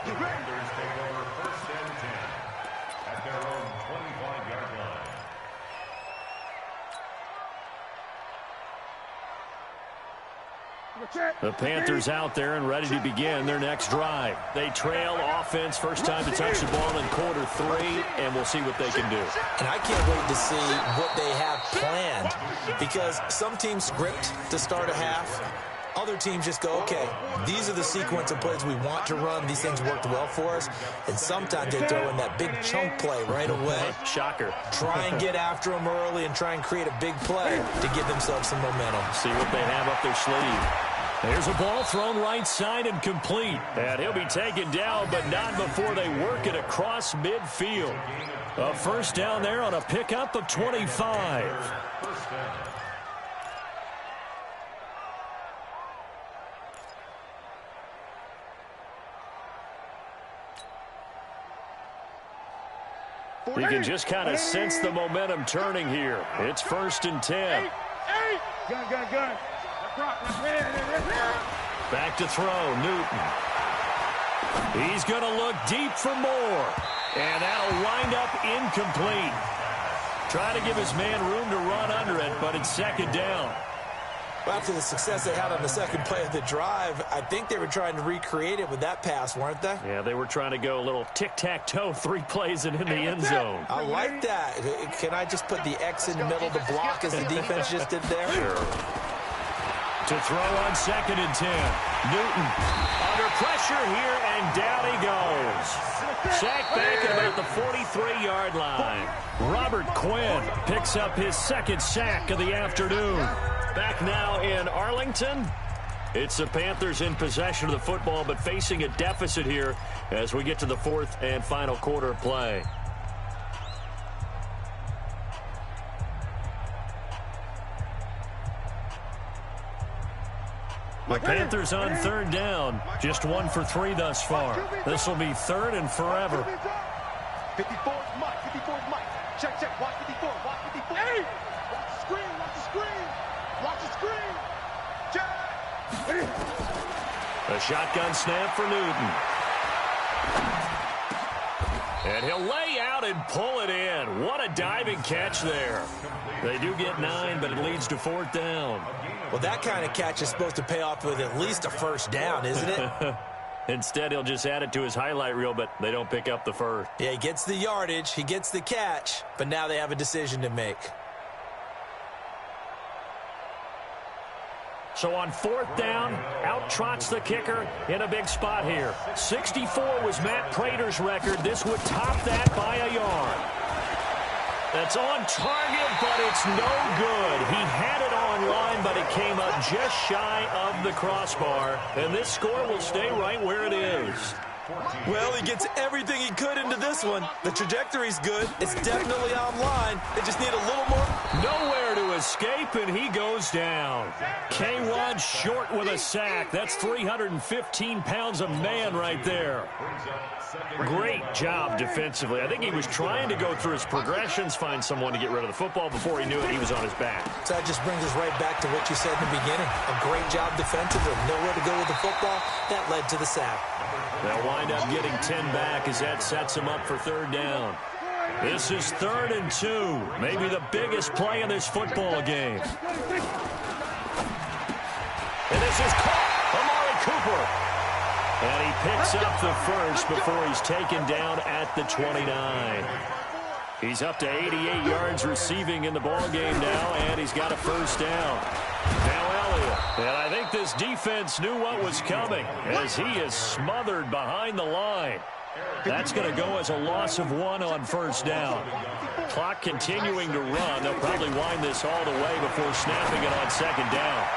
Defenders take over 1st and 10 at their own The Panthers out there and ready to begin their next drive. They trail offense, first time to touch the ball in quarter 3, and we'll see what they can do. And I can't wait to see what they have planned, because some teams script to start a half. Other teams just go, okay, these are the sequence of plays we want to run. These things worked well for us. And sometimes they throw in that big chunk play right away. Shocker. Try and get after them early and try and create a big play to give themselves some momentum. See what they have up their sleeve. There's a ball thrown right side and complete. And he'll be taken down, but not before they work it across midfield. A first down there on a pickup of 25. You can just kind of sense the momentum turning here. It's 1st and 10. Gun. Back to throw, Newton. He's going to look deep for more. And that'll wind up incomplete. Try to give his man room to run under it, but it's 2nd down. Well, after the success they had on the second play of the drive, I think they were trying to recreate it with that pass, weren't they? Yeah, they were trying to go a little tic-tac-toe, 3 plays and in the end zone. I like that. Can I just put the X in the middle to block as the defense just did there? Sure. To throw on 2nd and 10. Newton under pressure here, and down he goes. Sacked back at about the 43-yard line. Robert Quinn picks up his 2nd sack of the afternoon. Back now in Arlington. It's the Panthers in possession of the football, but facing a deficit here as we get to the 4th and final quarter of play. The Panthers on 3rd down. Just 1 for 3 thus far. This will be 3rd and forever. 54's Mike. 54's Mike. Check. Watch 54. Watch 54. Hey! Watch the screen. Watch the screen. Check. A shotgun snap for Newton. And he'll lay out and pull it in. What a diving catch there. They do get 9, but it leads to 4th down. Well, that kind of catch is supposed to pay off with at least a 1st down, isn't it? Instead, he'll just add it to his highlight reel, but they don't pick up the 1st. Yeah, he gets the yardage, he gets the catch, but now they have a decision to make. So on 4th down, out trots the kicker in a big spot here. 64 was Matt Prater's record. This would top that by a yard. That's on target, but it's no good. He had it on line, but it came up just shy of the crossbar. And this score will stay right where it is. Well, he gets everything he could into this one. The trajectory's good. It's definitely online. They just need a little more. Nowhere to escape, and he goes down. K1 short with a sack. That's 315 pounds of man right there. Great job defensively. I think he was trying to go through his progressions, find someone to get rid of the football. Before he knew it, he was on his back. So that just brings us right back to what you said in the beginning. A great job defensively. Nowhere to go with the football. That led to the sack. They'll wind up getting 10 back as that sets them up for 3rd down. This is 3rd and 2. Maybe the biggest play in this football game. And this is caught. Amari Cooper. And he picks up the 1st before he's taken down at the 29. He's up to 88 yards receiving in the ball game now, and he's got a 1st down. Now Elliott. And I think this defense knew what was coming as he is smothered behind the line. That's going to go as a loss of 1 on 1st down. Clock continuing to run. They'll probably wind this all the way before snapping it on 2nd down.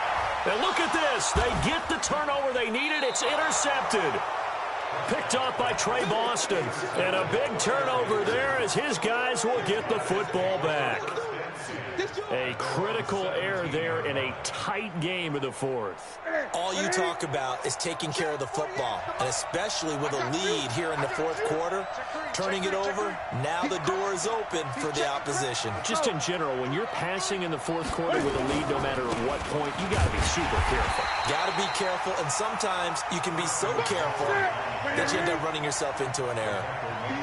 And look at this. They get the turnover they needed. It's intercepted. Picked off by Trey Boston. And a big turnover there as his guys will get the football back. A critical error there in a tight game of the 4th. All you talk about is taking care of the football, and especially with a lead here in the 4th quarter, turning it over, now the door is open for the opposition. Just in general, when you're passing in the 4th quarter with a lead, no matter at what point, you got to be super careful. Got to be careful, and sometimes you can be so careful that you end up running yourself into an error.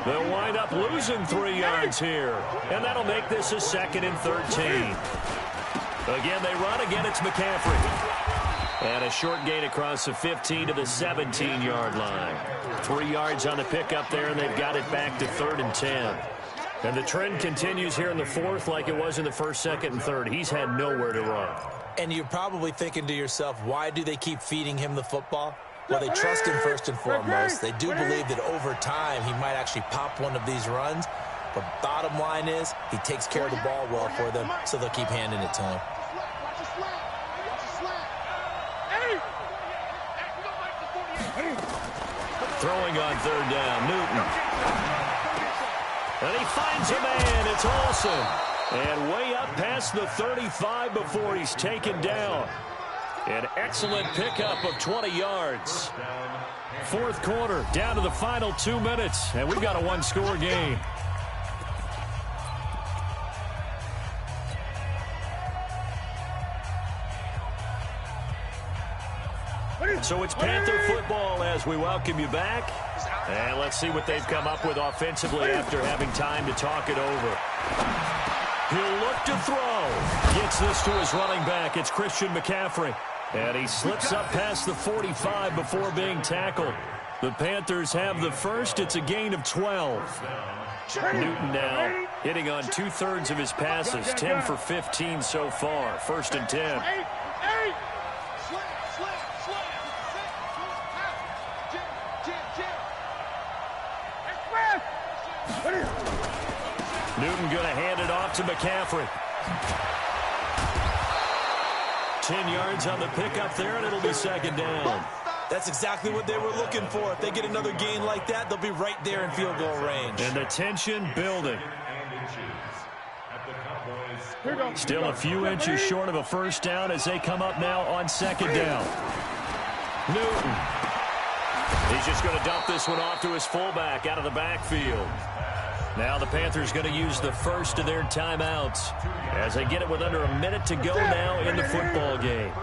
They'll wind up losing 3 yards here, and that'll make this a 2nd and 13. Again, they run. Again, it's McCaffrey. And a short gain across the 15 to the 17-yard line. 3 yards on the pickup there, and they've got it back to 3rd and 10. And the trend continues here in the 4th like it was in the 1st, 2nd, and 3rd. He's had nowhere to run. And you're probably thinking to yourself, why do they keep feeding him the football? Well, they trust him first and foremost. They do believe that over time he might actually pop one of these runs. But bottom line is he takes care of the ball well for them, so they'll keep handing it to him. Throwing on 3rd down, Newton. And he finds a man. It's Olsen. And way up past the 35 before he's taken down. An excellent pickup of 20 yards. 4th quarter, down to the final 2 minutes. And we've got a one-score game. So it's Panther football as we welcome you back. And let's see what they've come up with offensively after having time to talk it over. He'll look to throw. Gets this to his running back. It's Christian McCaffrey. And he slips up past the 45 before being tackled. The Panthers have the first. It's a gain of 12. Newton now hitting on 2/3 of his passes. 10 for 15 so far. 1st and 10. Newton going to hand it off to McCaffrey. 10 yards on the pickup there, and it'll be 2nd down. That's exactly what they were looking for. If they get another gain like that, they'll be right there in field goal range. And the tension building. Still a few inches short of a 1st down as they come up now on 2nd down. Newton. He's just going to dump this one off to his fullback out of the backfield. Now the Panthers going to use the first of their timeouts as they get it with under a minute to go now in the football game.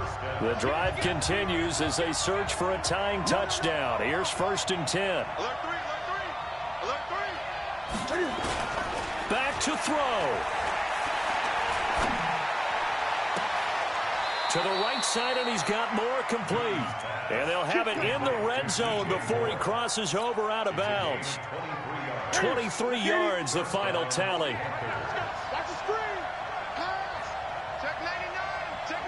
The drive continues as they search for a tying touchdown. Here's 1st and 10. Back to throw. To the right side, and he's got more complete. And they'll have it in the red zone before he crosses over out of bounds. 23 yards, the final tally. Watch the screen. Pass. Check 99. Check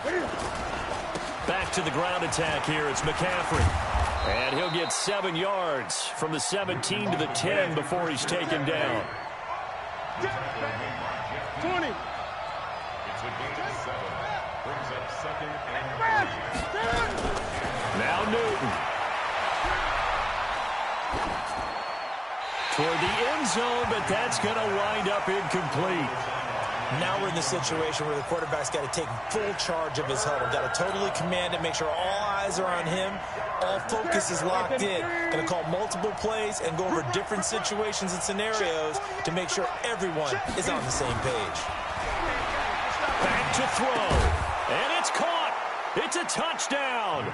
99. Back to the ground attack here. It's McCaffrey. And he'll get 7 yards from the 17 to the 10 before he's taken down. 20. It's a gain of 7. Brings up 2nd and 3. Now Newton. Toward the end zone, but that's going to wind up incomplete. Now we're in the situation where the quarterback's got to take full charge of his huddle. Got to totally command it, make sure all eyes are on him. All focus is locked in. Going to call multiple plays and go over different situations and scenarios to make sure everyone is on the same page. Back to throw. And it's caught. It's a touchdown.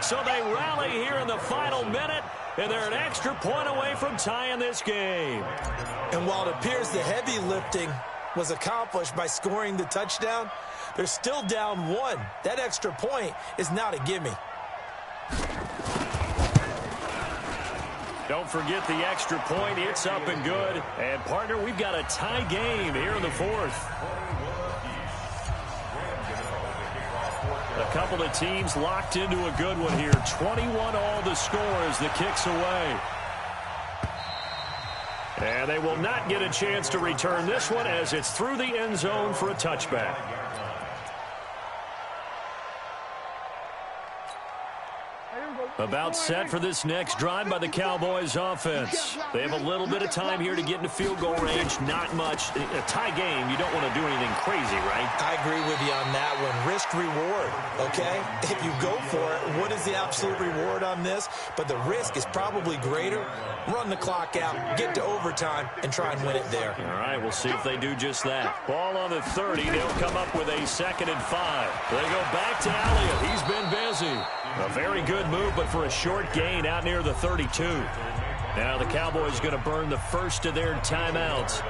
So they rally here in the final minute, and they're an extra point away from tying this game. And while it appears the heavy lifting was accomplished by scoring the touchdown, they're still down 1. That extra point is not a gimme. Don't forget the extra point. It's up and good. And, partner, we've got a tie game here in the 4th. A couple of teams locked into a good one here. 21 all the score as the kick's away. And they will not get a chance to return this one as it's through the end zone for a touchback. About set for this next drive by the Cowboys offense. They have a little bit of time here to get into field goal range. Not much. A tie game, you don't want to do anything crazy, right? I agree with you on that one. Risk reward, okay? If you go for it, what is the absolute reward on this? But the risk is probably greater. Run the clock out, get to overtime, and try and win it there. All right, we'll see if they do just that. Ball on the 30. They'll come up with a 2nd and 5. They go back to Elliott. He's been busy. A very good move, but for a short gain out near the 32. Now the Cowboys going to burn the first of their timeouts.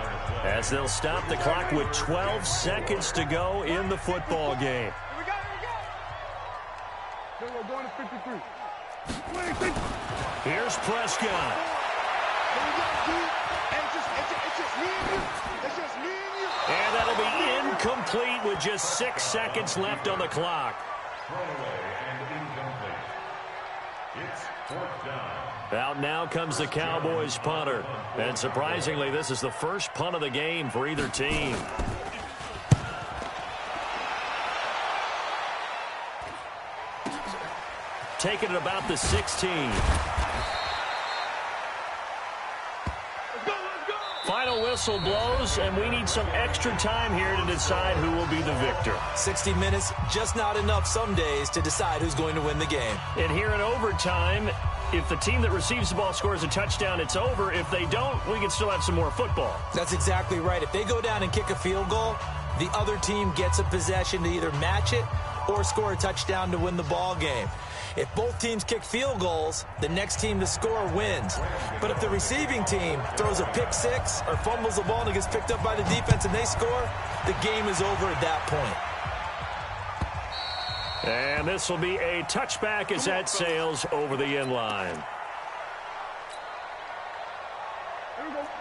as they'll stop the clock with 12 seconds to go in the football game. Here we're going to 53. Here's Prescott. And that'll be incomplete with just 6 seconds left on the clock. It's fourth down. Out now comes the Cowboys punter. And surprisingly, this is the first punt of the game for either team. Taking it about the 16. Final whistle blows, and we need some extra time here to decide who will be the victor. 60 minutes, just not enough some days to decide who's going to win the game. And here in overtime, if the team that receives the ball scores a touchdown, it's over. If they don't, we can still have some more football. That's exactly right. If they go down and kick a field goal, the other team gets a possession to either match it or score a touchdown to win the ball game. If both teams kick field goals, the next team to score wins. But if the receiving team throws a pick six or fumbles the ball and it gets picked up by the defense and they score, the game is over at that point. And this will be a touchback as that sails over the end line.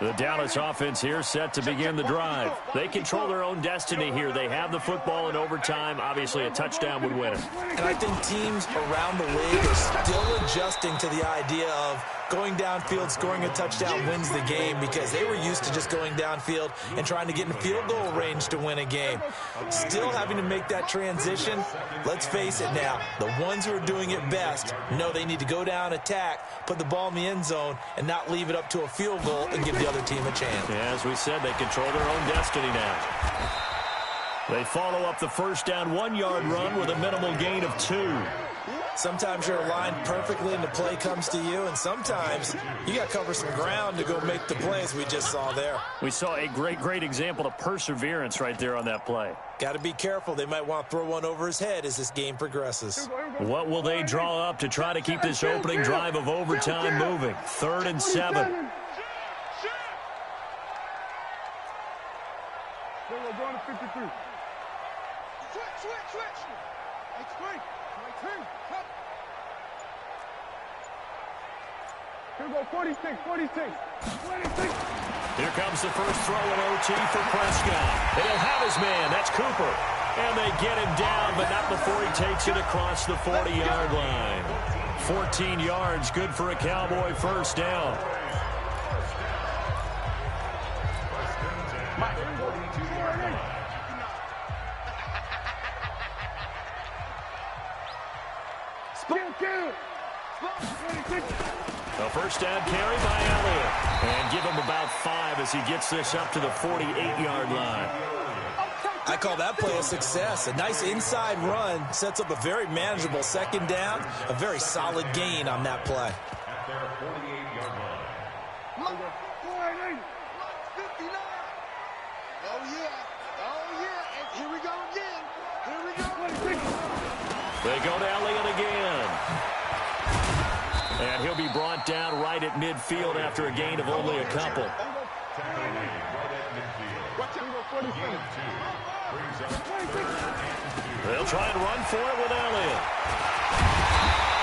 The Dallas offense here set to begin the drive. They control their own destiny here. They have the football in overtime. Obviously, a touchdown would win it. And I think teams around the league are still adjusting to the idea of going downfield, scoring a touchdown wins the game, because they were used to just going downfield and trying to get in field goal range to win a game. Still having to make that transition. Let's face it now, the ones who are doing it best know they need to go down, attack, put the ball in the end zone, and not leave it up to a field goal and give the other team a chance. Yeah, as we said, they control their own destiny now. They follow up the first down 1-yard run with a minimal gain of 2. Sometimes you're aligned perfectly and the play comes to you, and sometimes you got to cover some ground to go make the plays we just saw there. We saw a great example of perseverance right there on that play. Got to be careful. They might want to throw one over his head as this game progresses. What will they draw up to try to keep this opening drive of overtime moving? 3rd and 7. We're going to 53. Switch. Explain. Here we go, 46. Here comes the first throw in OT for Prescott. And he'll have his man. That's Cooper. And they get him down, but not before he takes it across the 40-yard line. 14 yards, good for a Cowboy first down. A first down carry by Elliott. And give him about 5 as he gets this up to the 48-yard line. I call that play a success. A nice inside run sets up a very manageable second down. A very solid gain on that play. At their 48-yard line. 59. Oh, yeah. And here we go again. They go to Elliott again. And he'll be brought down right at midfield after a gain of only a couple. They'll try and run for it with Elliott.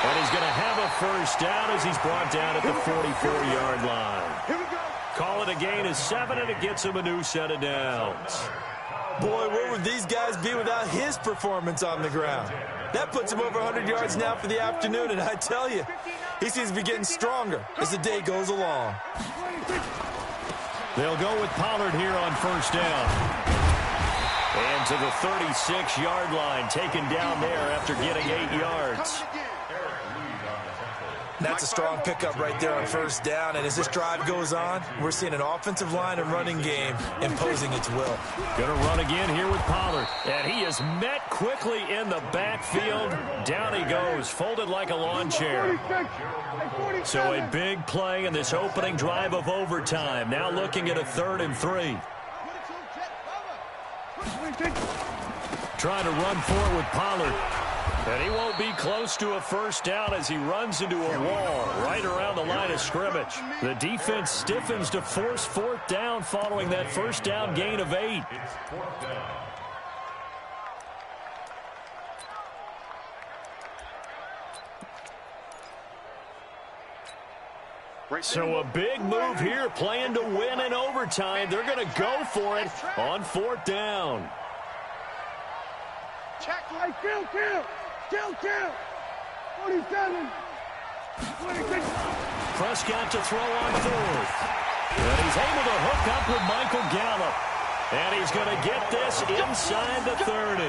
And he's going to have a first down as he's brought down at the 44-yard line. Call it a gain of 7, and it gets him a new set of downs. Boy, where would these guys be without his performance on the ground? That puts him over 100 yards now for the afternoon, and I tell you, he seems to be getting stronger as the day goes along. They'll go with Pollard here on first down. And to the 36-yard line, taken down there after getting 8 yards. That's a strong pickup right there on first down, and as this drive goes on, we're seeing an offensive line and running game imposing its will. Going to run again here with Pollard, and he is met quickly in the backfield. Down he goes, folded like a lawn chair. So a big play in this opening drive of overtime. Now looking at a 3rd and 3. Trying to run for it with Pollard. And he won't be close to a first down as he runs into a wall right around the line of scrimmage. The defense stiffens to force fourth down following that first down gain of 8. It's fourth down. So a big move here, playing to win in overtime. They're going to go for it on fourth down. Check. Hey, kill. 47. 26. Prescott to throw on fourth. And he's able to hook up with Michael Gallup. And he's going to get this inside the 30.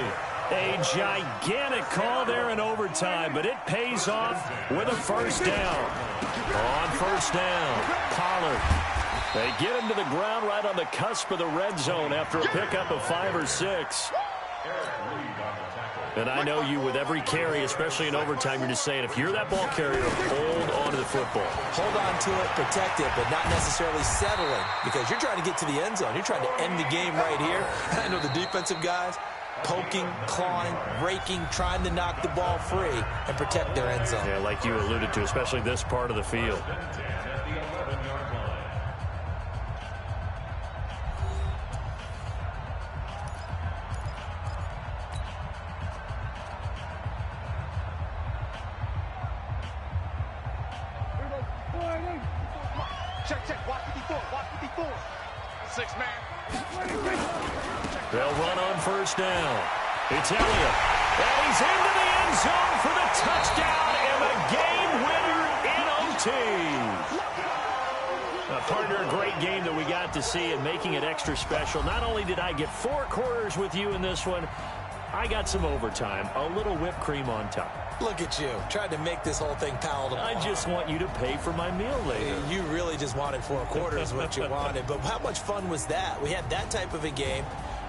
A gigantic call there in overtime, but it pays off with a first down. On first down, Pollard. They get him to the ground right on the cusp of the red zone after a pickup of 5 or 6. And I know you, with every carry, especially in overtime, you're just saying, if you're that ball carrier, hold on to the football. Hold on to it, protect it, but not necessarily settling, because you're trying to get to the end zone. You're trying to end the game right here. I know the defensive guys poking, clawing, raking, trying to knock the ball free and protect their end zone. Yeah, like you alluded to, especially this part of the field. Check. Watch 54. 6 man. They'll run on first down. It's Elliott. And he's into the end zone for the touchdown and the game winner in OT. Partner, a great game that we got to see, and making it extra special. Not only did I get 4 quarters with you in this one, I got some overtime, a little whipped cream on top. Look at you, tried to make this whole thing palatable. I just want you to pay for my meal later. You really just wanted 4 quarters, what you wanted. But how much fun was that? We had that type of a game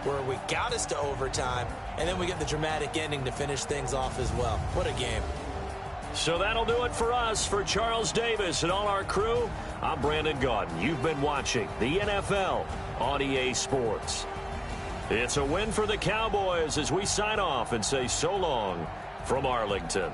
where we got us to overtime, and then we get the dramatic ending to finish things off as well. What a game. So that'll do it for us. For Charles Davis and all our crew, I'm Brandon Gaudin. You've been watching the NFL on EA Sports. It's a win for the Cowboys as we sign off and say so long from Arlington.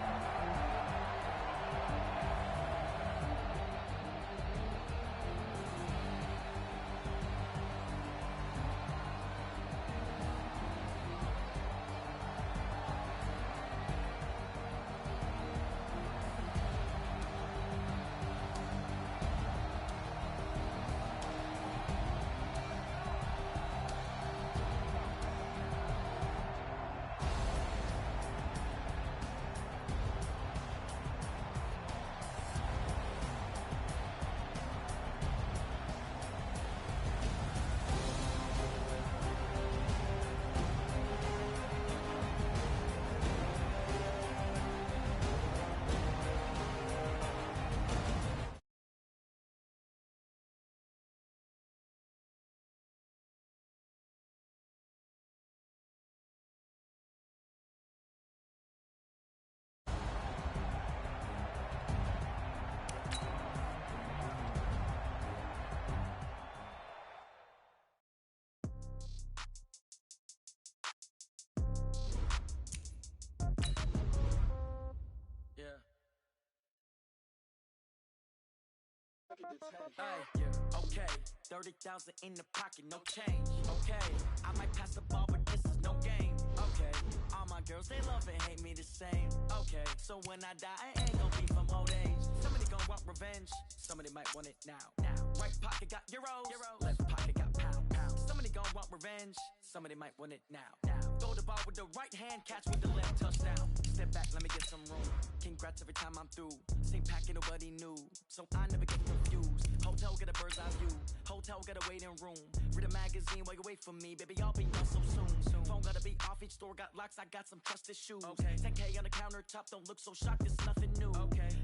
Okay, 30,000 in the pocket, no change. Okay, I might pass the ball, but this is no game. Okay, all my girls, they love and hate me the same. Okay, so when I die, I ain't gon' be from old age. Somebody gon' want revenge, somebody might want it now. Right pocket got euros, left pocket got pounds. Somebody gon' want revenge, somebody might want it now. Throw the ball with the right hand, catch with the left, touchdown. Step back, let me get some room. Congrats every time I'm through. Same packet, nobody knew, so I never get confused. Hotel get a bird's eye view. Hotel got a waiting room. Read a magazine while you wait for me, baby. I'll be done so soon. Phone gotta be off. Each store got locks. I got some trusted shoes. 10K on the countertop. Don't look so shocked. It's nothing new.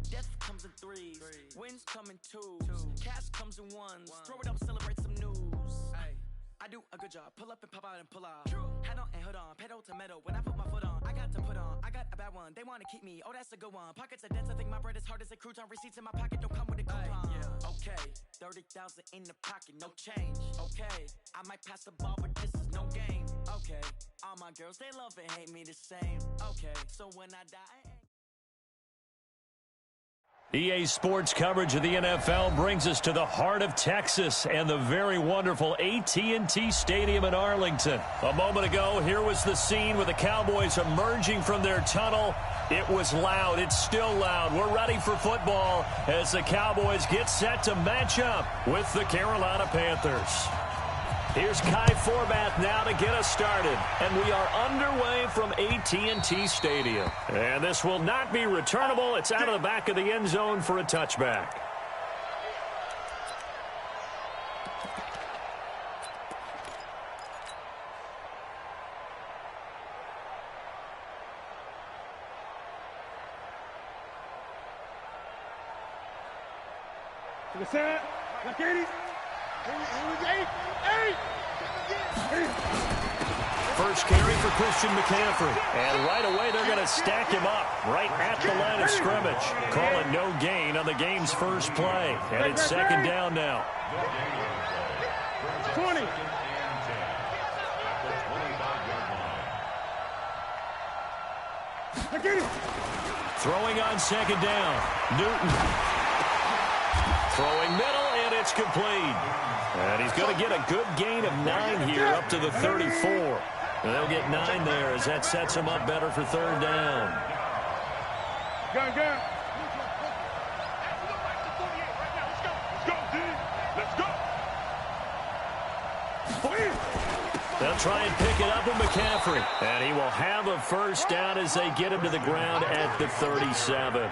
Death comes in threes. Wins come in twos. Cash comes in ones. Throw it up, celebrate some news. I do a good job. Pull up and pop out and pull out. Hat on and hood on. Pedal to metal. When I put my foot on, I got to put on. I got a bad one. They want to keep me. Oh, that's a good one. Pockets are dense. I think my bread is hard as a crouton. Receipts in my pocket don't come with a coupon. Okay, 30,000 in the pocket, no change. Okay, I might pass the ball, but this is no game. Okay, all my girls, they love and hate me the same. Okay, so when I die... EA Sports coverage of the NFL brings us to the heart of Texas and the very wonderful AT&T Stadium in Arlington. A moment ago, here was the scene with the Cowboys emerging from their tunnel. It was loud. It's still loud. We're ready for football as the Cowboys get set to match up with the Carolina Panthers. Here's Kai Forbath now to get us started. And we are underway from AT&T Stadium. And this will not be returnable. It's out of the back of the end zone for a touchback. To the side. Like 80. First carry for Christian McCaffrey. And right away, they're going to stack him up right at the line of scrimmage. Call it no gain on the game's first play. And it's second down now. 20. Throwing on second down. Newton. Throwing middle, and it's complete. And he's going to get a good gain of 9 here up to the 34. And they'll get 9 there as that sets him up better for third down. Gun. They'll try and pick it up with McCaffrey. And he will have a first down as they get him to the ground at the 37.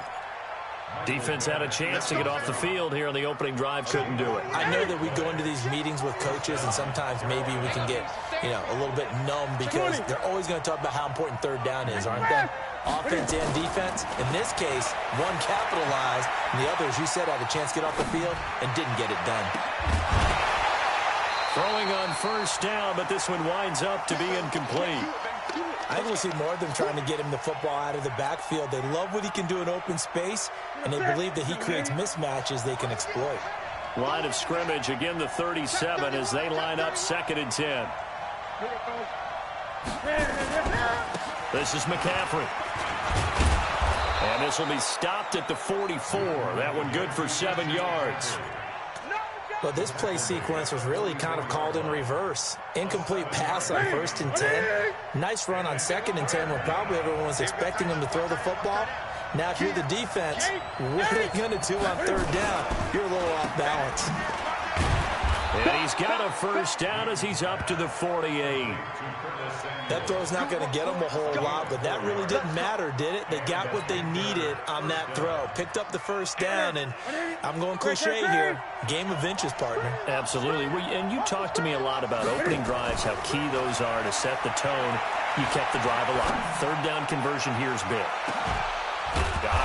Defense had a chance to get off the field here on the opening drive, couldn't do it. I know that we go into these meetings with coaches, and sometimes maybe we can get, a little bit numb because they're always going to talk about how important third down is, aren't they? Offense and defense. In this case, one capitalized, and the other, as you said, had a chance to get off the field and didn't get it done. Throwing on first down, but this one winds up to be incomplete. I think we'll see more of them trying to get him the football out of the backfield. They love what he can do in open space, and they believe that he creates mismatches they can exploit. Line of scrimmage, again the 37 as they line up 2nd and 10. This is McCaffrey. And this will be stopped at the 44. That one good for 7 yards. But this play sequence was really kind of called in reverse. Incomplete pass on 1st and 10. Nice run on 2nd and 10 when probably everyone was expecting him to throw the football. Now if you're the defense, what are they going to do on 3rd down? You're a little off balance. And he's got a first down as he's up to the 48. That throw's not going to get them a whole lot, but that really didn't matter, did it? They got what they needed on that throw. Picked up the first down, and I'm going cliche here. Game of inches, partner. Absolutely. And you talked to me a lot about opening drives, how key those are to set the tone. You kept the drive alive. 3rd down conversion here is big.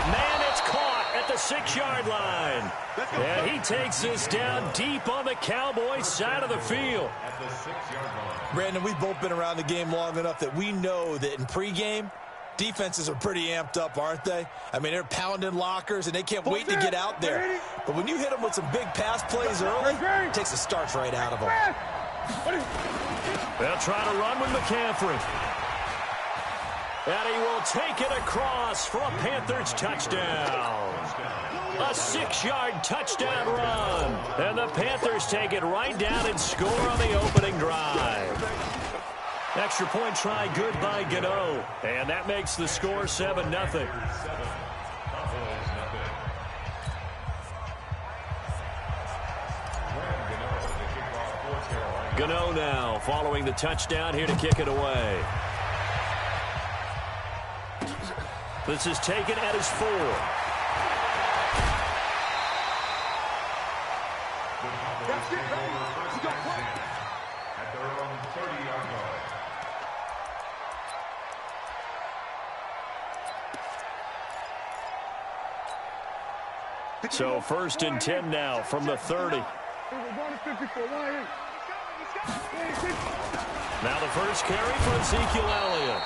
Man, it's caught at the 6-yard line. And he takes this down deep on the Cowboys side of the field. Brandon, we've both been around the game long enough that we know that in pregame, defenses are pretty amped up, aren't they? I mean, they're pounding lockers, and they can't wait to get out there. But when you hit them with some big pass plays early, it takes the starch right out of them. They'll try to run with McCaffrey. And he will take it across for a Panthers touchdown. A 6-yard touchdown run. And the Panthers take it right down and score on the opening drive. Extra point try good by Gano. And that makes the score 7-0. Gano now following the touchdown here to kick it away. This is taken at his 4. So 1st and 10 now from the 30. Now the first carry for Ezekiel Elliott.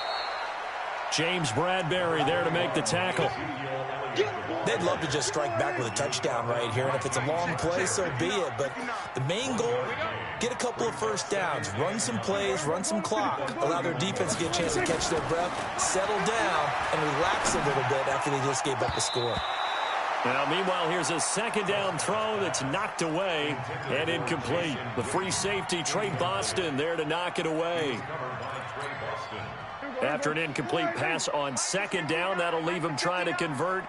James Bradbury there to make the tackle. They'd love to just strike back with a touchdown right here, and if it's a long play, so be it. But the main goal, get a couple of first downs, run some plays, run some clock, allow their defense to get a chance to catch their breath, settle down, and relax a little bit after they just gave up the score. Now, meanwhile, here's a second down throw that's knocked away and incomplete. The free safety, Trey Boston, there to knock it away. After an incomplete pass on second down, that'll leave him trying to convert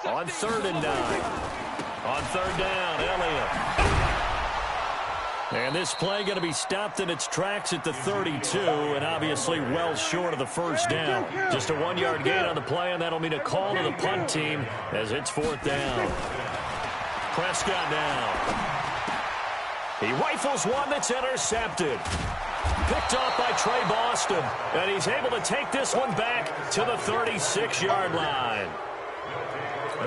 on 3rd and 9. On 3rd down, Elliott. And this play going to be stopped in its tracks at the 32, and obviously well short of the first down. Just a 1-yard gain on the play, and that'll mean a call to the punt team as it's 4th down. Prescott now. He rifles one that's intercepted. Picked off by Trey Boston, and he's able to take this one back to the 36-yard line.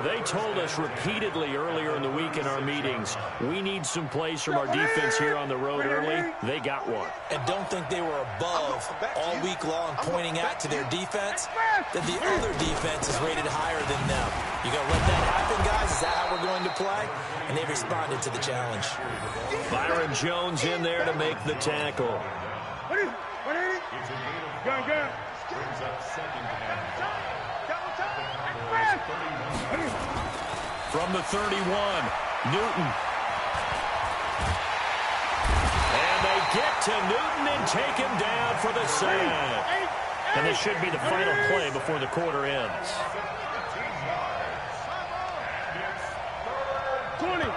They told us repeatedly earlier in the week in our meetings, we need some plays from our defense here on the road early. They got one. And don't think they were above all week long pointing out to their defense that the other defense is rated higher than them. You going to let that happen, guys? Is that how we're going to play? And they responded to the challenge. Byron Jones in there to make the tackle. From the 31, Newton. And they get to Newton and take him down for the sack. And this should be the final play before the quarter ends. 20.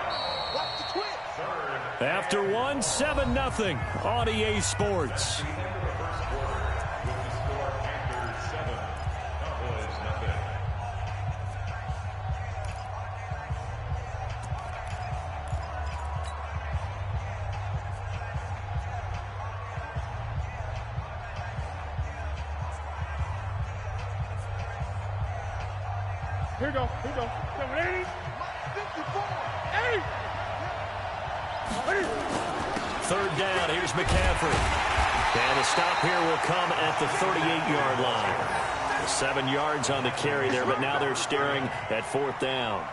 After one, 7-0 on EA Sports. Here we go. 780. 54. 8. 3rd down. Here's McCaffrey. And the stop here will come at the 38-yard line. 7 yards on the carry there, but now they're staring at 4th down.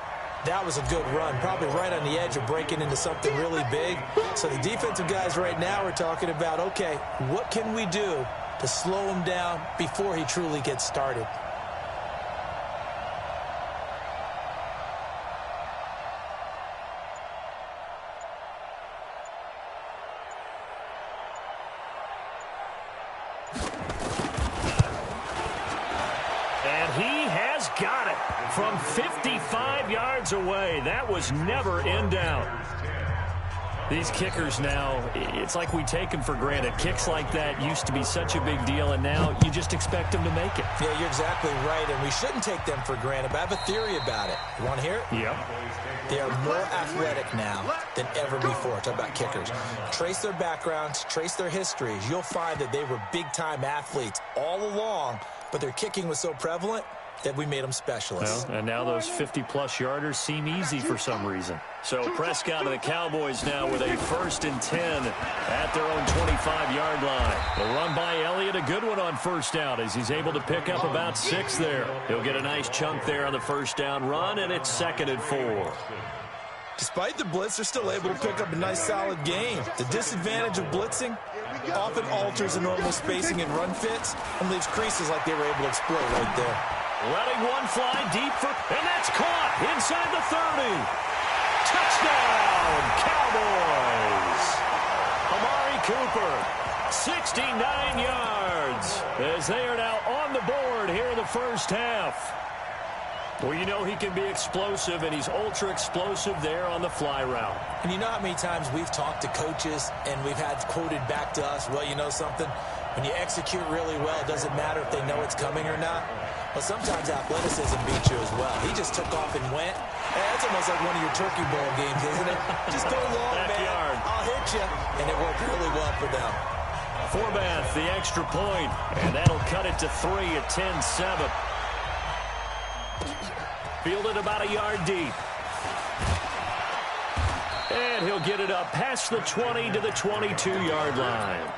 That was a good run, probably right on the edge of breaking into something really big. So the defensive guys right now are talking about, okay, what can we do to slow him down before he truly gets started? Got it from 55 yards away. That was never in doubt. These kickers now, it's like we take them for granted. Kicks like that used to be such a big deal, and now you just expect them to make it. Yeah, you're exactly right, and we shouldn't take them for granted, but I have a theory about it. You want to hear it? Yep. They are more athletic now than ever before. Talk about kickers. Trace their backgrounds, trace their histories. You'll find that they were big-time athletes all along, but their kicking was so prevalent that we made them specialists. Well, and now those 50-plus yarders seem easy for some reason. So Prescott and the Cowboys now with a 1st and 10 at their own 25-yard line. The run by Elliott, a good one on 1st down as he's able to pick up about 6 there. He'll get a nice chunk there on the 1st down run, and it's 2nd and 4. Despite the blitz, they're still able to pick up a nice, solid gain. The disadvantage of blitzing often alters the normal spacing and run fits and leaves creases like they were able to exploit right there. Letting one fly deep for, and that's caught inside the 30. Touchdown, Cowboys. Amari Cooper, 69 yards, as they are now on the board here in the 1st half. Well, you know he can be explosive, and he's ultra-explosive there on the fly route. And you know how many times we've talked to coaches, and we've had quoted back to us, well, you know something? When you execute really well, it doesn't matter if they know it's coming or not. Well, sometimes athleticism beats you as well. He just took off and went. It's almost like one of your Turkey Bowl games, isn't it? Just go long, Backyard. man. I'll hit you. And it worked really well for them. Forbath, the extra point, and that'll cut it to 3 at 10-7. Fielded about a yard deep. And he'll get it up past the 20 to the 22-yard line.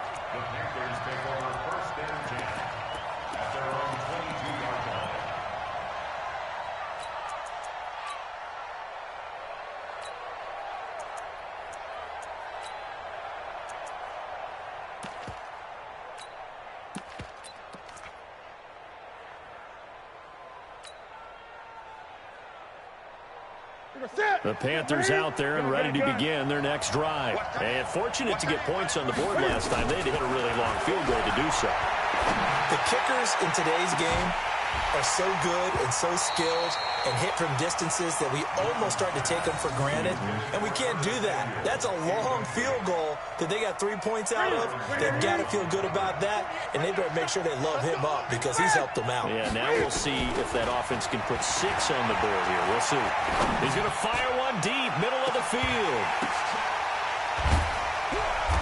The Panthers out there and ready to begin their next drive. And fortunate to get points on the board last time. They had to hit a really long field goal to do so. The kickers in today's game are so good and so skilled and hit from distances that we almost start to take them for granted, and we can't do that. That's a long field goal that they got 3 points out of. They've got to feel good about that, and they better make sure they love him up because he's helped them out. Yeah, now we'll see if that offense can put 6 on the board here. We'll see. He's going to fire one deep, middle of the field.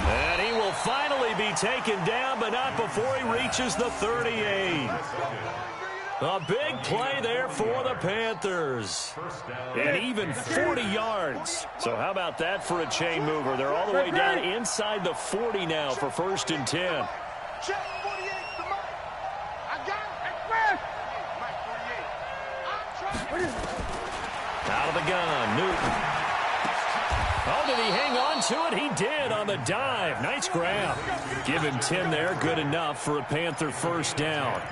And he will finally be taken down, but not before he reaches the 38. A big play there for the Panthers. And even 40 yards. So how about that for a chain mover? They're all the way down inside the 40 now for 1st and 10. Check 48 to Mike. I got it. Express. Mike 48. Out of the gun, Newton. Oh, did he hang on to it? He did on the dive. Nice grab. Give him 10 there. Good enough for a Panther 1st down.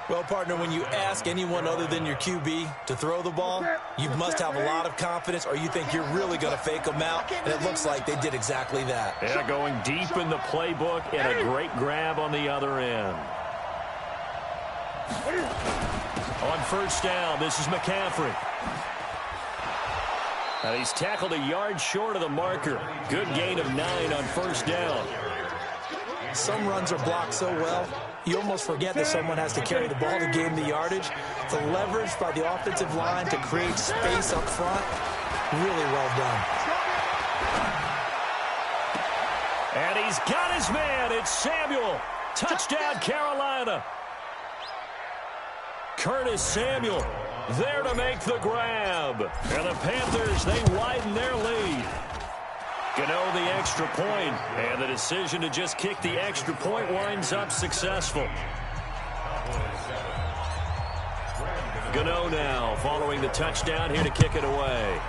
Well, partner, when you ask anyone other than your QB to throw the ball, you must have a lot of confidence or you think you're really going to fake them out, and it looks like they did exactly that. Yeah, going deep in the playbook and a great grab on the other end. On 1st down, this is McCaffrey. And he's tackled a yard short of the marker. Good gain of 9 on 1st down. Some runs are blocked so well, you almost forget that someone has to carry the ball to gain the yardage. The leverage by the offensive line to create space up front, really well done. And he's got his man. It's Samuel. Touchdown, Carolina. Curtis Samuel there to make the grab. And the Panthers, they widen their lead. Gano the extra point, and the decision to just kick the extra point winds up successful. Gano now following the touchdown here to kick it away.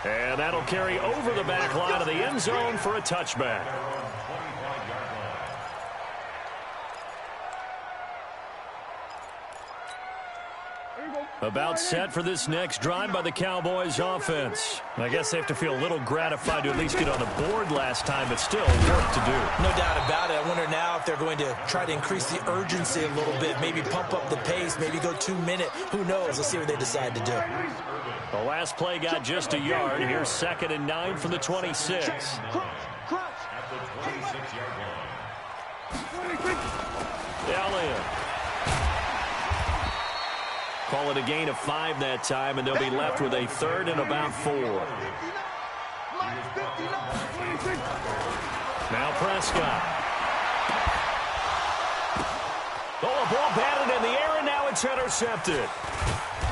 And that'll carry over the back line of the end zone for a touchback. About set for this next drive by the Cowboys offense. I guess they have to feel a little gratified to at least get on the board last time, but still work to do. No doubt about it. I wonder now if they're going to try to increase the urgency a little bit, maybe pump up the pace, maybe go 2 minute. Who knows? Let's see what they decide to do. The last play got just a yard. Here's 2nd and 9 from the 26. Elliott. Call it a gain of 5 that time, and they'll be left with a 3rd and about 4. Now Prescott. Oh, a ball batted in the air, and now it's intercepted.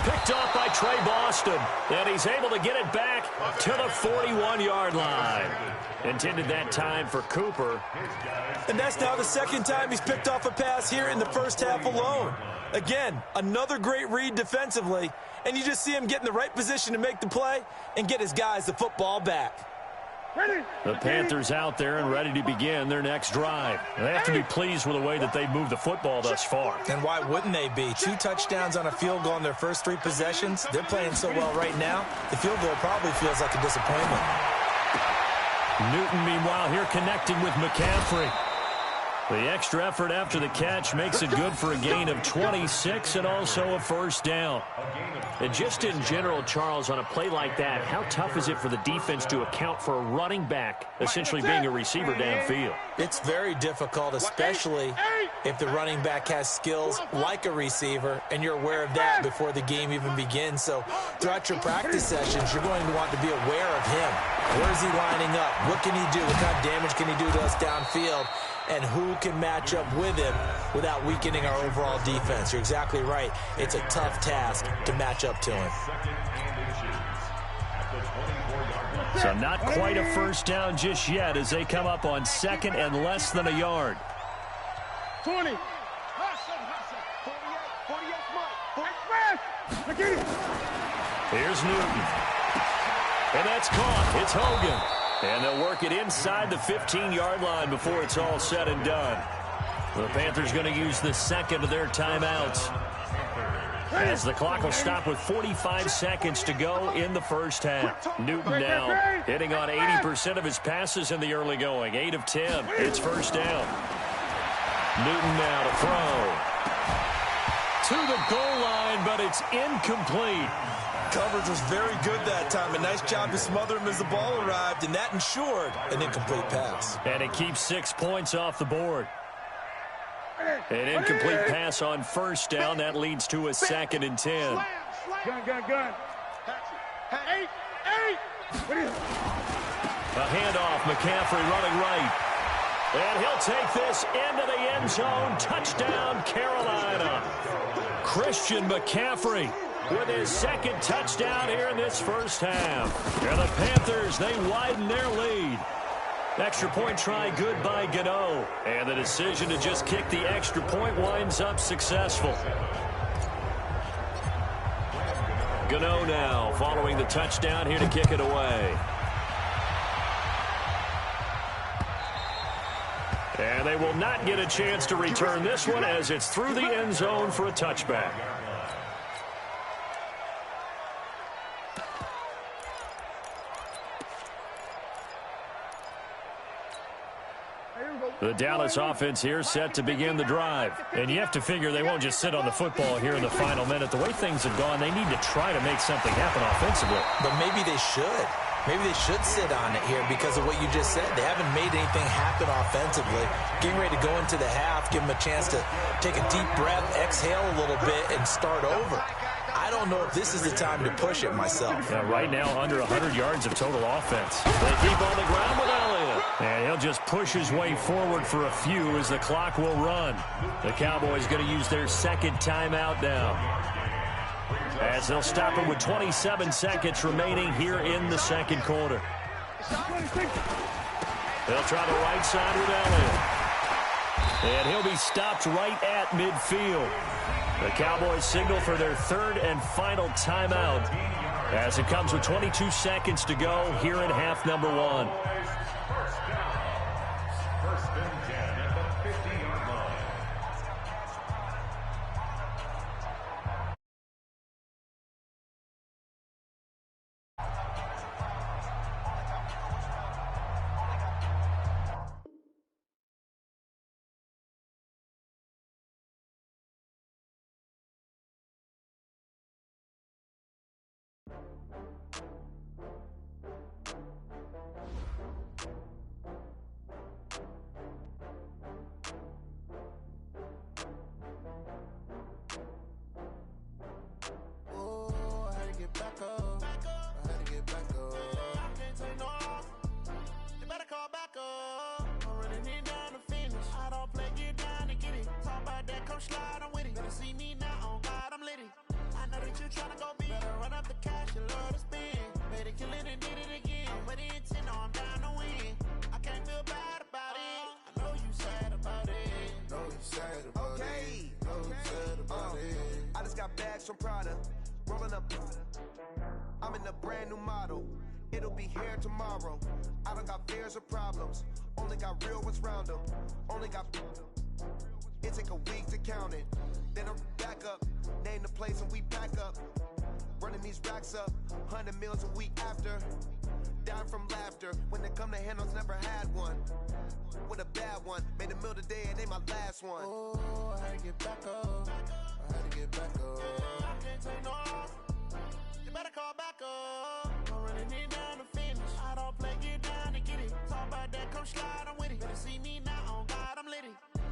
Picked off by Trey Boston, and he's able to get it back to the 41-yard line. Intended that time for Cooper. And that's now the 2nd time he's picked off a pass here in the 1st half alone. Again, another great read defensively, and you just see him get in the right position to make the play and get his guys the football back. The Panthers out there and ready to begin their next drive. They have to be pleased with the way that they've moved the football thus far. And why wouldn't they be? 2 touchdowns on a field goal in their first 3 possessions. They're playing so well right now, the field goal probably feels like a disappointment. Newton, meanwhile, here connecting with McCaffrey. The extra effort after the catch makes it good for a gain of 26 and also a 1st down. And just in general, Charles, on a play like that, how tough is it for the defense to account for a running back essentially being a receiver downfield? It's very difficult, especially if the running back has skills like a receiver, and you're aware of that before the game even begins. So throughout your practice sessions, you're going to want to be aware of him. Where is he lining up? What can he do? What kind of damage can he do to us downfield? And who can match up with him without weakening our overall defense? You're exactly right. It's a tough task to match up to him. So not quite a 1st down just yet as they come up on 2nd and less than a yard. 20. Here's Newton. And that's caught. It's Hogan. And they'll work it inside the 15-yard line before it's all said and done. The Panthers going to use the 2nd of their timeouts. as the clock will stop with 45 seconds to go in the first half. Newton now hitting on 80% of his passes in the early going. 8 of 10. It's first down. Newton now to throw. To the goal line, but it's incomplete. Coverage was very good that time. A nice job to smother him as the ball arrived, and that ensured an incomplete pass. And it keeps 6 points off the board. An incomplete pass on first down. That leads to a 2nd and 10. Gun. Eight. A handoff. McCaffrey running right. And he'll take this into the end zone. Touchdown, Carolina. Christian McCaffrey with his 2nd touchdown here in this first half. And the Panthers, they widen their lead. Extra point try good by Gano. And the decision to just kick the extra point winds up successful. Gano now following the touchdown here to kick it away. And they will not get a chance to return this one as it's through the end zone for a touchback. The Dallas offense here set to begin the drive. And you have to figure they won't just sit on the football here in the final minute. The way things have gone, they need to try to make something happen offensively. But maybe they should. Maybe they should sit on it here because of what you just said. They haven't made anything happen offensively. Getting ready to go into the half, give them a chance to take a deep breath, exhale a little bit, and start over. I don't know if this is the time to push it myself. Right now, under 100 yards of total offense. They keep on the ground with Elliott. And he'll just push his way forward for a few as the clock will run. The Cowboys going to use their 2nd timeout now, as they'll stop it with 27 seconds remaining here in the 2nd quarter. They'll try the right side with Elliott. And he'll be stopped right at midfield. The Cowboys signal for their 3rd and final timeout as it comes with 22 seconds to go here in half number 1. First and 10 at the 50-yard line. From Prada, rolling up. I'm in a brand new model. It'll be here tomorrow. I don't got fears or problems. Only got real ones round them. Only got. It take a week to count it. Then I'm back up. Name the place and we pack up. Running these racks up. 100 meals a week after. Dying from laughter. When they come to handles, never had one. With a bad one. Made a meal today and they my last one. Oh, I had to get back up. I had to get back up. I can't take no off. You better call back up. I'm running it down to finish. I don't play, get down to get it. Talk about that, come slide, I'm with it. Better see me now, on God, I'm litty.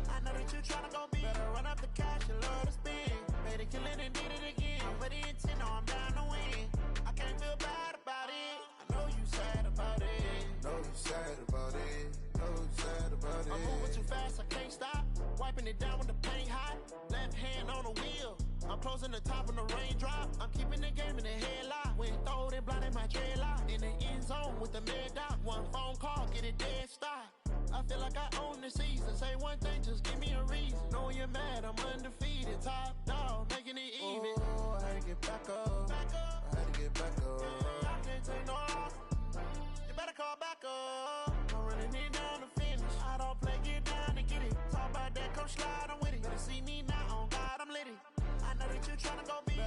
I know that you tryna go big. Better run up the cash, you love to spin. Made it, kill it, and did it again. I'm with the intent, no, I'm down to win. I can't feel bad about it. I know you sad about it. Know you sad about it. Know you sad about it. I'm moving too fast, I can't stop. Wiping it down when the paint hot. Left hand on the wheel. I'm closing the top when the raindrop. I'm keeping the game in the headlock. When throwed and blinded my dreadlock. In the end zone with the mad dot. One phone call, get it dead stop. I feel like I own the season. Say one thing, just give me a reason. Know you're mad, I'm undefeated. Top dog, making it even. Oh, I had to get back up. I had to get back up. I can't take no off. You better call back up. I'm running it down to finish. I don't play, get down to get it. Talk about that, come slide, I'm with it. Better see me now, on God, I'm litty. I know that you tryna go big.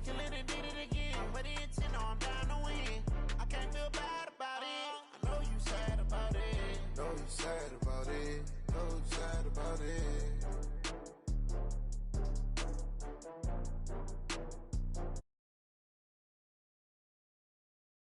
kill it and did it again. But the intent, no, I'm down to win. I can't feel bad about it. I know you sad about it. Know you sad about it.